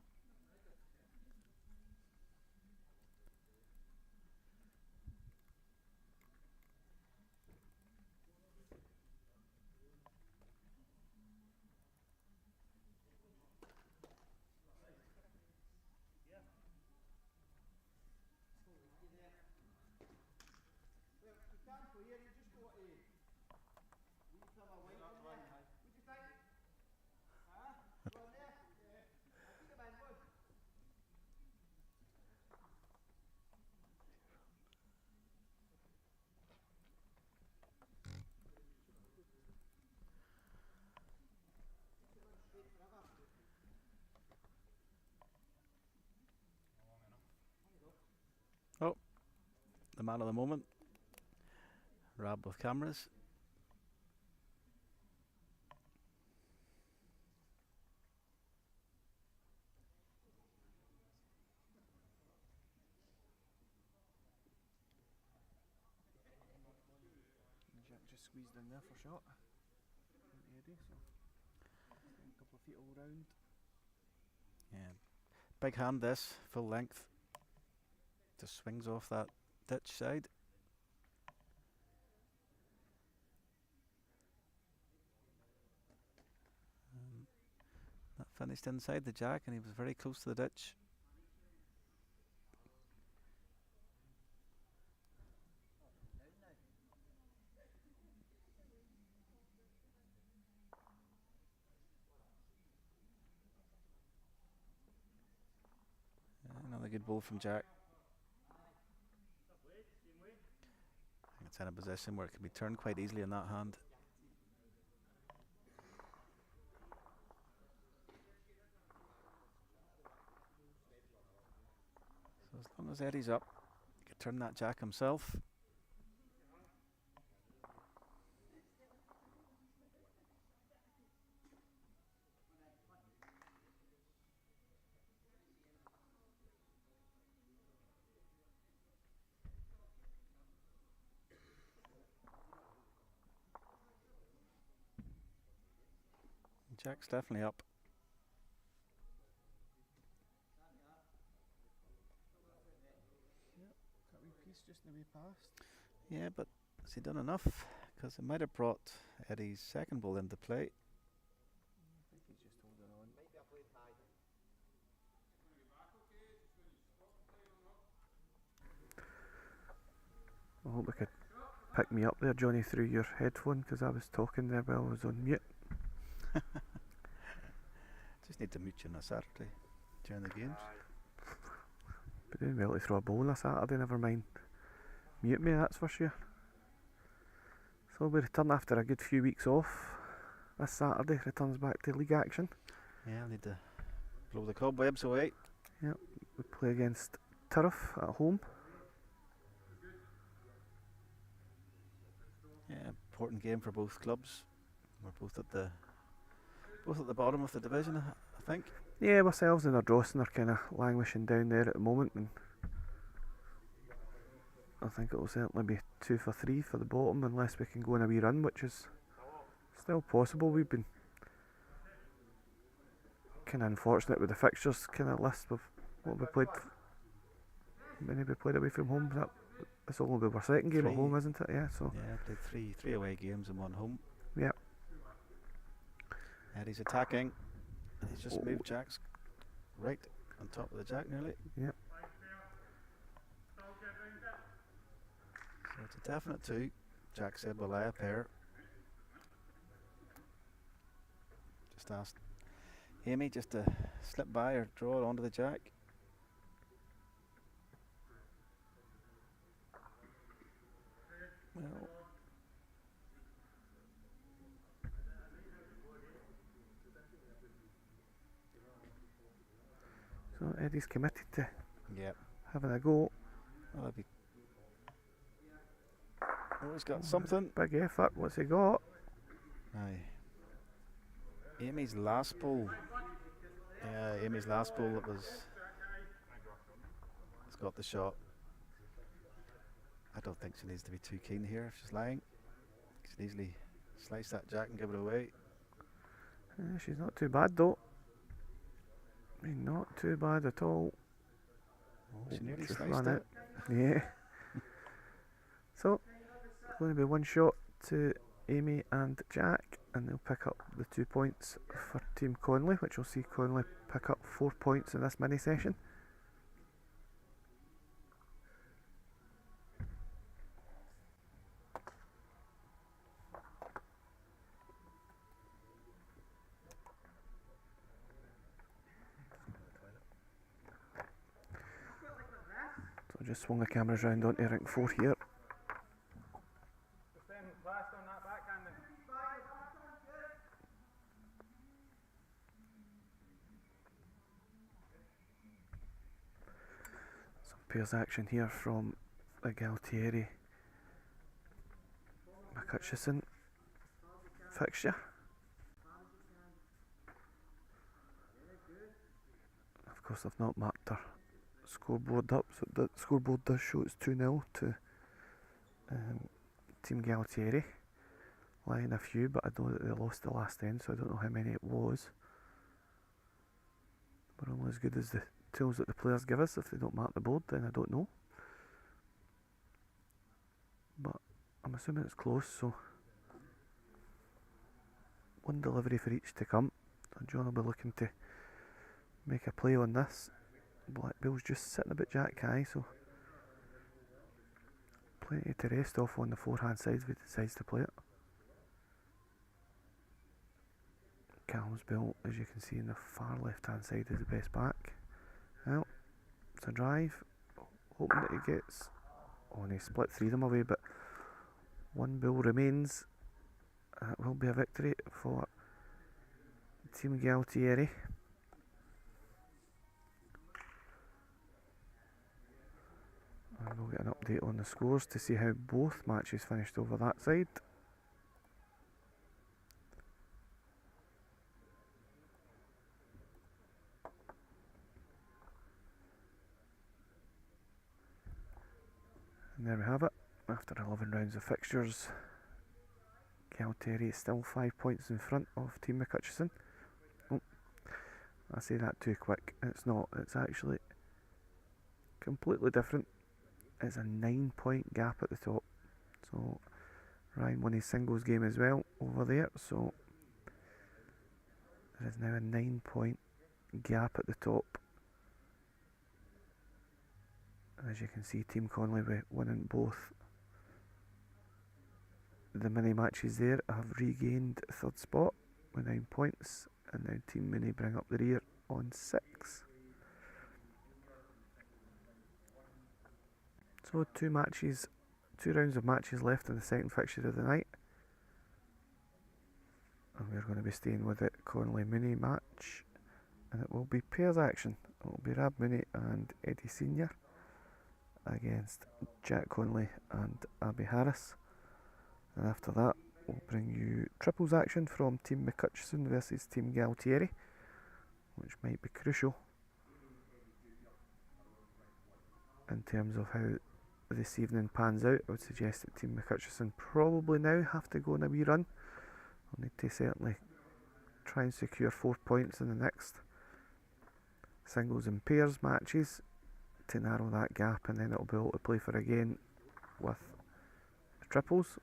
Oh, the man of the moment. Rab with cameras. Jack just squeezed in there for shot. Eddie, so a couple of feet all round. Yeah, big hand this, full length. Just swings off that ditch side. That finished inside the jack and he was very close to the ditch. Another good ball from Jack. It's in a position where it can be turned quite easily in that hand. So as long as Eddie's up, he could turn that jack himself. Jack's definitely up. Yep, cut wee piece just in the way past. Yeah, but has he done enough? Because it might have brought Eddie's second ball into play. I think he's just holding on. I hope you could pick me up there, Johnny, through your headphone, because I was talking there while I was on mute. Just need to mute you on a Saturday during the games. But doing well to throw a ball on a Saturday, never mind mute me, that's for sure. So we return after a good few weeks off. This Saturday returns back to league action. Yeah, I need to blow the cobwebs away. Yep, we play against Turf at home. Yeah, important game for both clubs. We're both at the bottom of the division, I think. Yeah, ourselves and our Dawson are kind of languishing down there at the moment, and I think it will certainly be 2 for 3 for the bottom unless we can go on a wee run, which is still possible. We've been kind of unfortunate with the fixtures kind of list of what we played. Many we played away from home. It's only our second game at home, isn't it? Yeah. So yeah, played three away games and one home. yeah. Eddie's attacking. And he's just moved Jack's right on top of the Jack nearly. Yep. So it's a definite 2. Jack said we'll lay a pair. Just asked Amy just to slip by or draw it onto the Jack. Well, so Eddie's committed to yep. having a go. Well, that'd be. Oh, he's got something. Big effort. What's he got? Aye. Amy's last ball. Yeah, Amy's last ball. It was. It's got the shot. I don't think she needs to be too keen here if she's lying. She can easily slice that Jack and give it away. She's not too bad though. I mean, not too bad at all. Oh, she nearly Just sliced ran it. Yeah. So, it's going to be one shot to Amy and Jack, and they'll pick up the 2 points for Team Conley, which will see Conley pick up 4 points in this mini session. So just swung the cameras round onto rink 4 here. Some pairs action here from the Galtieri McCutcheon fixture. Of course, I've not marked her scoreboard up, so the scoreboard does show it's 2-0 to Team Galtieri. Lying a few, but I know that they lost the last end, so I don't know how many it was. We're only as good as the tools that the players give us. If they don't mark the board, then I don't know. But I'm assuming it's close, so one delivery for each to come. So John will be looking to make a play on this. Blackbill's just sitting a bit jack high, so plenty to rest off on the forehand side if he decides to play it. Callum's Bill, as you can see in the far left hand side, is the best back. Well, it's a drive, hoping that he gets. Oh, and he split 3 of them away, but 1 bill remains. That will be a victory for Team Galtieri. And we'll get an update on the scores to see how both matches finished over that side. And there we have it. After 11 rounds of fixtures, Galtieri is still 5 points in front of Team McCutcheon. Oh, I say that too quick. It's not. It's actually completely different. It's a 9-point gap at the top. So Ryan won his singles game as well over there. So there is now a 9-point gap at the top. As you can see, Team Conley winning both the mini matches there have regained 3rd spot with 9 points, and now Team Mini bring up the rear on 6. So 2 rounds of matches left in the second fixture of the night, and we're going to be staying with the Conley Mini match, and it will be pairs action. It will be Rab Mooney and Eddie Senior against Jack Conley and Abby Harris, and after that we'll bring you triples action from Team McCutcheon versus Team Galtieri, which might be crucial in terms of how this evening pans out. I would suggest that Team McCutcheon probably now have to go on a wee run I'll need to certainly try and secure 4 points in the next singles and pairs matches to narrow that gap, and then it'll be able to play for again with triples.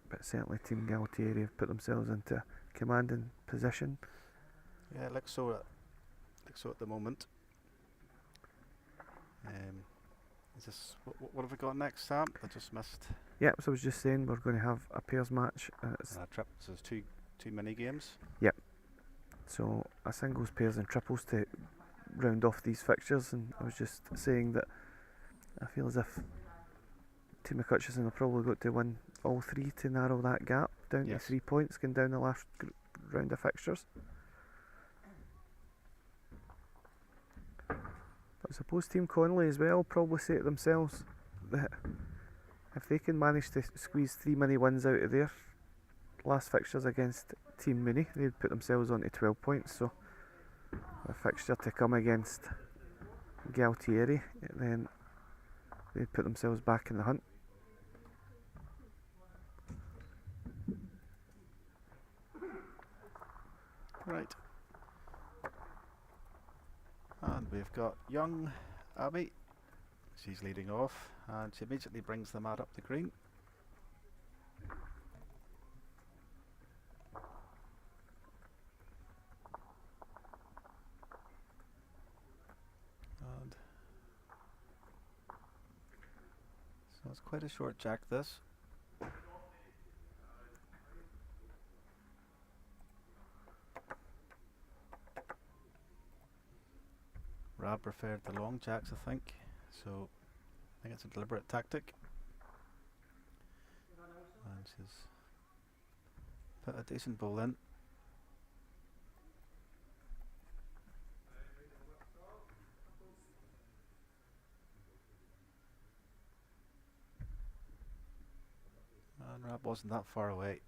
But certainly Team Galtieri have put themselves into a commanding position. Yeah, it looks so at the moment. Is this what have we got next, Sam? I just missed. Yeah, so I was just saying we're going to have a pairs match. It's So there's two mini games. so a singles, pairs, and triples to round off these fixtures. And I was just saying that I feel as if Team McCutcheon have probably got to win all three to narrow that gap down to Yes. 3 points going down the last round of fixtures. But I suppose Team Connolly as well probably say to themselves that if they can manage to squeeze 3 mini wins out of their last fixtures against Team Mooney, they'd put themselves on to 12 points. So a fixture to come against Galtieri, then they'd put themselves back in the hunt. Right. And we've got young Abby. She's leading off, and she immediately brings the mat up the green. And so it's quite a short jack, this. Rab preferred the long jacks, I think, so I think it's a deliberate tactic. And she's put a decent ball in. And Rab wasn't that far away.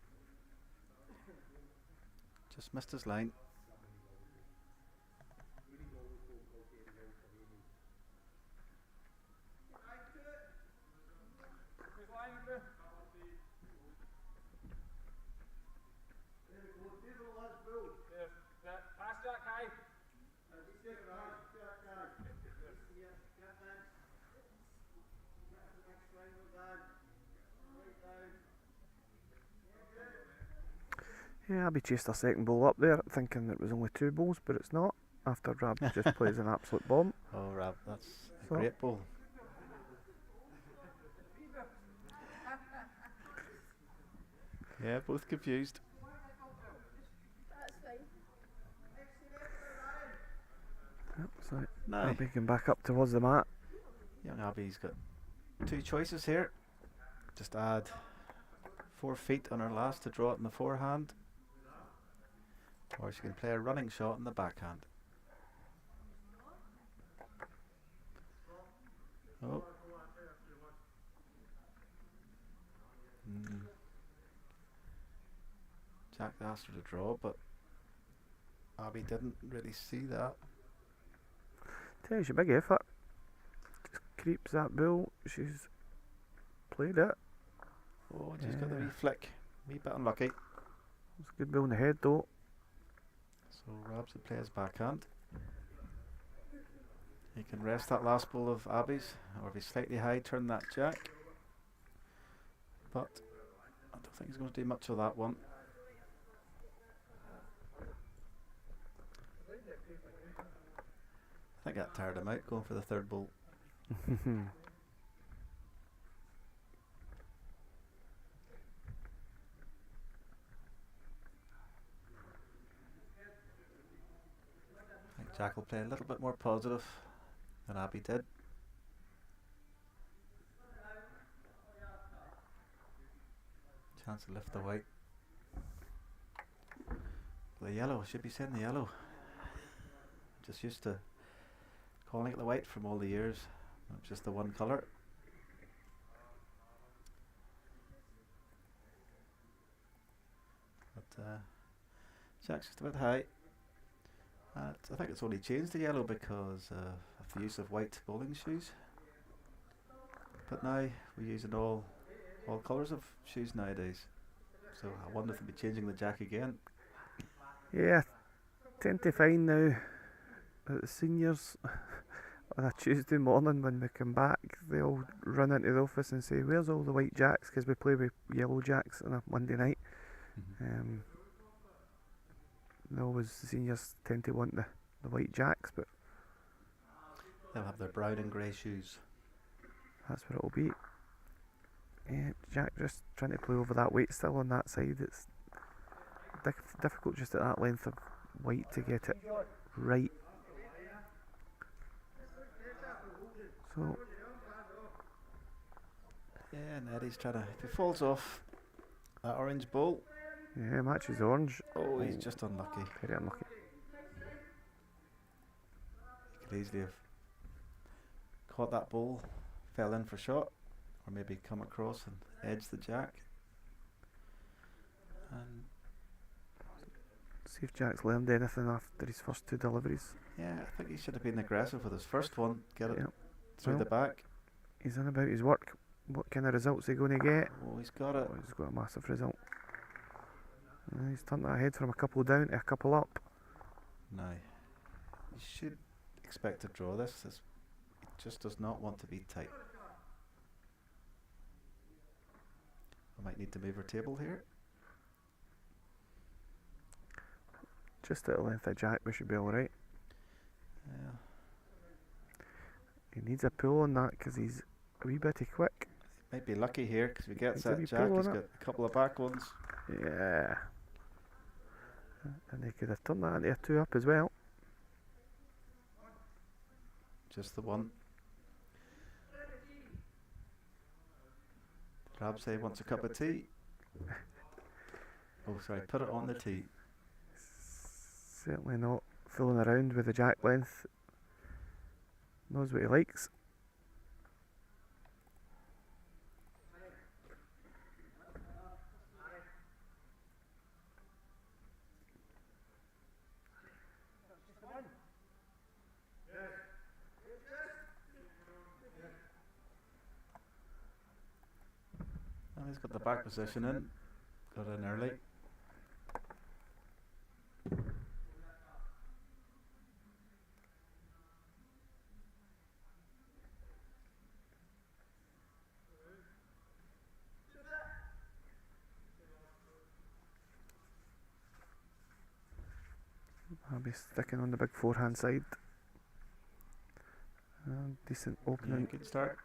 Just missed his line. Yeah, Abby chased her second ball up there, thinking it was only 2 balls, but it's not. After Rab just plays an absolute bomb. Oh, Rab, that's So- a great ball. Yeah, both confused. Yep, so Now, Abby can back up towards the mat. young Abby's got 2 choices here. Just add 4 feet on her last to draw it in the forehand, or she can play a running shot in the backhand. Oh. Jack asked her to draw, but Abby didn't really see that. Tells you, big effort. Just creeps that bull. She's played it. Oh, she's got the Yeah. wee flick. Wee bit unlucky. It's a good bull in the head though. So Rabs would play his backhand. He can rest that last ball of Abby's, or if he's slightly high, turn that jack. But I don't think he's going to do much of that one. I think that tired him out, going for the third ball. I think Jack will play a little bit more positive than Abby did. Chance to lift the white. The yellow, should be saying the yellow. Just used to calling it the white from all the years. It's just the one colour. But Jack's just a bit high. I think it's only changed to yellow because of the use of white bowling shoes. But now we're using all colours of shoes nowadays. So I wonder if they'll be changing the jack again. Yeah, I tend to find now that the seniors on a Tuesday morning when we come back, they all run into the office and say, "Where's all the white jacks?" Because we play with yellow jacks on a Monday night. Mhm. The seniors tend to want the white jacks, but They'll have their brown and grey shoes. that's what it'll be. Yeah, Jack just trying to play over that weight still on that side. It's difficult just at that length of white to get it right. So Yeah, and Eddie's trying to. If he falls off that orange ball, yeah, matches orange. oh, he's just unlucky. Very unlucky. He could easily have caught that ball, fell in for shot, or maybe come across and edge the jack. And See if Jack's learned anything after his first two deliveries. yeah, I think he should have been aggressive with his first one. Get it Yeah. through the back. He's in about his work. What kind of results are he going to get? Oh, he's got it. Oh, he's got a massive result. He's turned that ahead from a couple down to a couple up. Now, you should expect to draw this. It just does not want to be tight. I might need to move our table here. Just at the length of Jack, we should be alright. Yeah. He needs a pull on that because he's a wee bit quick. Might be lucky here because if he gets Needs a that wee jack, pull he's on got it. a couple of back ones. Yeah. And he could have turned that into a 2 up as well. Just the one. Rabsay wants a cup of tea. Oh, sorry, put it on the tee. Certainly not fooling around with the jack length. Knows what he likes. And he's got the back position in. Got in early. I'll be sticking on the big forehand side. Decent Yeah, opening. good start.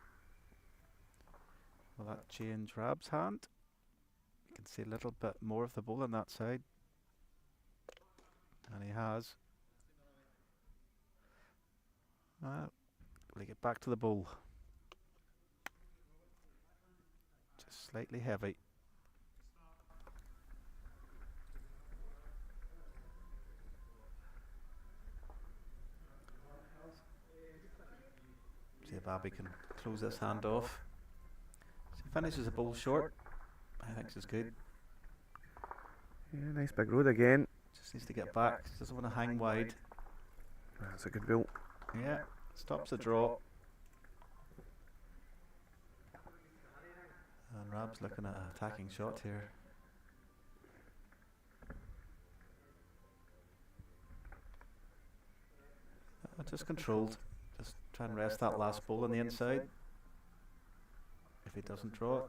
Will that change Rab's hand? You can see a little bit more of the ball on that side. And he has. Will he get back to the ball? Just slightly heavy. See if Abby can close this hand off. So he finishes the ball short. I think this is good. Yeah, nice big road again. Just needs to get back. Doesn't want to hang wide. That's a good build. Yeah, stops the draw. And Rab's looking at an attacking shot here. Just controlled. Just try and rest that last ball on the inside. If he doesn't draw it.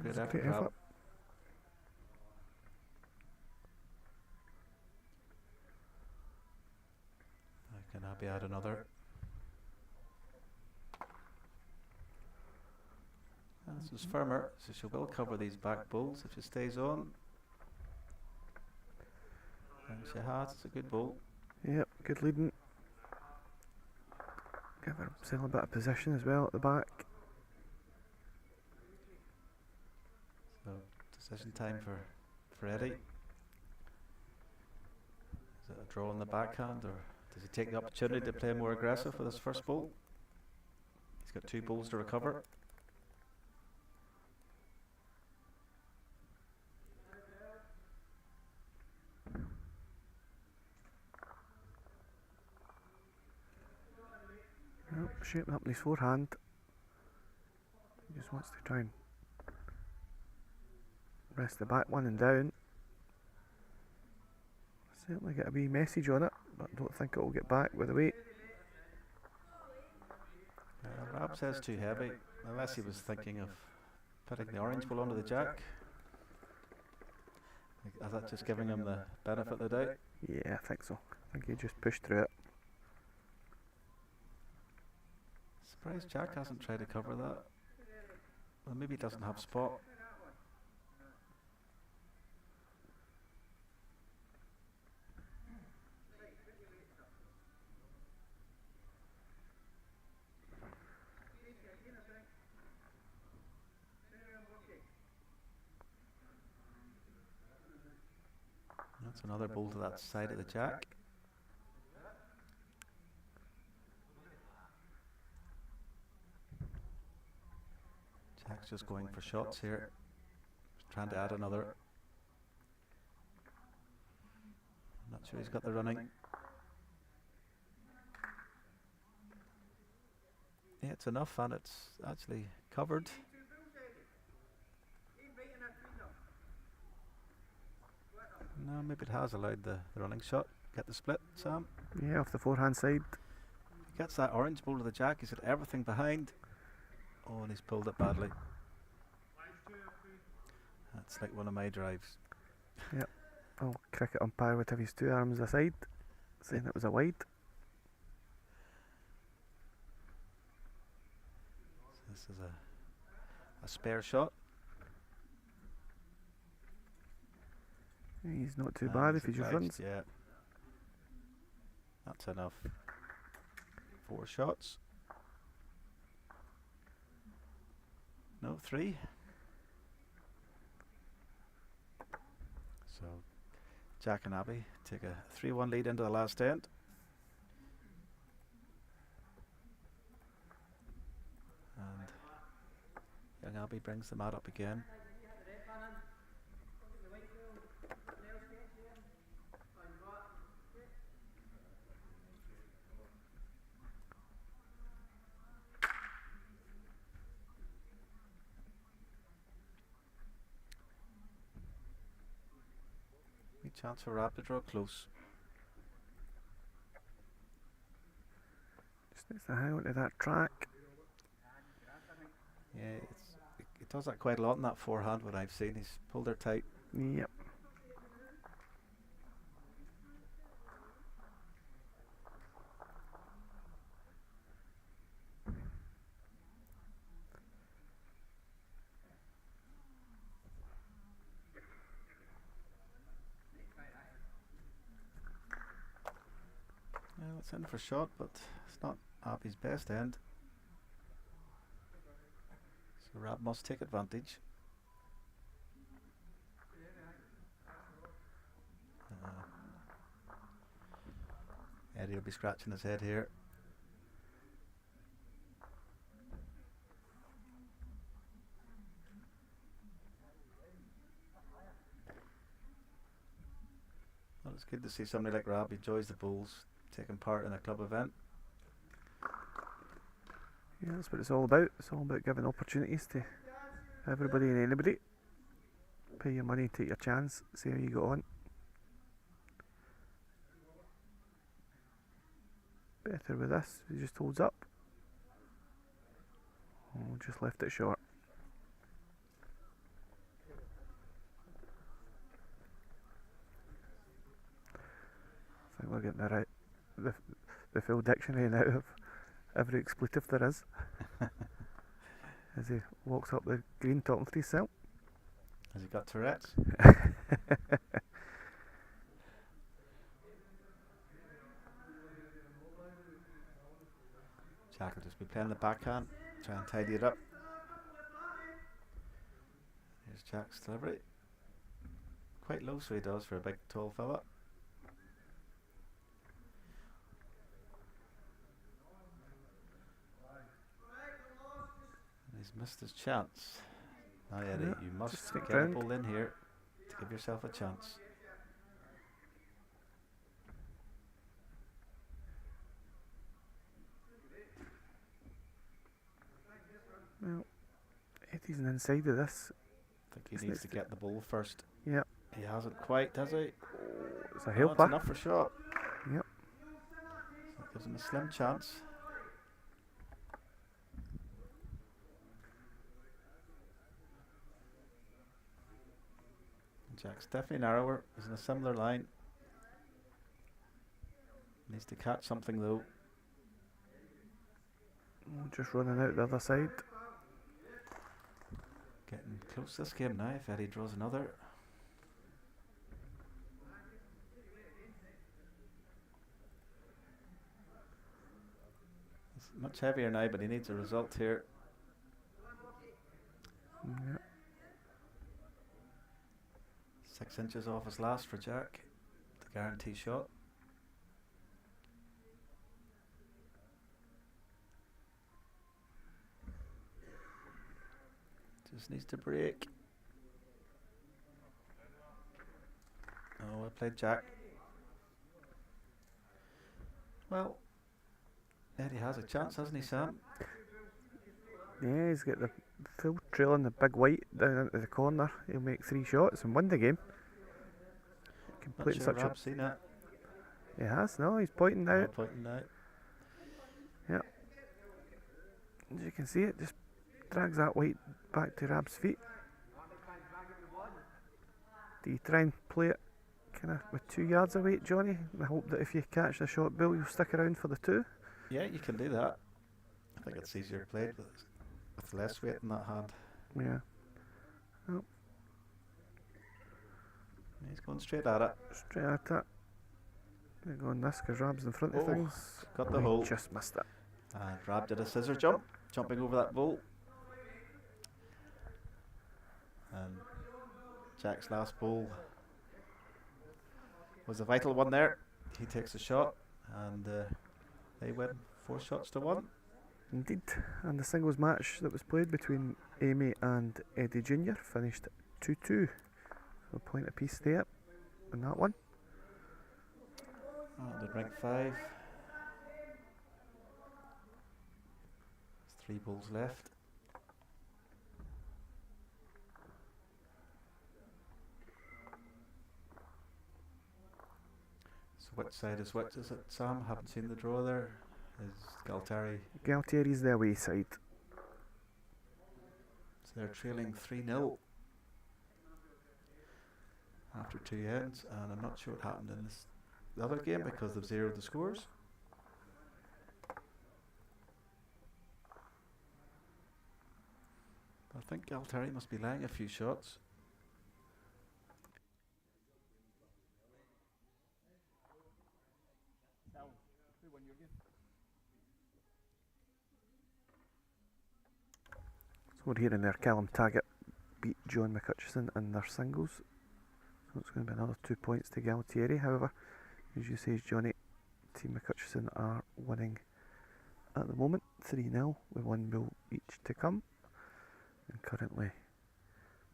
Good effort, Great Rab. effort. Can Abby add another? This is firmer, so she will cover these back balls if she stays on. And she has, it's a good ball. Yep, good leading. Give herself a bit of position as well at the back. So decision time for Eddie. Is it a draw on the backhand, or does he take the opportunity to play more aggressive with his first ball? He's got 2 balls to recover. Yep, shaping up in his forehand. Just wants to try and rest the back one and down. Certainly get a wee message on it, but I don't think it will get back with the weight. Rab says too heavy, unless he was thinking of putting the orange ball onto the jack. Is that just giving him the benefit of the doubt? Yeah, I think so. I think he just pushed through it. Surprised Jack hasn't tried to cover that. Well, maybe he doesn't have spot. That's another ball to that side of the jack. Jack's just going for shots here. Trying to add another. I'm not sure he's got the running. Yeah, it's enough, and it's actually covered. No, maybe it has allowed the running shot. Get the split, Sam. Yeah, off the forehand side. He gets that orange ball to the jack. He's got everything behind. Oh, and he's pulled it badly. That's like one of my drives. Yep. Oh, cricket umpire would have his two arms aside, saying it was a wide. So this is a spare shot. He's not too bad if he just runs. Yeah. That's enough. 4 shots. No, 3. So Jack and Abby take a 3-1 lead into the last end. And young Abby brings the mat up again. Chance for Rab to draw close. Just needs to hang on to that track. Yeah, it does that quite a lot in that forehand. What I've seen, he's pulled her tight. Yep. It's in for shot, but it's not Abby's best end. So Rab must take advantage. Eddie will be scratching his head here. Well, it's good to see somebody like Rab enjoys the bowls, taking part in a club event. Yeah, that's what it's all about. It's all about giving opportunities to everybody and anybody. Pay your money, take your chance, see how you go on. Better with this, he just holds up. Oh, just left it short. I think we're getting the full dictionary now of every expletive there is. As he walks up the green talking to himself. Has he got Tourette's? Jack will just be playing the backhand, try and tidy it up. Here's Jack's delivery. Quite low, so he does for a big tall fella. And he's missed his chance. Now Eddie, Yeah, you must just stick get a round. ball in here to give yourself a chance. Well, teasing inside of this. I think he This needs needs to to- get the ball first. Yep. He hasn't quite, has he? It's a That's helper. enough for shot. Yep. So that gives him a slim chance. Jack's definitely narrower. He's in a similar line. Needs to catch something though. Just running out the other side. Getting close this game now if Eddie draws another. He's much heavier now, but he needs a result here. Yep. 6 inches off his last for Jack. The guarantee shot. Just needs to break. Oh, I played Jack. Well, Eddie has a chance, hasn't he, Sam? Yeah, he's got the full trail and the big white down into the corner. He'll make 3 shots and win the game. Not Completing sure such a. Rob's seen it. He has, no, he's pointing Oh, out. pointing out. As you can see, it just drags that white back to Rab's feet. Do you try and play it kind of with 2 yards away, Johnny? I hope that if you catch the shot, Bill, you'll stick around for the 2. Yeah, you can do that. I think it's easier played with less weight in that hand. Yeah. He's going straight at it. Straight at it. Gonna go on this because Rab's in front of Oh, things. got the He hole. just missed it. And Rob did a scissor jump, jumping over that ball. And Jack's last ball was a vital one there. He takes a shot, and they win 4-1. Indeed. And the singles match that was played between Amy and Eddie Jr. finished 2-2. So a point apiece there in that one. And in rank 5. 3 balls left. So which side is which? Is it, Sam? Haven't seen the draw there. Is Galtieri? Galtieri's the away side. So they're trailing 3-0 after 2 ends, and I'm not sure what happened in the other game because they've zeroed the scores. I think Galtieri must be laying a few shots. So we're hearing there Callum Taggart beat John McCutcheon in their singles. So it's going to be another 2 points to Galtieri. However, as you say, Johnny, Team McCutcheon are winning at the moment 3-0 with 1 goal each to come. And currently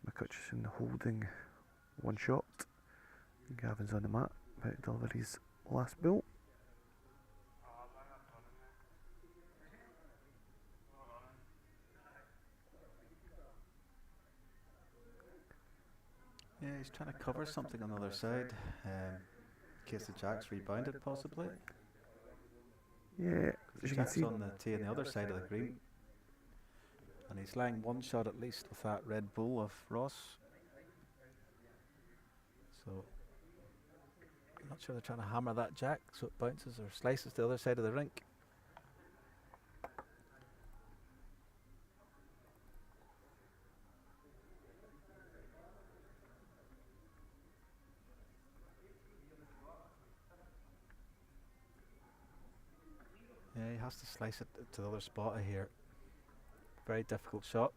McCutcheon holding 1 shot. Gavin's on the mat about to deliver his last ball. Yeah, he's trying to cover something on the other side, in case the Jack's rebounded possibly. Yeah, The as you can Jack's see, on the tee on the other side of the green. And he's laying 1 shot at least with that red bull of Ross. So, I'm not sure they're trying to hammer that Jack so it bounces or slices the other side of the rink. Yeah, he has to slice it to the other spot here. Very difficult shot.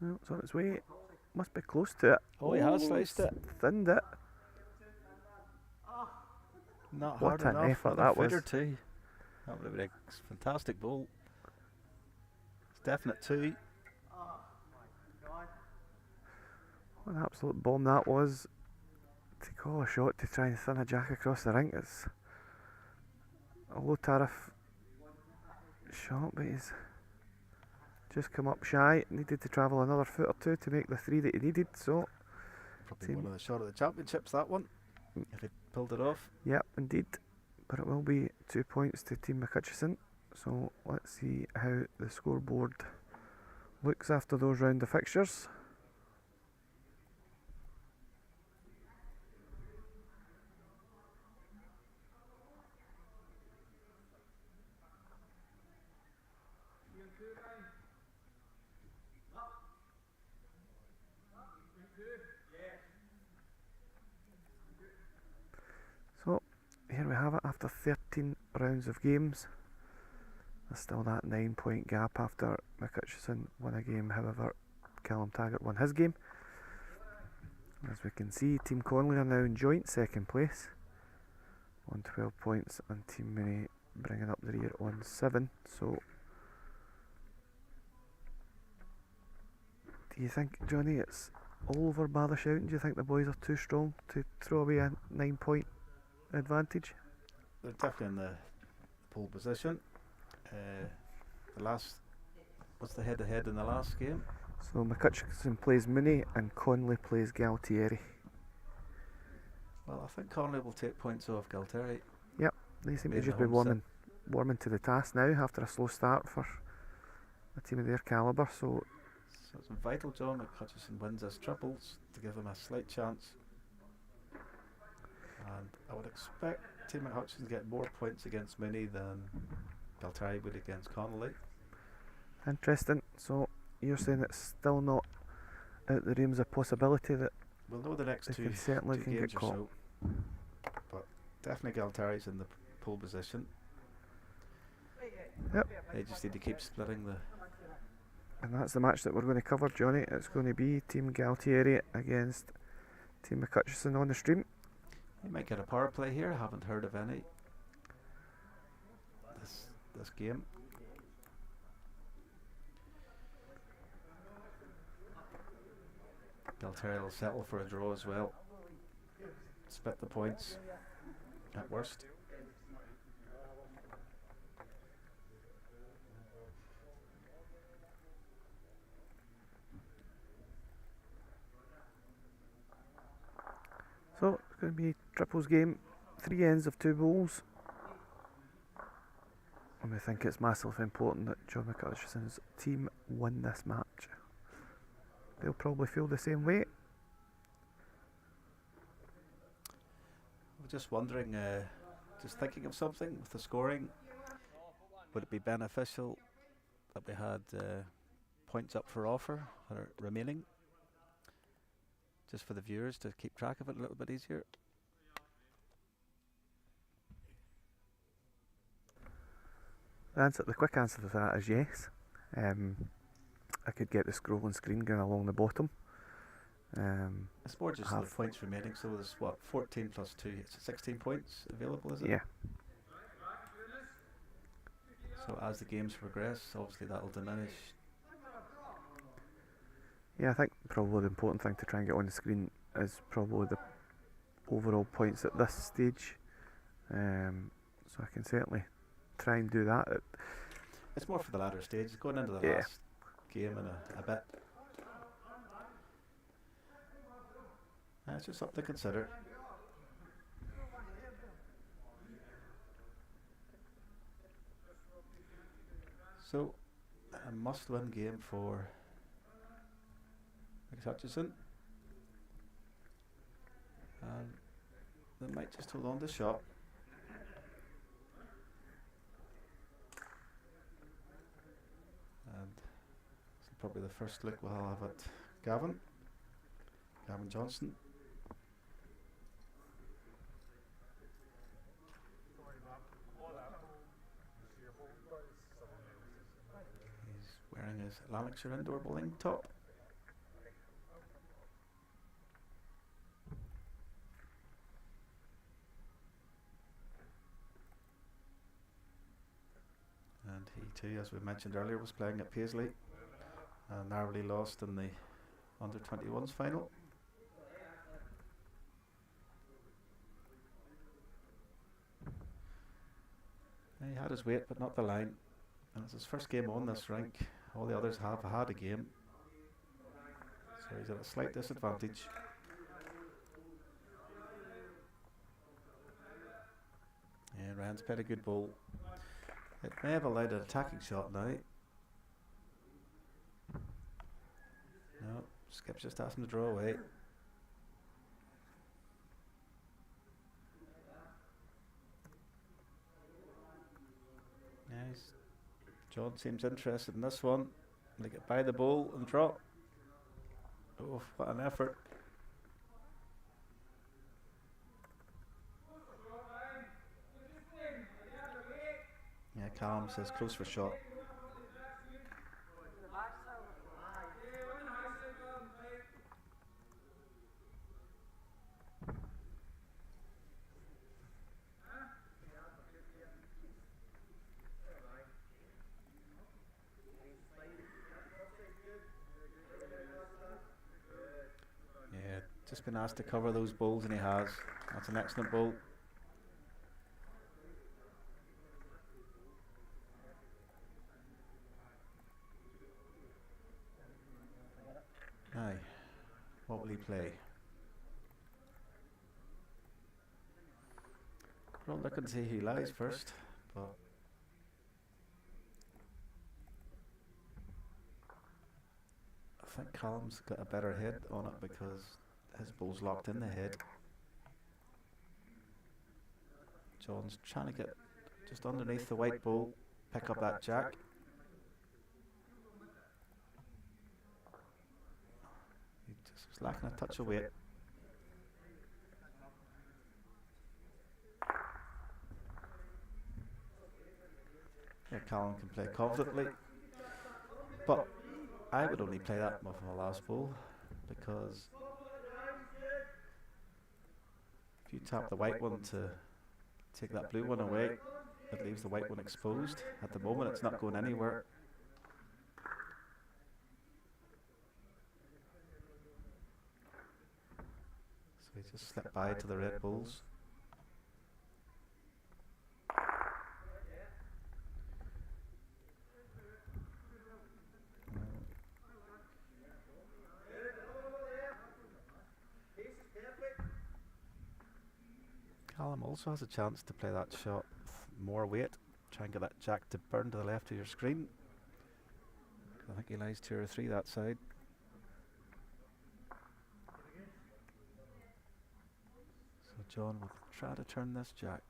well, it's on its way. Must be close to it. Oh, he has sliced it. Thinned it. Not What hard an enough. effort Another that foot or was. two. That would have been a fantastic ball. definite 2. What an absolute bomb that was. To call a shot to try and thin a jack across the ring. It's a low tariff shot, but he's just come up shy. Needed to travel another foot or two to make the 3 that he needed. So Probably one of the shot of the championships, that one, if he pulled it off. yep, indeed. But it will be 2 points to Team McCutcheon. So let's see how the scoreboard looks after those round of fixtures. So here we have it after 13 rounds of games. There's still that 9-point gap after McCutcheon won a game, however Callum Taggart won his game. As we can see, Team Conley are now in joint second place on 12 points, and Team Mooney bringing up the rear on 7. So do you think, Johnny, it's all over bar the shouting? Do you think the boys are too strong to throw away a 9-point advantage? They're definitely in the pole position. What's the head-to-head in the last game? So McCutcheon plays Mooney and Conley plays Galtieri. Well, I think Conley will take points off Galtieri. They seem to Being just the be home warming to the task now after a slow start for a team of their calibre. So it's vital John McCutcheon wins his triples to give him a slight chance. And I would expect Team McCutcheon to get more points against Mooney than Galtieri would against Connolly. interesting. So you're saying it's still not out the realms of possibility that We'll know the next they two, can certainly two can games get or caught. so. But definitely Galtieri's in the pole position. Yep. They just need to keep splitting the... And that's the match that we're going to cover, Johnny. It's going to be Team Galtieri against Team McCutcheon on the stream. You might get a power play here. I haven't heard of any this game. Galtieri will settle for a draw as well. Split the points at worst. So it's going to be triples game, 3 ends of 2 bowls. And we think it's massively important that John McCutcheon's team win this match. They'll probably feel the same way. I'm just wondering, just thinking of something with the scoring. Would it be beneficial that we had points up for offer that are remaining? Just for the viewers to keep track of it a little bit easier. The quick answer to that is yes. I could get the scrolling screen going along the bottom. It's more just the points remaining, so there's what, 14 plus 2, it's 16 points available, is it? Yeah. So as the games progress, obviously that'll diminish. Yeah, I think probably the important thing to try and get on the screen is probably the overall points at this stage. So I can certainly try and do that. It's more for the latter stage, going into the Yeah. last game in a bit. It's just something to consider. So, a must-win game for McCutcheon. And they might just hold on to shot. And this is probably the first look we'll have at Gavin Johnson. He's wearing his Lanarkshire indoor bowling top. And He too, as we mentioned earlier, was playing at Paisley and narrowly lost in the under-21s final. He had his weight but not the line, and it's his first game on this rink. All the others have had a game, so he's at a slight disadvantage. Yeah, Ryan's played a good ball. It may have allowed an attacking shot now. No, Skip's just asked him to draw away. Nice. John seems interested in this one. They get by the ball and draw. Oh, what an effort. Yeah, Callum says close for shot. Yeah, just been asked to cover those balls and he has. That's an excellent ball. Aye, what will he play? We'll look and see who lies first, but I think Callum's got a better head on it because his ball's locked in the head. John's trying to get just underneath the white ball, pick up that jack. He just was lacking a touch of weight. Yeah, Callum can play confidently, but I would only play that with my last ball because if you tap the white one to take that blue one away, it leaves the white one exposed. At the moment it's not going anywhere. So he just slipped by to the red balls. Callum also has a chance to play that shot with more weight. Try and get that jack to burn to the left of your screen. I think he lies 2 or 3 that side. So John will try to turn this jack.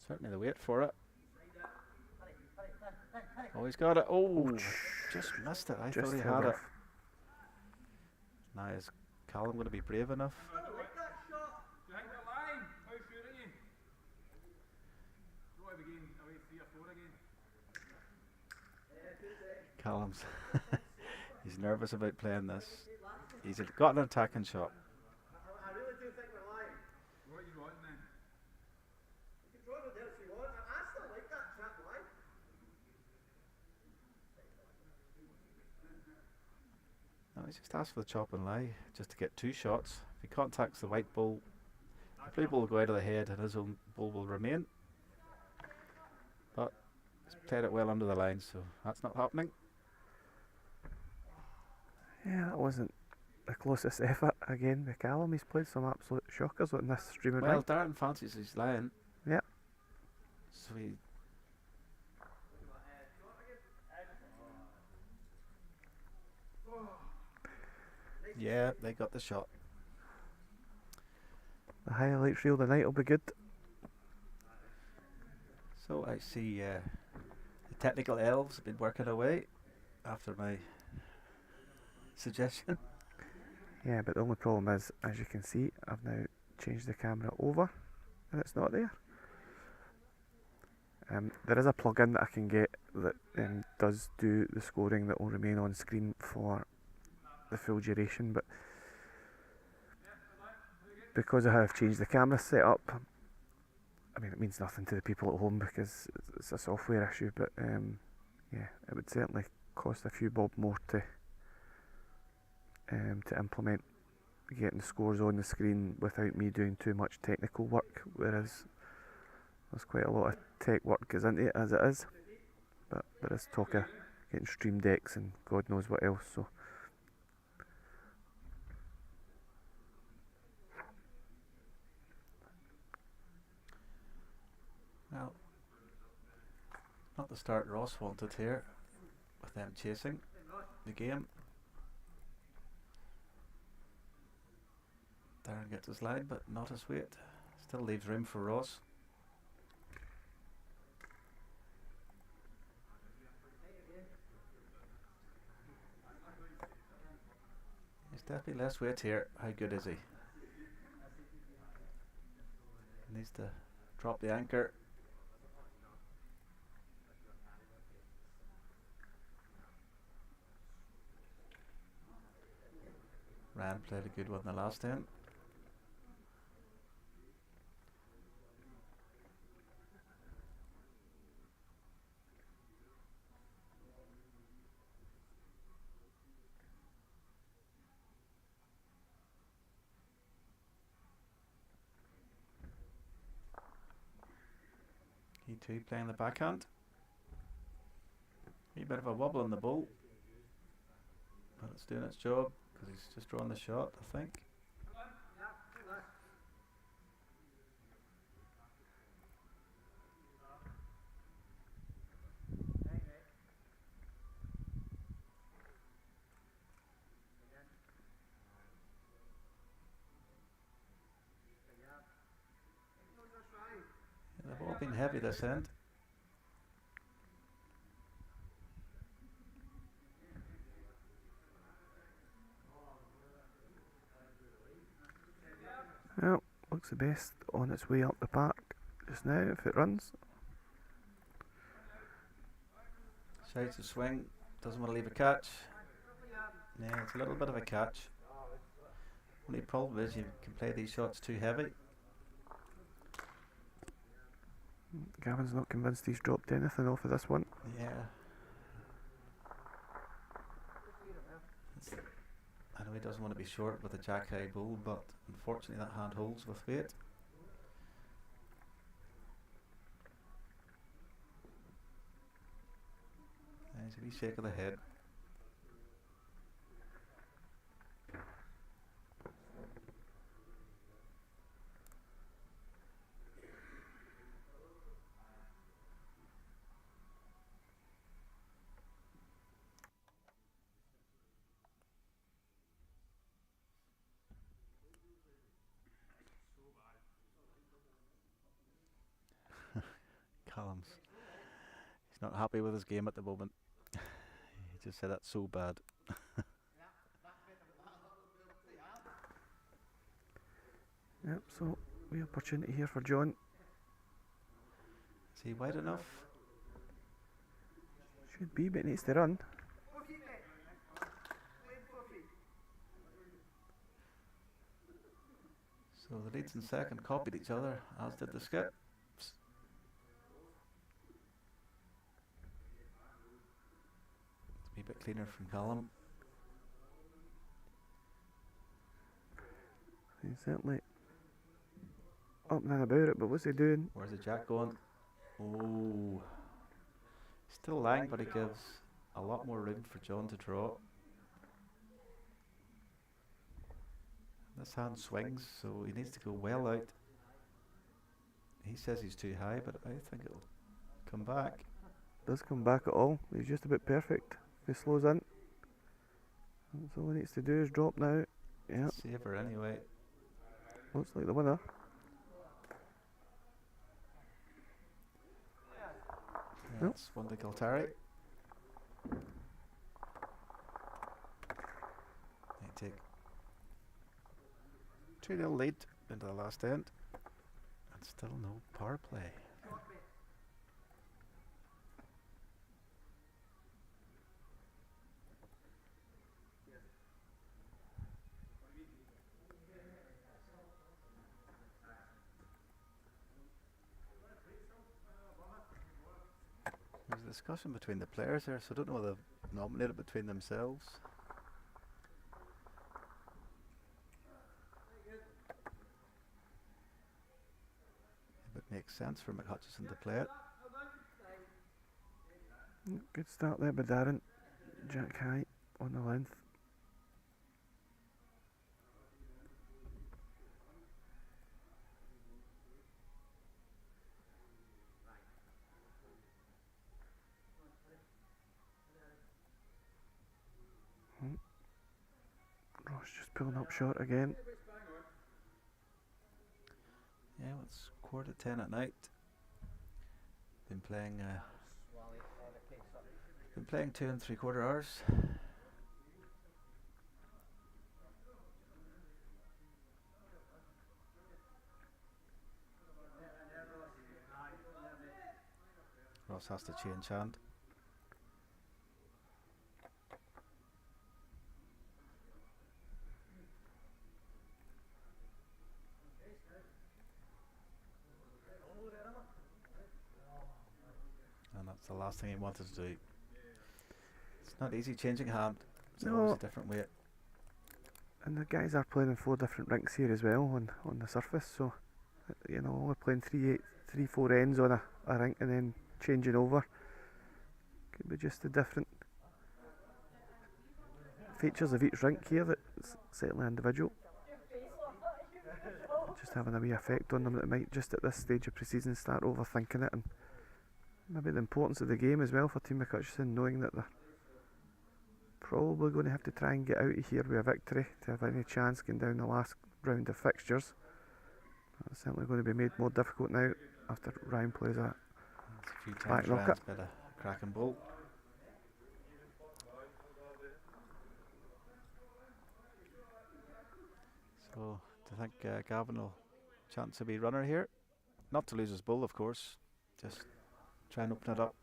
Certainly the weight for it. Oh, he's got it. Oh, just missed it. I thought he had it. Now is Callum going to be brave enough? Callum's he's nervous about playing this. He's got an attacking shot. No, he's just asked for the chop and lie, just to get 2 shots. If he contacts the white ball, the blue ball will go out of the head and his own ball will remain. But he's played it well under the line, so that's not happening. Yeah, that wasn't the closest effort again with Callum. He's played some absolute shockers on this streaming Well, rink. Darren fancies he's lying. Yep. So he... Yeah, they got the shot. The highlights reel tonight will be good. So I see the technical elves have been working away after my suggestion. Yeah, but the only problem is, as you can see, I've now changed the camera over and it's not there. There is a plugin that I can get that does do the scoring that will remain on screen for the full duration, but because of how I've changed the camera setup, I mean, it means nothing to the people at home because it's a software issue, but yeah, it would certainly cost a few bob more to implement getting the scores on the screen without me doing too much technical work, whereas there's quite a lot of tech work goes into it as it is, but there is talk of getting Stream Decks and God knows what else, so Well, not the start Ross wanted here, with them chasing the game. Darren gets his line, but not his weight. Still leaves room for Ross. He's definitely less weight here. How good is he? Needs to drop the anchor. Rand played a good one in the last end. He too playing the backhand. A bit of a wobble in the ball, but it's doing its job because he's just drawn the shot, I think. They've all been heavy this end. well, looks the best on its way up the park just now if it runs. Shouts to swing, doesn't want to leave a catch. Yeah, it's a little bit of a catch. Only problem is you can play these shots too heavy. Gavin's not convinced he's dropped anything off of this one. Yeah. I know he doesn't want to be short with a jack high bull, but unfortunately that hand holds with weight. There's a wee shake of the head. Callum's. He's not happy with his game at the moment. He just said that's so bad. Yep, so wee opportunity here for John. Is he wide enough? Should be, but needs to run. So the leads and second copied each other, as did the skips. It's a wee bit cleaner from Callum. He's certainly up and about it, but what's he doing? Where's the jack going? Oh, still lying, but he gives a lot more room for John to draw. This hand swings, so he needs to go well out. He says he's too high, but I think it'll come back. Does come back at all. He's just about perfect. If he slows in. That's all he needs to do is drop now. Yep, Saver anyway. looks like the winner. Nope. That's one to Galtari. They take 2-0 lead into the last end, and still no power play. discussion between the players there, so I don't know whether they've nominated between themselves. If it makes sense for McHutchison to play it. Good start there by Darren. Jack high on the length. Ross just pulling up short again. Yeah, well, it's 10:15 at night. Been playing 2 3/4 hours. Ross has to change hand. And that's the last thing he wanted to do. It's not easy changing hand. It's always a different weight. And the guys are playing in 4 different rinks here as well on the surface, so you know, only playing 4 ends on a rink and then changing over could be just the different features of each rink here that's certainly individual. Just having a wee effect on them that might just at this stage of pre-season start overthinking it, and maybe the importance of the game as well for Team McHutchison, knowing that they're probably going to have to try and get out of here with a victory to have any chance getting down the last round of fixtures. That's certainly going to be made more difficult now after Ryan plays a few back times rocket. Bit of crack and bolt. So, do you think Gavin will chance to be runner here? Not to lose his bull, of course. Just try and open it up.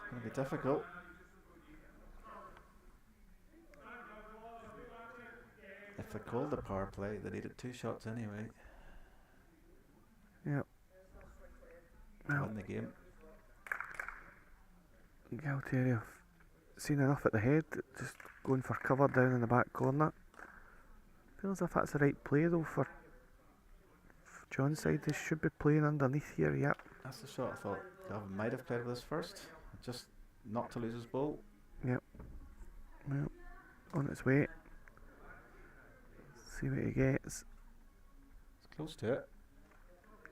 It's going to be difficult. If they called the power play, they needed 2 shots anyway. Yep. To win the game. Galtieri have seen enough at the head, just going for cover down in the back corner. Feels as if that's the right play though for John's side. They should be playing underneath here, yep. That's the shot I thought Gavin might have played with us first, just not to lose his ball. Yep. Well, on its way. See what he gets. It's close to it.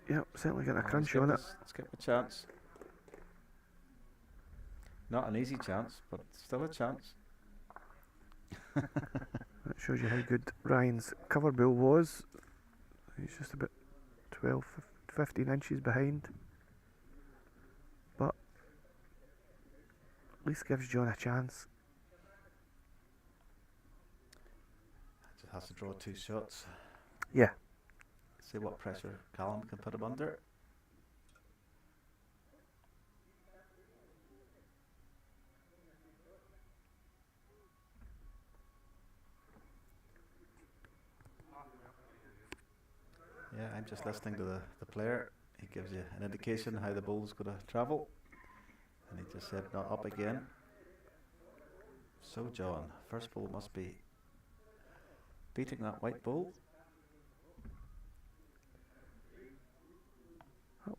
Yep, certainly getting a Oh, crunch on it. Skip a chance. Not an easy chance, but still a chance. That shows you how good Ryan's cover bull was. He's just about 12, 15 inches behind. But at least gives John a chance. Just has to draw 2 shots. Yeah. See what pressure Callum can put him under. Yeah, I'm just listening to the player. He gives you an indication how the ball's going to travel. And he just said not up again. So John, first ball must be beating that white ball.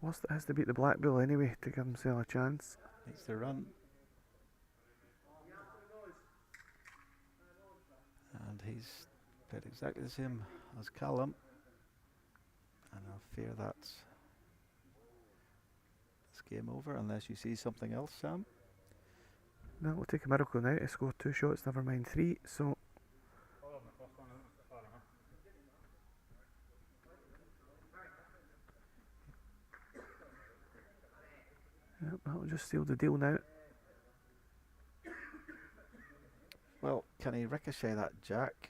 Whilst it has to beat the black bull anyway to give himself a chance. Needs to run. And he's played exactly the same as Callum. And I fear that's game over unless you see something else, Sam. No, it'll take a miracle now to score 2 shots, never mind 3, so yep, that'll just seal the deal now. Well, can he ricochet that jack?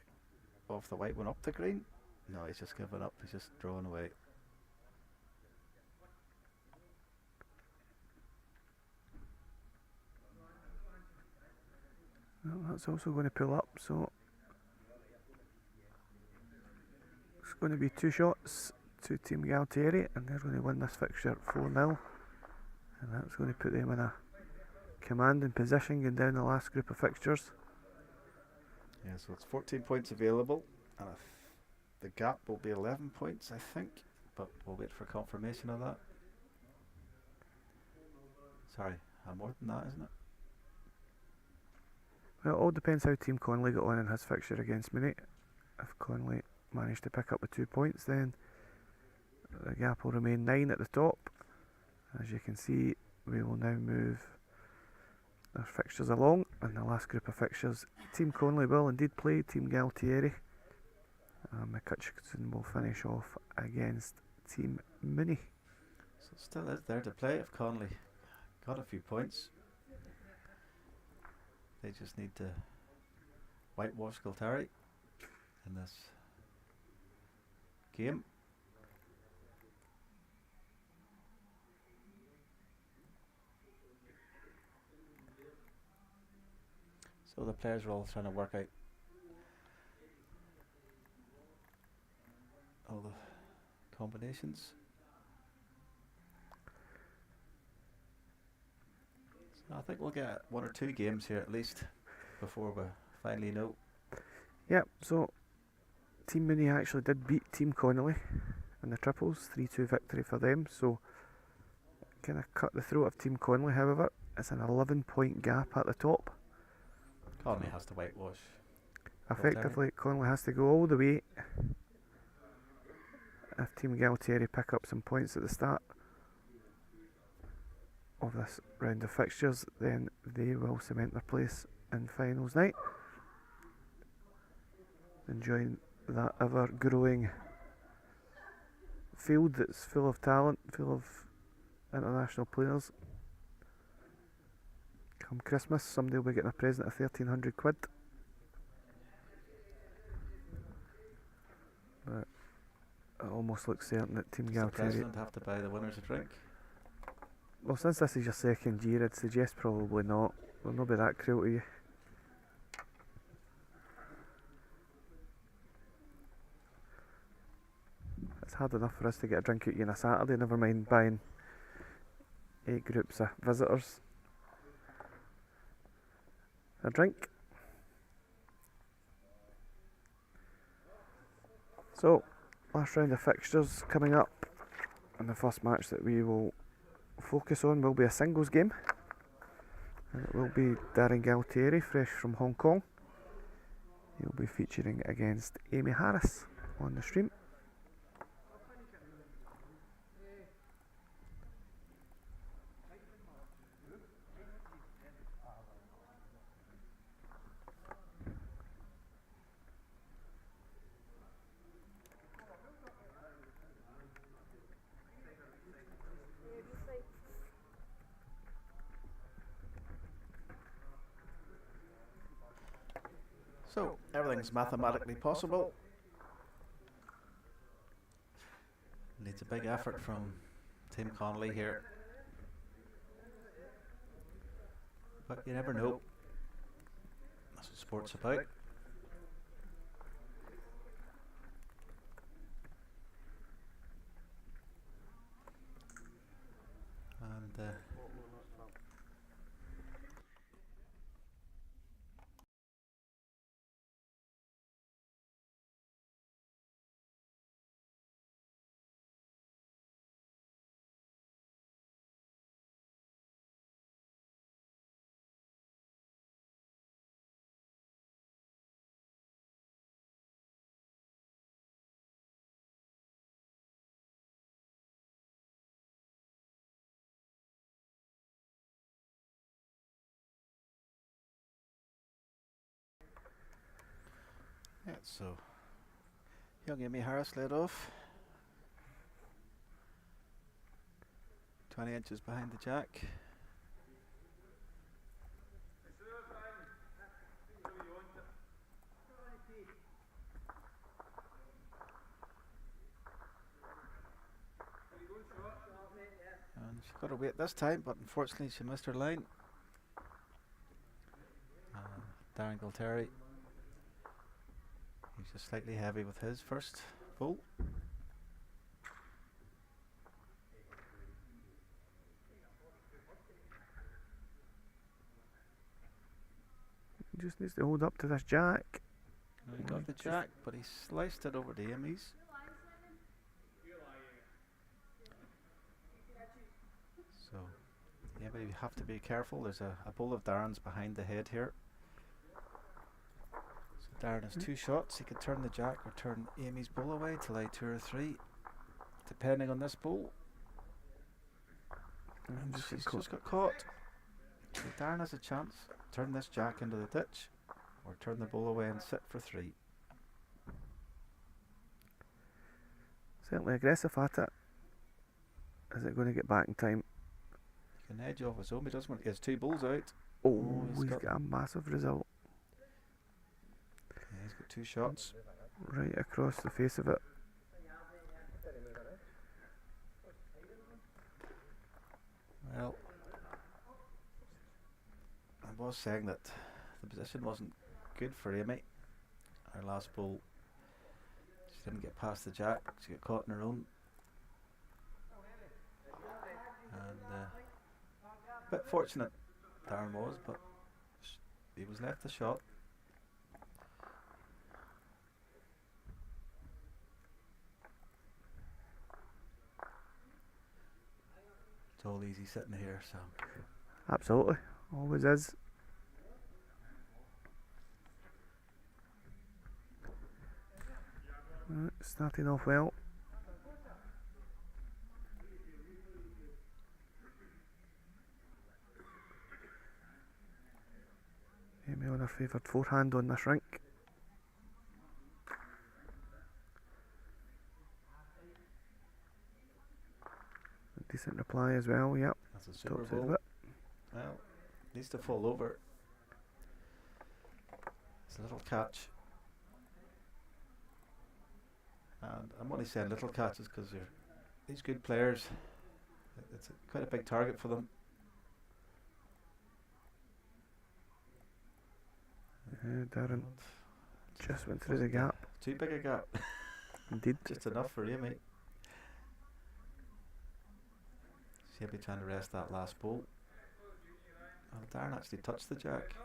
off the white one up the green. No, he's just given up. He's just drawn away. Well, that's also going to pull up, so it's going to be 2 shots to Team Galtieri, and they're going to win this fixture 4-0, and that's going to put them in a commanding position going down the last group of fixtures. Yeah, so it's 14 points available, and the gap will be 11 points, I think, but we'll wait for confirmation of that. Sorry, more than that, isn't it? Well, it all depends how Team Conley got on in his fixture against Mooney. If Conley managed to pick up the 2 points, then the gap will remain 9 at the top. As you can see, we will now move our fixtures along, and the last group of fixtures, Team Conley will indeed play Team Galtieri. McCutcheon will finish off against Team Mooney. So it still is there to play if Conley got a few points. They just need to whitewash Galtieri in this game. So the players are all trying to work out all the combinations. So I think we'll get 1 or 2 games here at least before we finally know. Yep, so Team Mooney actually did beat Team Connolly in the triples, 3-2 victory for them, so kind of cut the throat of Team Connolly. However, it's an 11-point gap at the top. Conley has to whitewash. Effectively, Connolly has to go all the way. If Team Galtieri pick up some points at the start of this round of fixtures, then they will cement their place in finals night, enjoying that ever growing field that's full of talent, full of international players. Come Christmas, somebody will be getting a present of 1,300 quid. But it almost looks certain that Team Does the Galtieri... president have to buy the winners a drink? Well, since this is your second year, I'd suggest probably not. They'll not be that cruel to you. It's hard enough for us to get a drink out of you on a Saturday, never mind buying 8 groups of visitors a drink. So, last round of fixtures coming up, and the first match that we will focus on will be a singles game, and it will be Darren Galtieri, fresh from Hong Kong. He'll be featuring against Amy Harris on the stream. So everything's mathematically possible. Needs a big effort from Team Conley here, but you never know. That's what sport's about. And yeah, so young Amy Harris led off. 20 inches behind the jack. got her weight this time, but unfortunately she missed her line. Darren Galtieri, he's just slightly heavy with his first bull. Just needs to hold up to this jack. He got the jack, but he sliced it over to Amy's. So, yeah, but you have to be careful. There's a bull of Darren's behind the head here. So Darren has two shots. He could turn the jack or turn Amy's bull away to lay 2 or 3, depending on this bull. And she's just got caught. So Darren has a chance. Turn this jack into the ditch, or turn the bull away and sit for 3. Certainly aggressive at it. Is it going to get back in time? He can edge off his own. He doesn't want to get his 2 bulls out. Oh, he's got a massive result. Yeah, he's got 2 shots. Right across the face of it. Well, I was saying that the position wasn't good for Amy. Her last bull, she didn't get past the jack. She got caught in her own. And a bit fortunate Darren was, but he was left the shot. It's all easy sitting here, so. Absolutely, always is. Right, starting off well. Amy on her favoured forehand on this rink. A decent reply as well, yep. That's a super Top side of bowl. it. Well, needs to fall over. It's a little catch. And I'm only saying little catches because these good players, it's quite a big target for them. Darren And just went through the gap. Too big a gap. Indeed. Just enough for Amy. She'll be trying to rest that last ball. Oh, Darren actually touched the jack.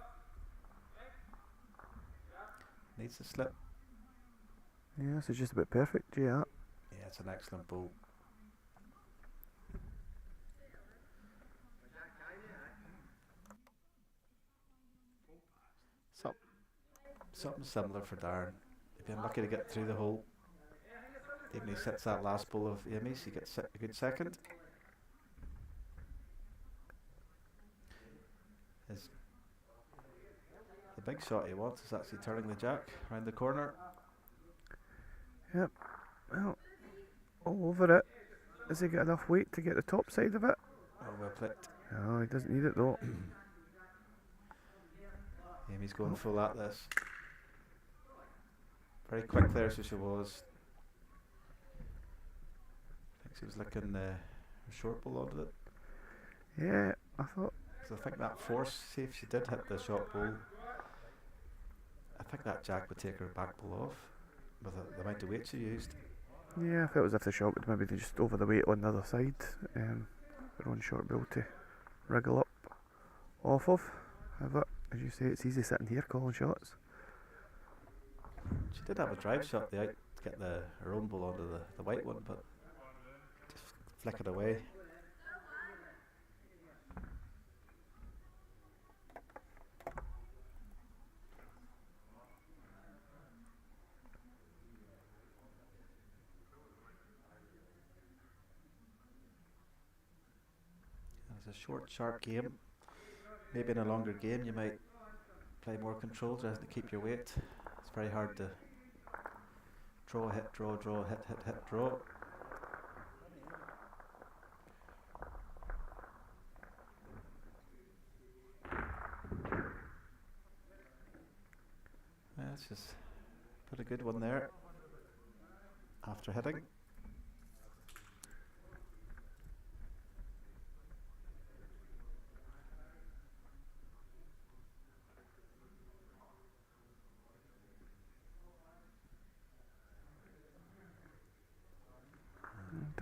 Needs to slip. Yeah, this is just about perfect, yeah. Yeah, it's an excellent ball. Something similar for Darren. If you're unlucky to get through the hole, even he sits that last ball of Amy's, he gets a good second. The big shot he wants is actually turning the jack around the corner. Yep. Well, all over it. Has he got enough weight to get the top side of it? Oh, well played. No, he doesn't need it though. Amy's going full at this. Very quick there, so she was. I think she was looking a short ball onto it. Yeah, I thought. So I think that force, see if she did hit the short ball, I think that jack would take her back ball off with the amount of weight she used. Yeah, I felt as if the shot would maybe just over the weight on the other side. Her own short bill to wriggle up off of. However, as you say, it's easy sitting here calling shots. She did have a drive shot there to get her own ball onto the white one, but just flick it away. It's a short, sharp game. Maybe in a longer game you might play more controlled rather than keep your weight. It's very hard to draw, hit, draw, draw, hit, hit, hit, draw. Let's just put a good one there after hitting.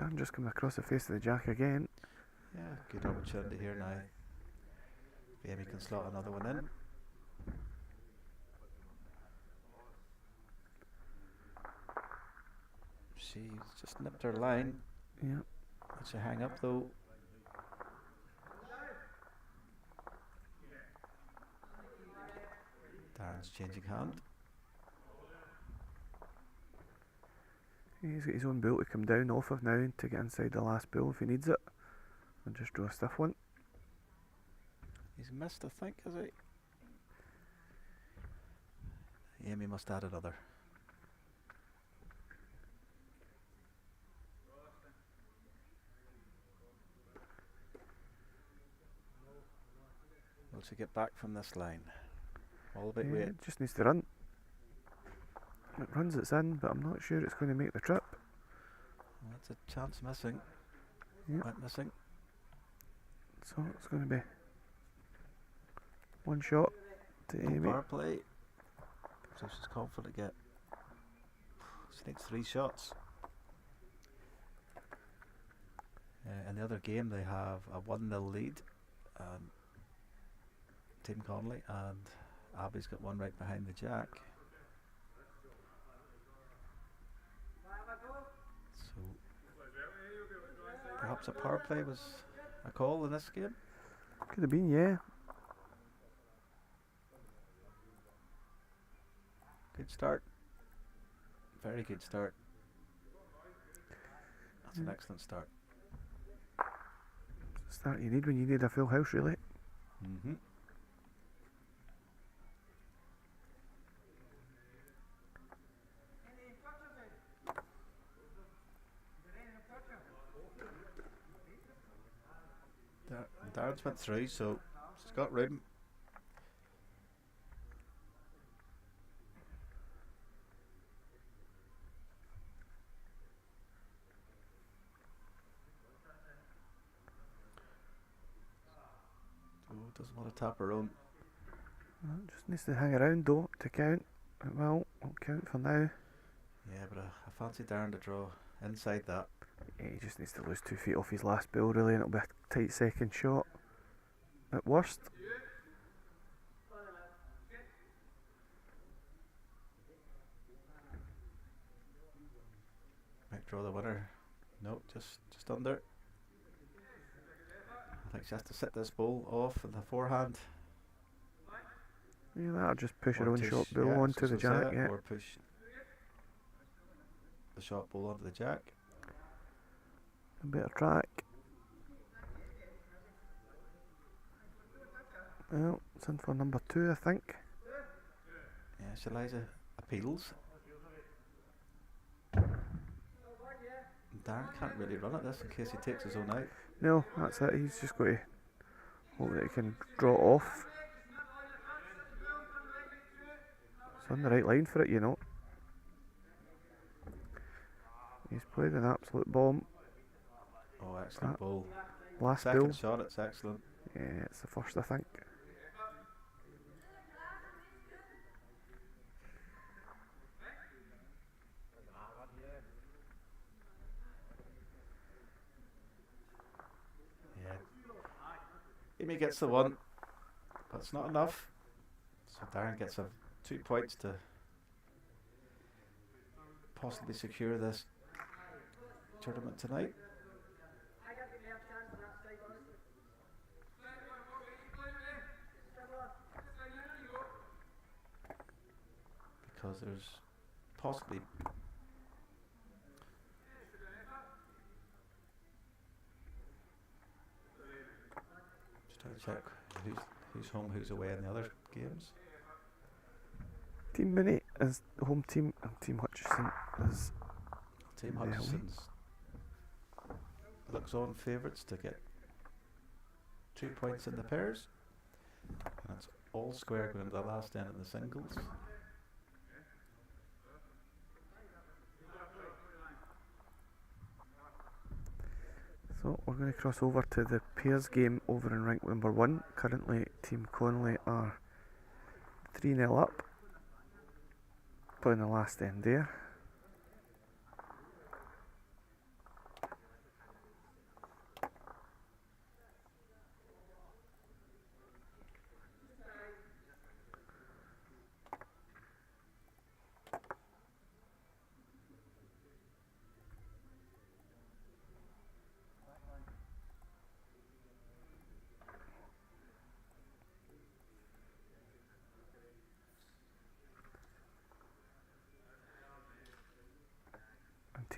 Darren just coming across the face of the jack again. Yeah, good opportunity here now. Maybe can slot another one in. She's just nipped her line. Yeah. It's a hang up though. Darren's changing hand. He's got his own bull to come down off of now to get inside the last bull if he needs it. And just draw a stiff one. He's missed, I think, has he? Amy must add another. Will she get back from this line? All about weight. It just needs to run. It runs, it's in, but I'm not sure it's going to make the trip. Well, that's a chance missing. Yep. Went missing. So it's going to be one shot to Amy. Power play. So she's confident to get. She needs 3 shots. In the other game, they have a 1-0 lead. Team Connolly, and Abby's got one right behind the jack. So perhaps a power play was a call in this game. Could have been, yeah. Good start. Very good start. That's an excellent start. It's the start you need when you need a full house, really. Mm-hmm. Darren's went through, so she's got room. Oh, doesn't want to tap her own. Well, just needs to hang around though to count. Well, I'll count for now. Yeah, but I fancy Darren to draw inside that. Yeah, he just needs to lose 2 feet off his last bill, really, and it'll be a tight second shot. At worst. Might draw the winner. No, just under. I think she has to sit this ball off in the forehand. Yeah, that'll just push her Or own push- shot bill yeah, onto the so say jack, it, yeah. Or push the shot ball onto the jack. A better track. Well, it's in for number 2, I think. Yeah, Shaliza appeals. Darren can't really run at this in case he takes his own out. No, that's it. He's just got to hope that he can draw it off. It's on the right line for it, you know. He's played an absolute bomb. Oh, excellent ball. Last Second bill. shot, it's excellent. Yeah, it's the first, I think. Yeah. Amy gets the one, but it's not enough. So Darren gets 2 points to possibly secure this tournament tonight. Because there's possibly just trying to check who's home, who's away in the other games. Team Minnie is the home team, and Team Hutchison is Team Yeah, we- Hutchison's looks on favourites to get 2 points in the pairs. And it's all square going to the last end in the singles. So we're going to cross over to the pairs game over in rank number 1. Currently Team Connolly are 3-0 up. Playing the last end there.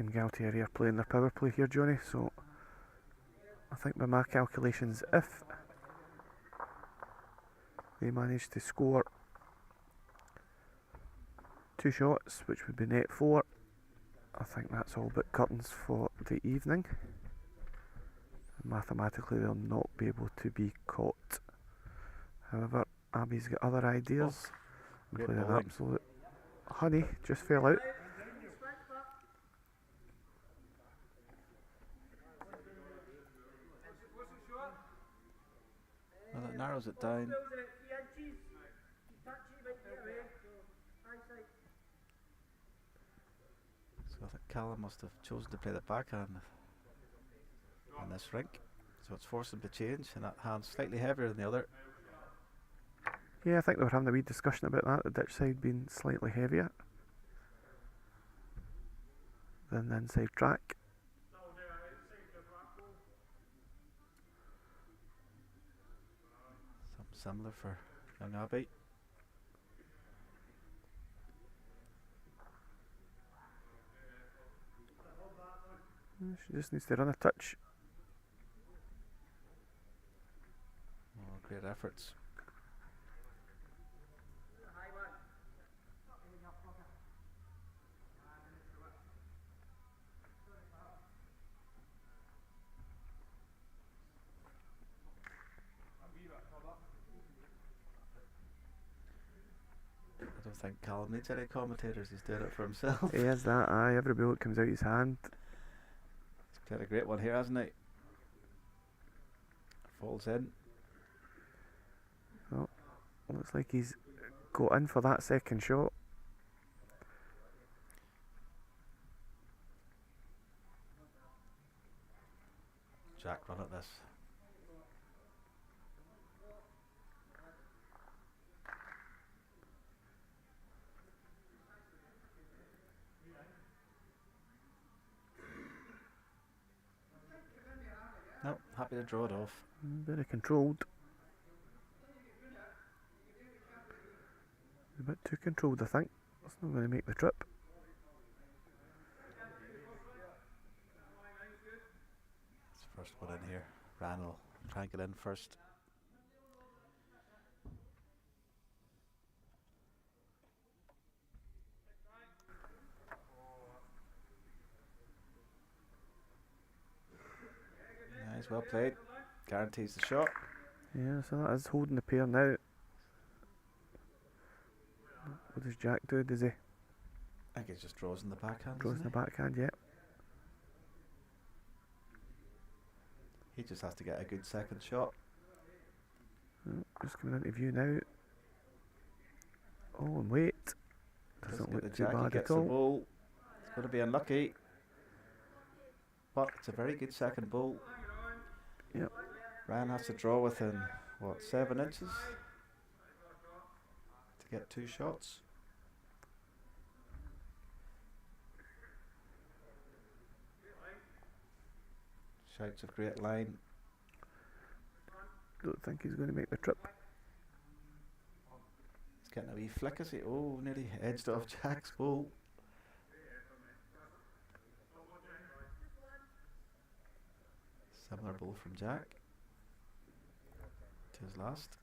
and Galtieri are playing their power play here, Johnny, so I think by my calculations, if they manage to score 2 shots, which would be net 4, I think that's all but curtains for the evening. Mathematically they'll not be able to be caught. However, Abby's got other ideas. Great Played an bowling. absolute honey, just fell out. Well, it narrows it down. So I think Callum must have chosen to play the backhand on this rink. So it's forced him to change, and that hand's slightly heavier than the other. Yeah, I think they were having a wee discussion about that, the ditch side being slightly heavier than the inside track. Something similar for young Abbey. She just needs to run a touch. Oh, great efforts. I don't think Callum needs any commentators, he's doing it for himself. He has that, aye, every ball that comes out his hand. He's played a great one here, hasn't he? Falls in. Looks like he's got in for that second shot. Jack run at this. Nope, happy to draw it off. Very controlled. A bit too controlled, I think. That's not going to make the trip. It's the first one in here. Ran will try and get in first. Nice, well played. Guarantees the shot. Yeah, so that is holding the pair now. What does Jack do? Does he I think he just draws in the backhand. draws in doesn't the backhand? Yeah. he? He just has to get a good second shot. Oh, just coming into view now. Oh, and wait. Doesn't get look the too jack, he bad gets at the all. ball. It's going to be unlucky. But it's a very good second ball. Yep. Ryan has to draw within, what, 7 inches? To get 2 shots. Shouts of great line. Don't think he's going to make the trip. He's getting a wee flick, is he? Oh, nearly edged off Jack's ball. Similar ball from Jack to his last.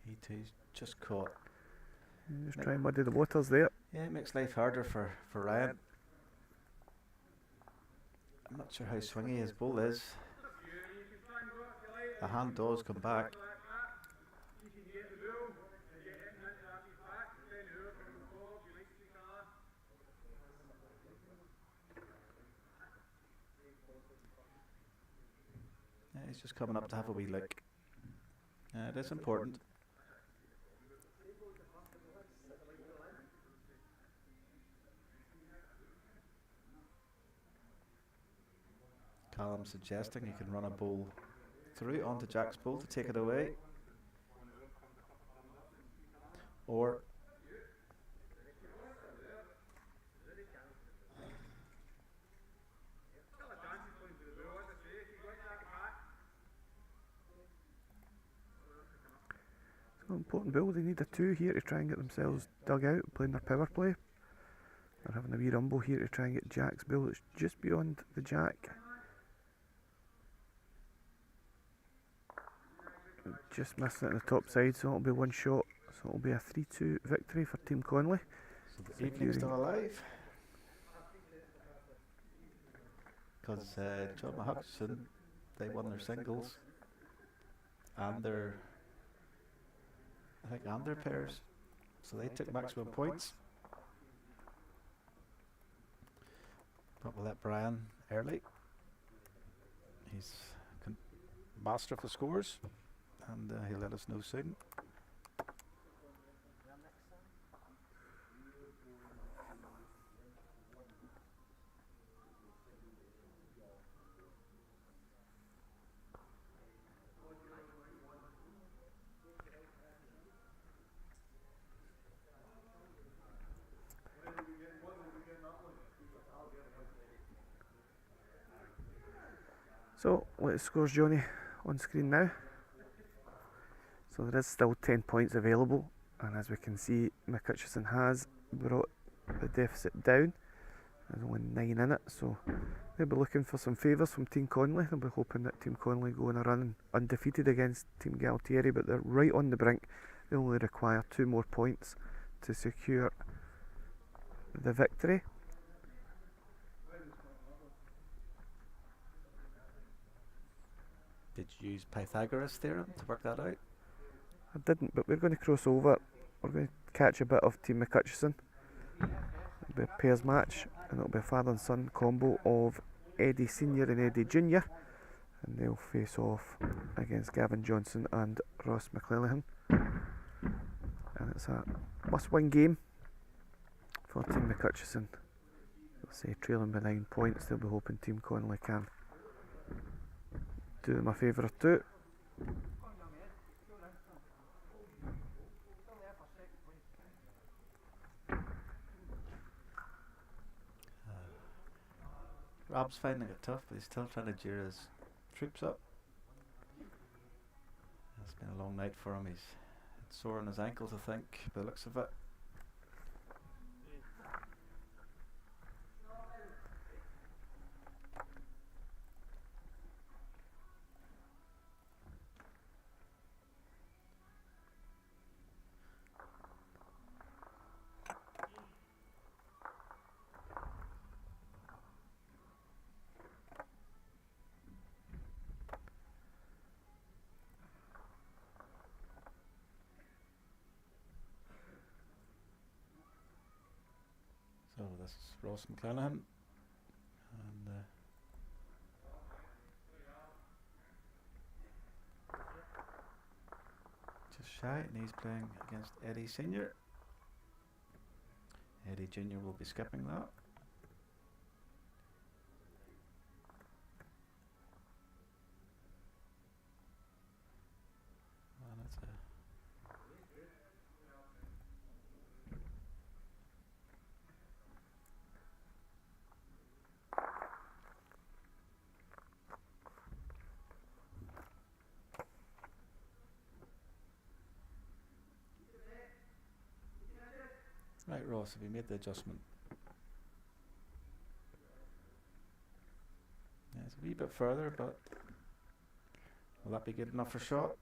He too's just caught. Just try and muddy the waters there. Yeah, it makes life harder for Ryan. I'm not sure how swingy his ball is. The hand does come back. Yeah, he's just coming up to have a wee look. It is important. Callum suggesting he can run a ball through onto Jack's ball to take it away. Or So important Bull, they need a 2 here to try and get themselves dug out, playing their power play. They're having a wee rumble here to try and get Jack's Bull. It's just beyond the Jack. Just missing it on the top side, so it'll be one shot. So it'll be a 3-2 victory for Team Conley. So the evening's still alive. Because John Hutchison, they won their singles and their pairs, so they took maximum points. But we'll let Brian Early, he's master of the scores, and he'll let us know soon. So, let's scores Johnny on screen now. So there is still 10 points available, and as we can see, McCutcheon has brought the deficit down. There's only 9 in it, so they'll be looking for some favours from Team Conley. They'll be hoping that Team Conley go on a run undefeated against Team Galtieri, but they're right on the brink. They only require 2 more points to secure the victory. Did you use Pythagoras theorem to work that out? I didn't, but we're going to cross over. We're going to catch a bit of Team McCutcheon. It'll be a pairs match, and it'll be a father and son combo of Eddie Senior and Eddie Junior, and they'll face off against Gavin Johnson and Ross McClellan. And it's a must-win game for Team McCutcheon. They'll say trailing by 9 points. They'll be hoping Team Conley can do them a favour or two. Rob's finding it tough, but he's still trying to cheer his troops up. It's been a long night for him. He's sore on his ankles, I think, by the looks of it. So this is Ross McClellan, and just shy, and he's playing against Eddie Senior. Eddie Junior will be skipping that. And it's a right, Ross, have you made the adjustment? Yeah, it's a wee bit further, but will that be good enough for shot?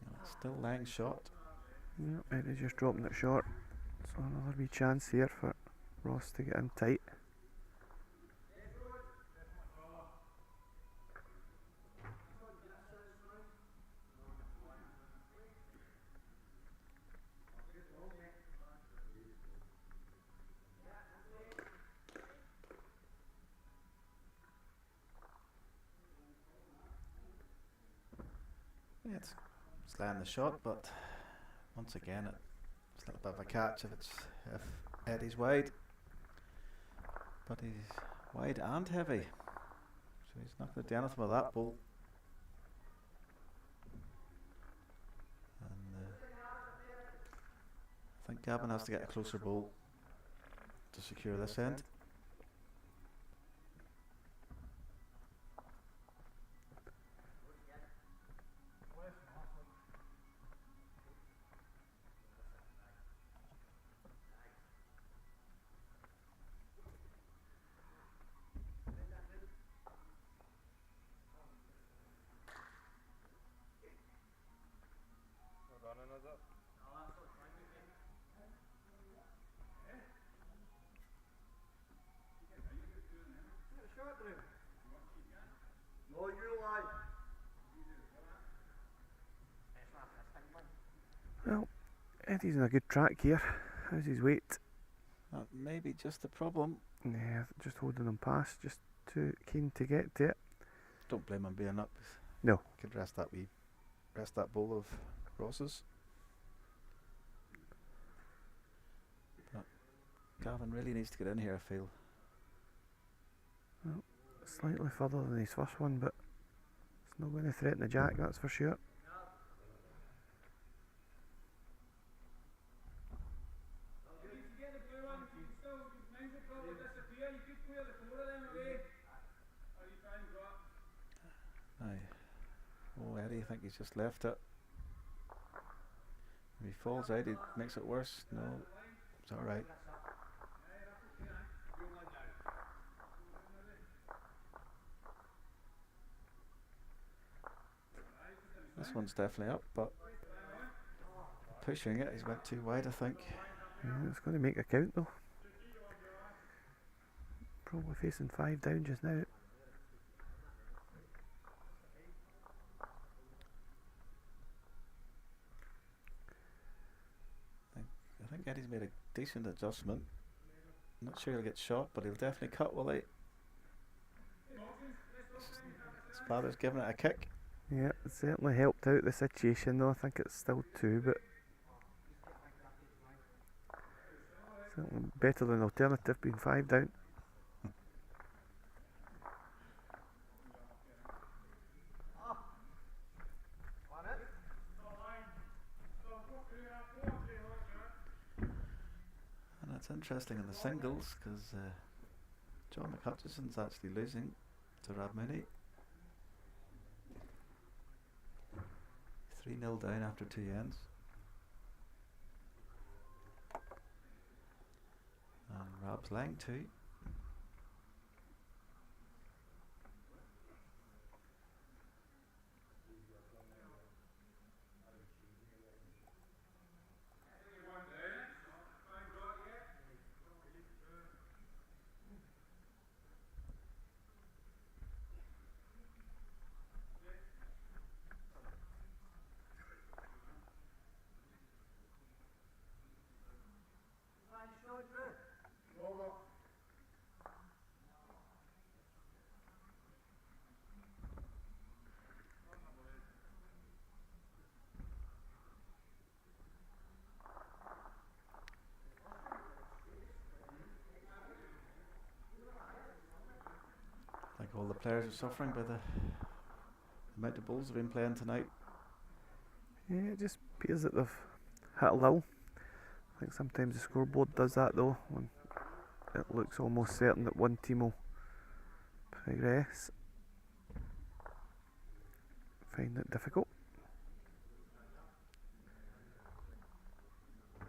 Yeah, still laying shot. Yep, Eddie's just dropping it short. So another wee chance here for Ross to get in tight. Yeah, it's laying the shot, but once again it's a little bit of a catch if Eddie's wide. But he's wide and heavy, so he's not going to do anything with that ball. And think Gavin has to get a closer ball to secure this end. Well, Eddie's in a good track here. How's his weight? That may be just the problem. Yeah, just holding him past, just too keen to get to it. Don't blame him being up. No. Could rest that bowl of Ross's. But Gavin really needs to get in here, I feel. Well, slightly further than his first one, but it's not going to threaten the jack, that's for sure. Oh, Eddie, I think he's just left it. If he falls out, it makes it worse. No, it's alright. This one's definitely up, but pushing it, he's went too wide, I think. Yeah, it's going to make a count though. Probably facing 5 down just now. I think Eddie's made a decent adjustment. I'm not sure he'll get shot, but he'll definitely cut, will he? His father's giving it a kick. Yeah, it certainly helped out the situation though. I think it's still 2, but certainly better than alternative being 5 down. And that's interesting in the singles because John McHutchison's actually losing to Rabmini. 3-0 down after 2 ends. And Rob's lying 2. I think all the players are suffering by the amount of balls they've been playing tonight. Yeah, it just appears that they've hit a lull. I think sometimes the scoreboard does that though, when it looks almost certain that one team will progress. Find it difficult. I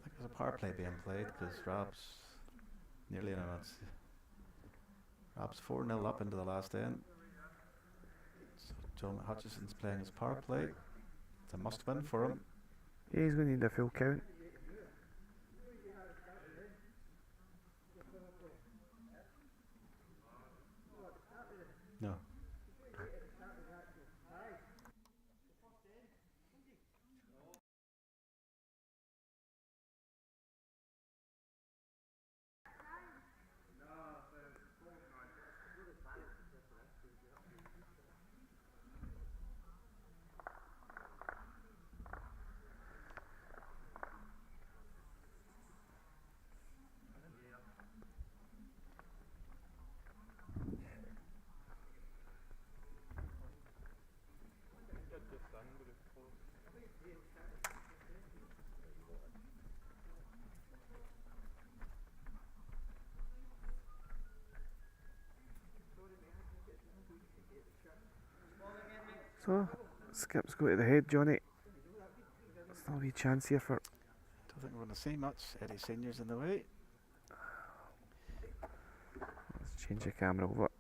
think there's a power play being played because Rob's nearly in it. Rob's 4-0 up into the last end. So John Hutchison's playing his power play. It's a must win for him. Yeah, he's going to need a full count. No. So, Skip's go to the head, Johnny. Still a wee chance here for. Don't think we're going to see much. Eddie Senior's in the way. Let's change the camera over.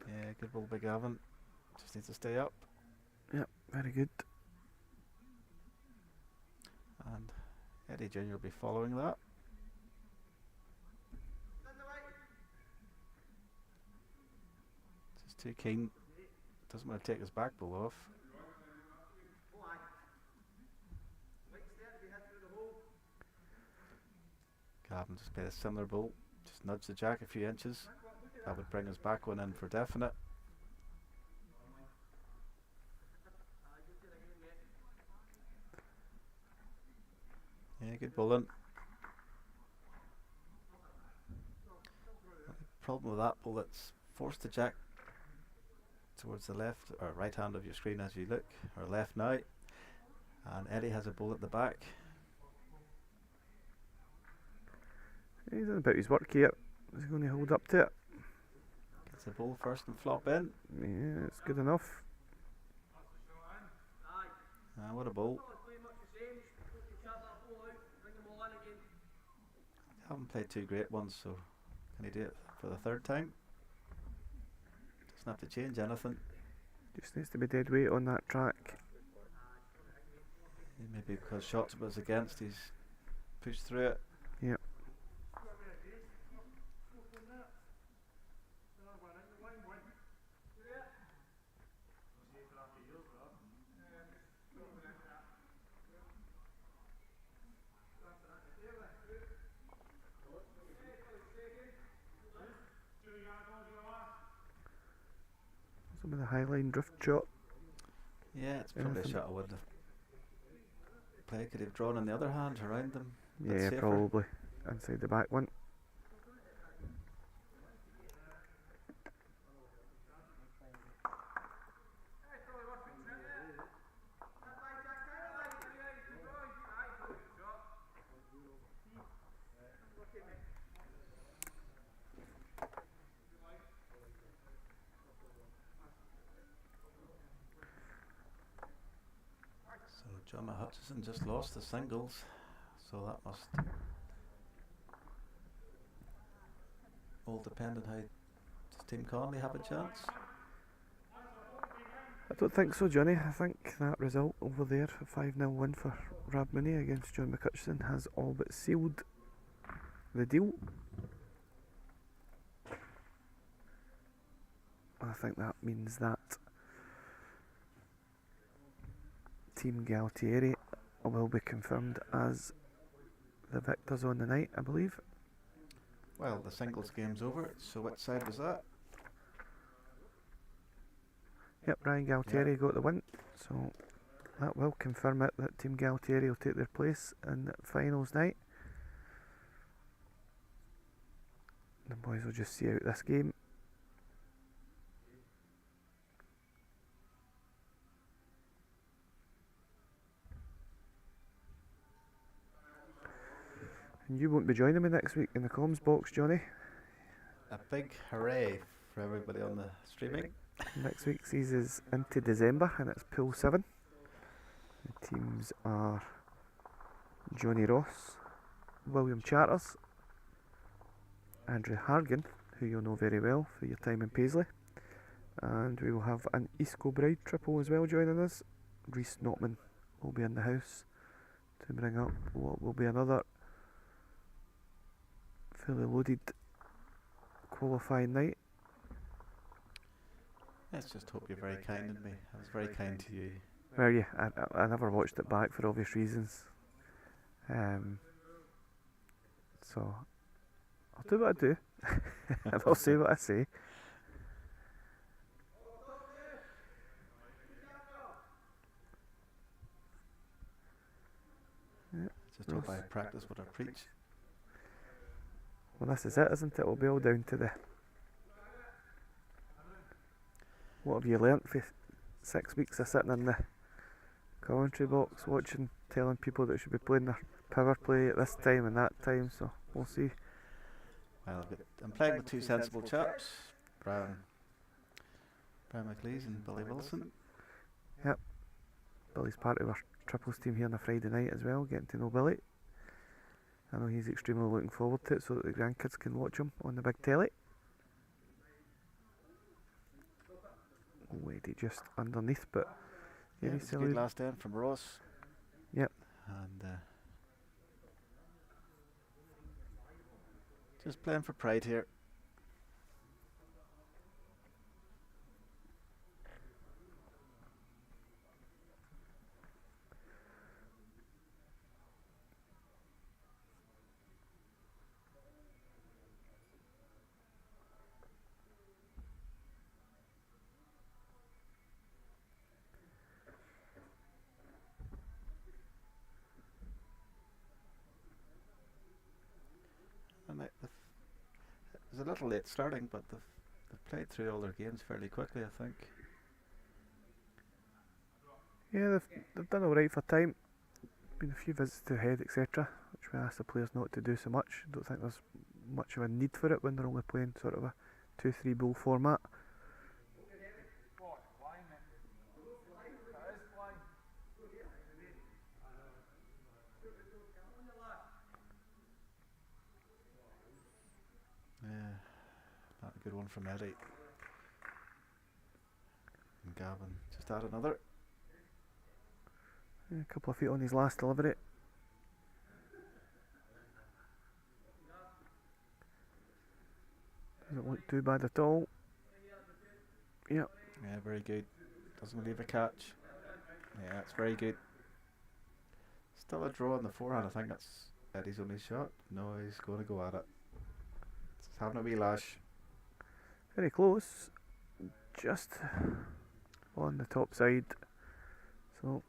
Yeah, good ball, Big Gavin. Just needs to stay up. Yep, very good. And Eddie Junior will be following that. Just too keen. Doesn't want to take his back ball off. Gavin just played a similar ball. Just nudge the jack a few inches. That would bring his back one in for definite. Yeah, good bowling. Problem with that ball, it's forced the jack towards the left or right hand of your screen as you look, or left now. And Eddie has a ball at the back. He's doing about his work here. Is he going to hold up to it? Gets the ball first and flop in. Yeah, it's good enough. What a ball. Haven't played two great ones, so can he do it for the third time? Doesn't have to change anything. Just needs to be dead weight on that track. Maybe because shots was against, he's pushed through it. Yep. Some of the highline drift shot. Yeah, it's probably a shot I would have played. Could have drawn on the other hand around them. Yeah, safer. probably. Inside the back one. So John Hutchison just lost the singles, so that must all depend on how does Team Conley have a chance. I don't think so, Johnny. I think that result over there, a 5-0 win for Rab Mooney against John McHutchison, has all but sealed the deal. I think that means that Team Galtieri will be confirmed as the victors on the night, I believe. Well, the singles game's over, so which side was that? Yep, Ryan Galtieri got the win, so that will confirm it that Team Galtieri will take their place in the finals night. The boys will just see out this game. And you won't be joining me next week in the comms box, Johnny. A big hooray for everybody on the streaming. Next week sees us into December and it's Pool 7. The teams are Johnny Ross, William Charters, Andrew Hargan, who you'll know very well for your time in Paisley, and we will have an East Kilbride triple as well joining us. Rhys Notman will be in the house to bring up what will be another fully loaded qualifying night. Let's just hope you're very kind to me. I was very kind to you. Were you? I never watched it back for obvious reasons. So I'll do what I do. And I'll say what I say. Just hope I practice what I preach. Well, this is it, isn't it? It'll be all down to the What have you learnt for 6 weeks of sitting in the commentary box watching, telling people that they should be playing their power play at this time and that time? So we'll see. Well, I'm playing with two sensible chaps, Brian McLeese and Billy Wilson. Yep. Billy's part of our triples team here on a Friday night as well, getting to know Billy. I know he's extremely looking forward to it so that the grandkids can watch him on the big telly. Eddie just underneath, but Yeah, it was a good last end from Ross. Yep. And just playing for pride here. And it was a little late starting, but they've played through all their games fairly quickly, I think. Yeah, they've done alright for time. Been a few visits to the head, etc., which we asked the players not to do so much. Don't think there's much of a need for it when they're only playing sort of a 2-3 ball format. Yeah, not a good one from Eddie. And Gavin just had another. Yeah, a couple of feet on his last delivery. Doesn't look too bad at all. Yep. Yeah, very good. Doesn't leave a catch. Yeah, it's very good. Still a draw on the forehand. I think that's Eddie's only shot. No, he's going to go at it. He's having a wee lash. Very close. Just on the top side. So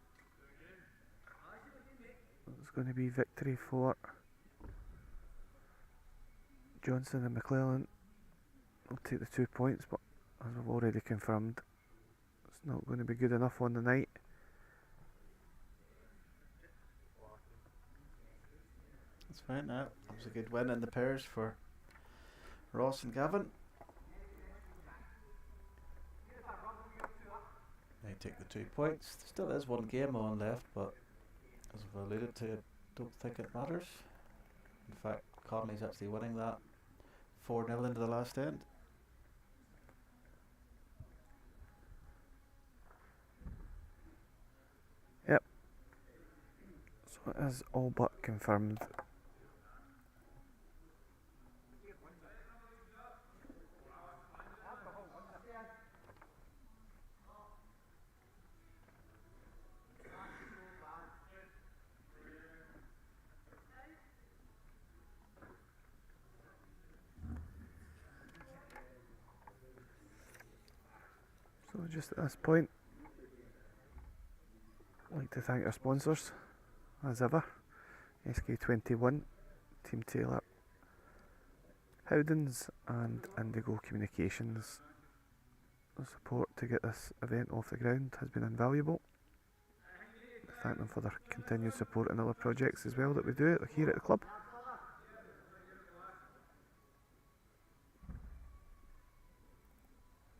it's going to be victory for Johnson and McClellan. Will take the 2 points, but as we've already confirmed, it's not going to be good enough on the night. That's fine. That was a good win in the pairs for Ross and Gavin. They take the 2 points. There still is one game on left, but as I've alluded to, I don't think it matters. In fact, Conley's actually winning that 4-0 into the last end. Yep. So it is all but confirmed. So just at this point, I'd like to thank our sponsors, as ever, SK21, Team Taylor, Howdens and Indigo Communications. The support to get this event off the ground has been invaluable. Thank them for their continued support in other projects as well that we do here at the club.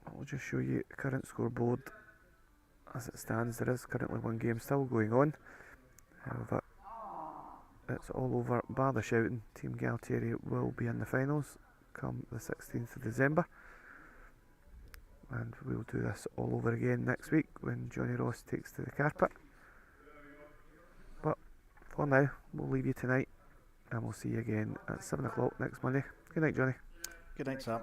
I'll just show you the current scoreboard as it stands. There is currently one game still going on. However, it's all over bar the shouting. Team Galtieri will be in the finals come the 16th of December. And we'll do this all over again next week when Johnny Ross takes to the carpet. But for now, we'll leave you tonight and we'll see you again at 7 o'clock next Monday. Good night, Johnny. Good night, Sam.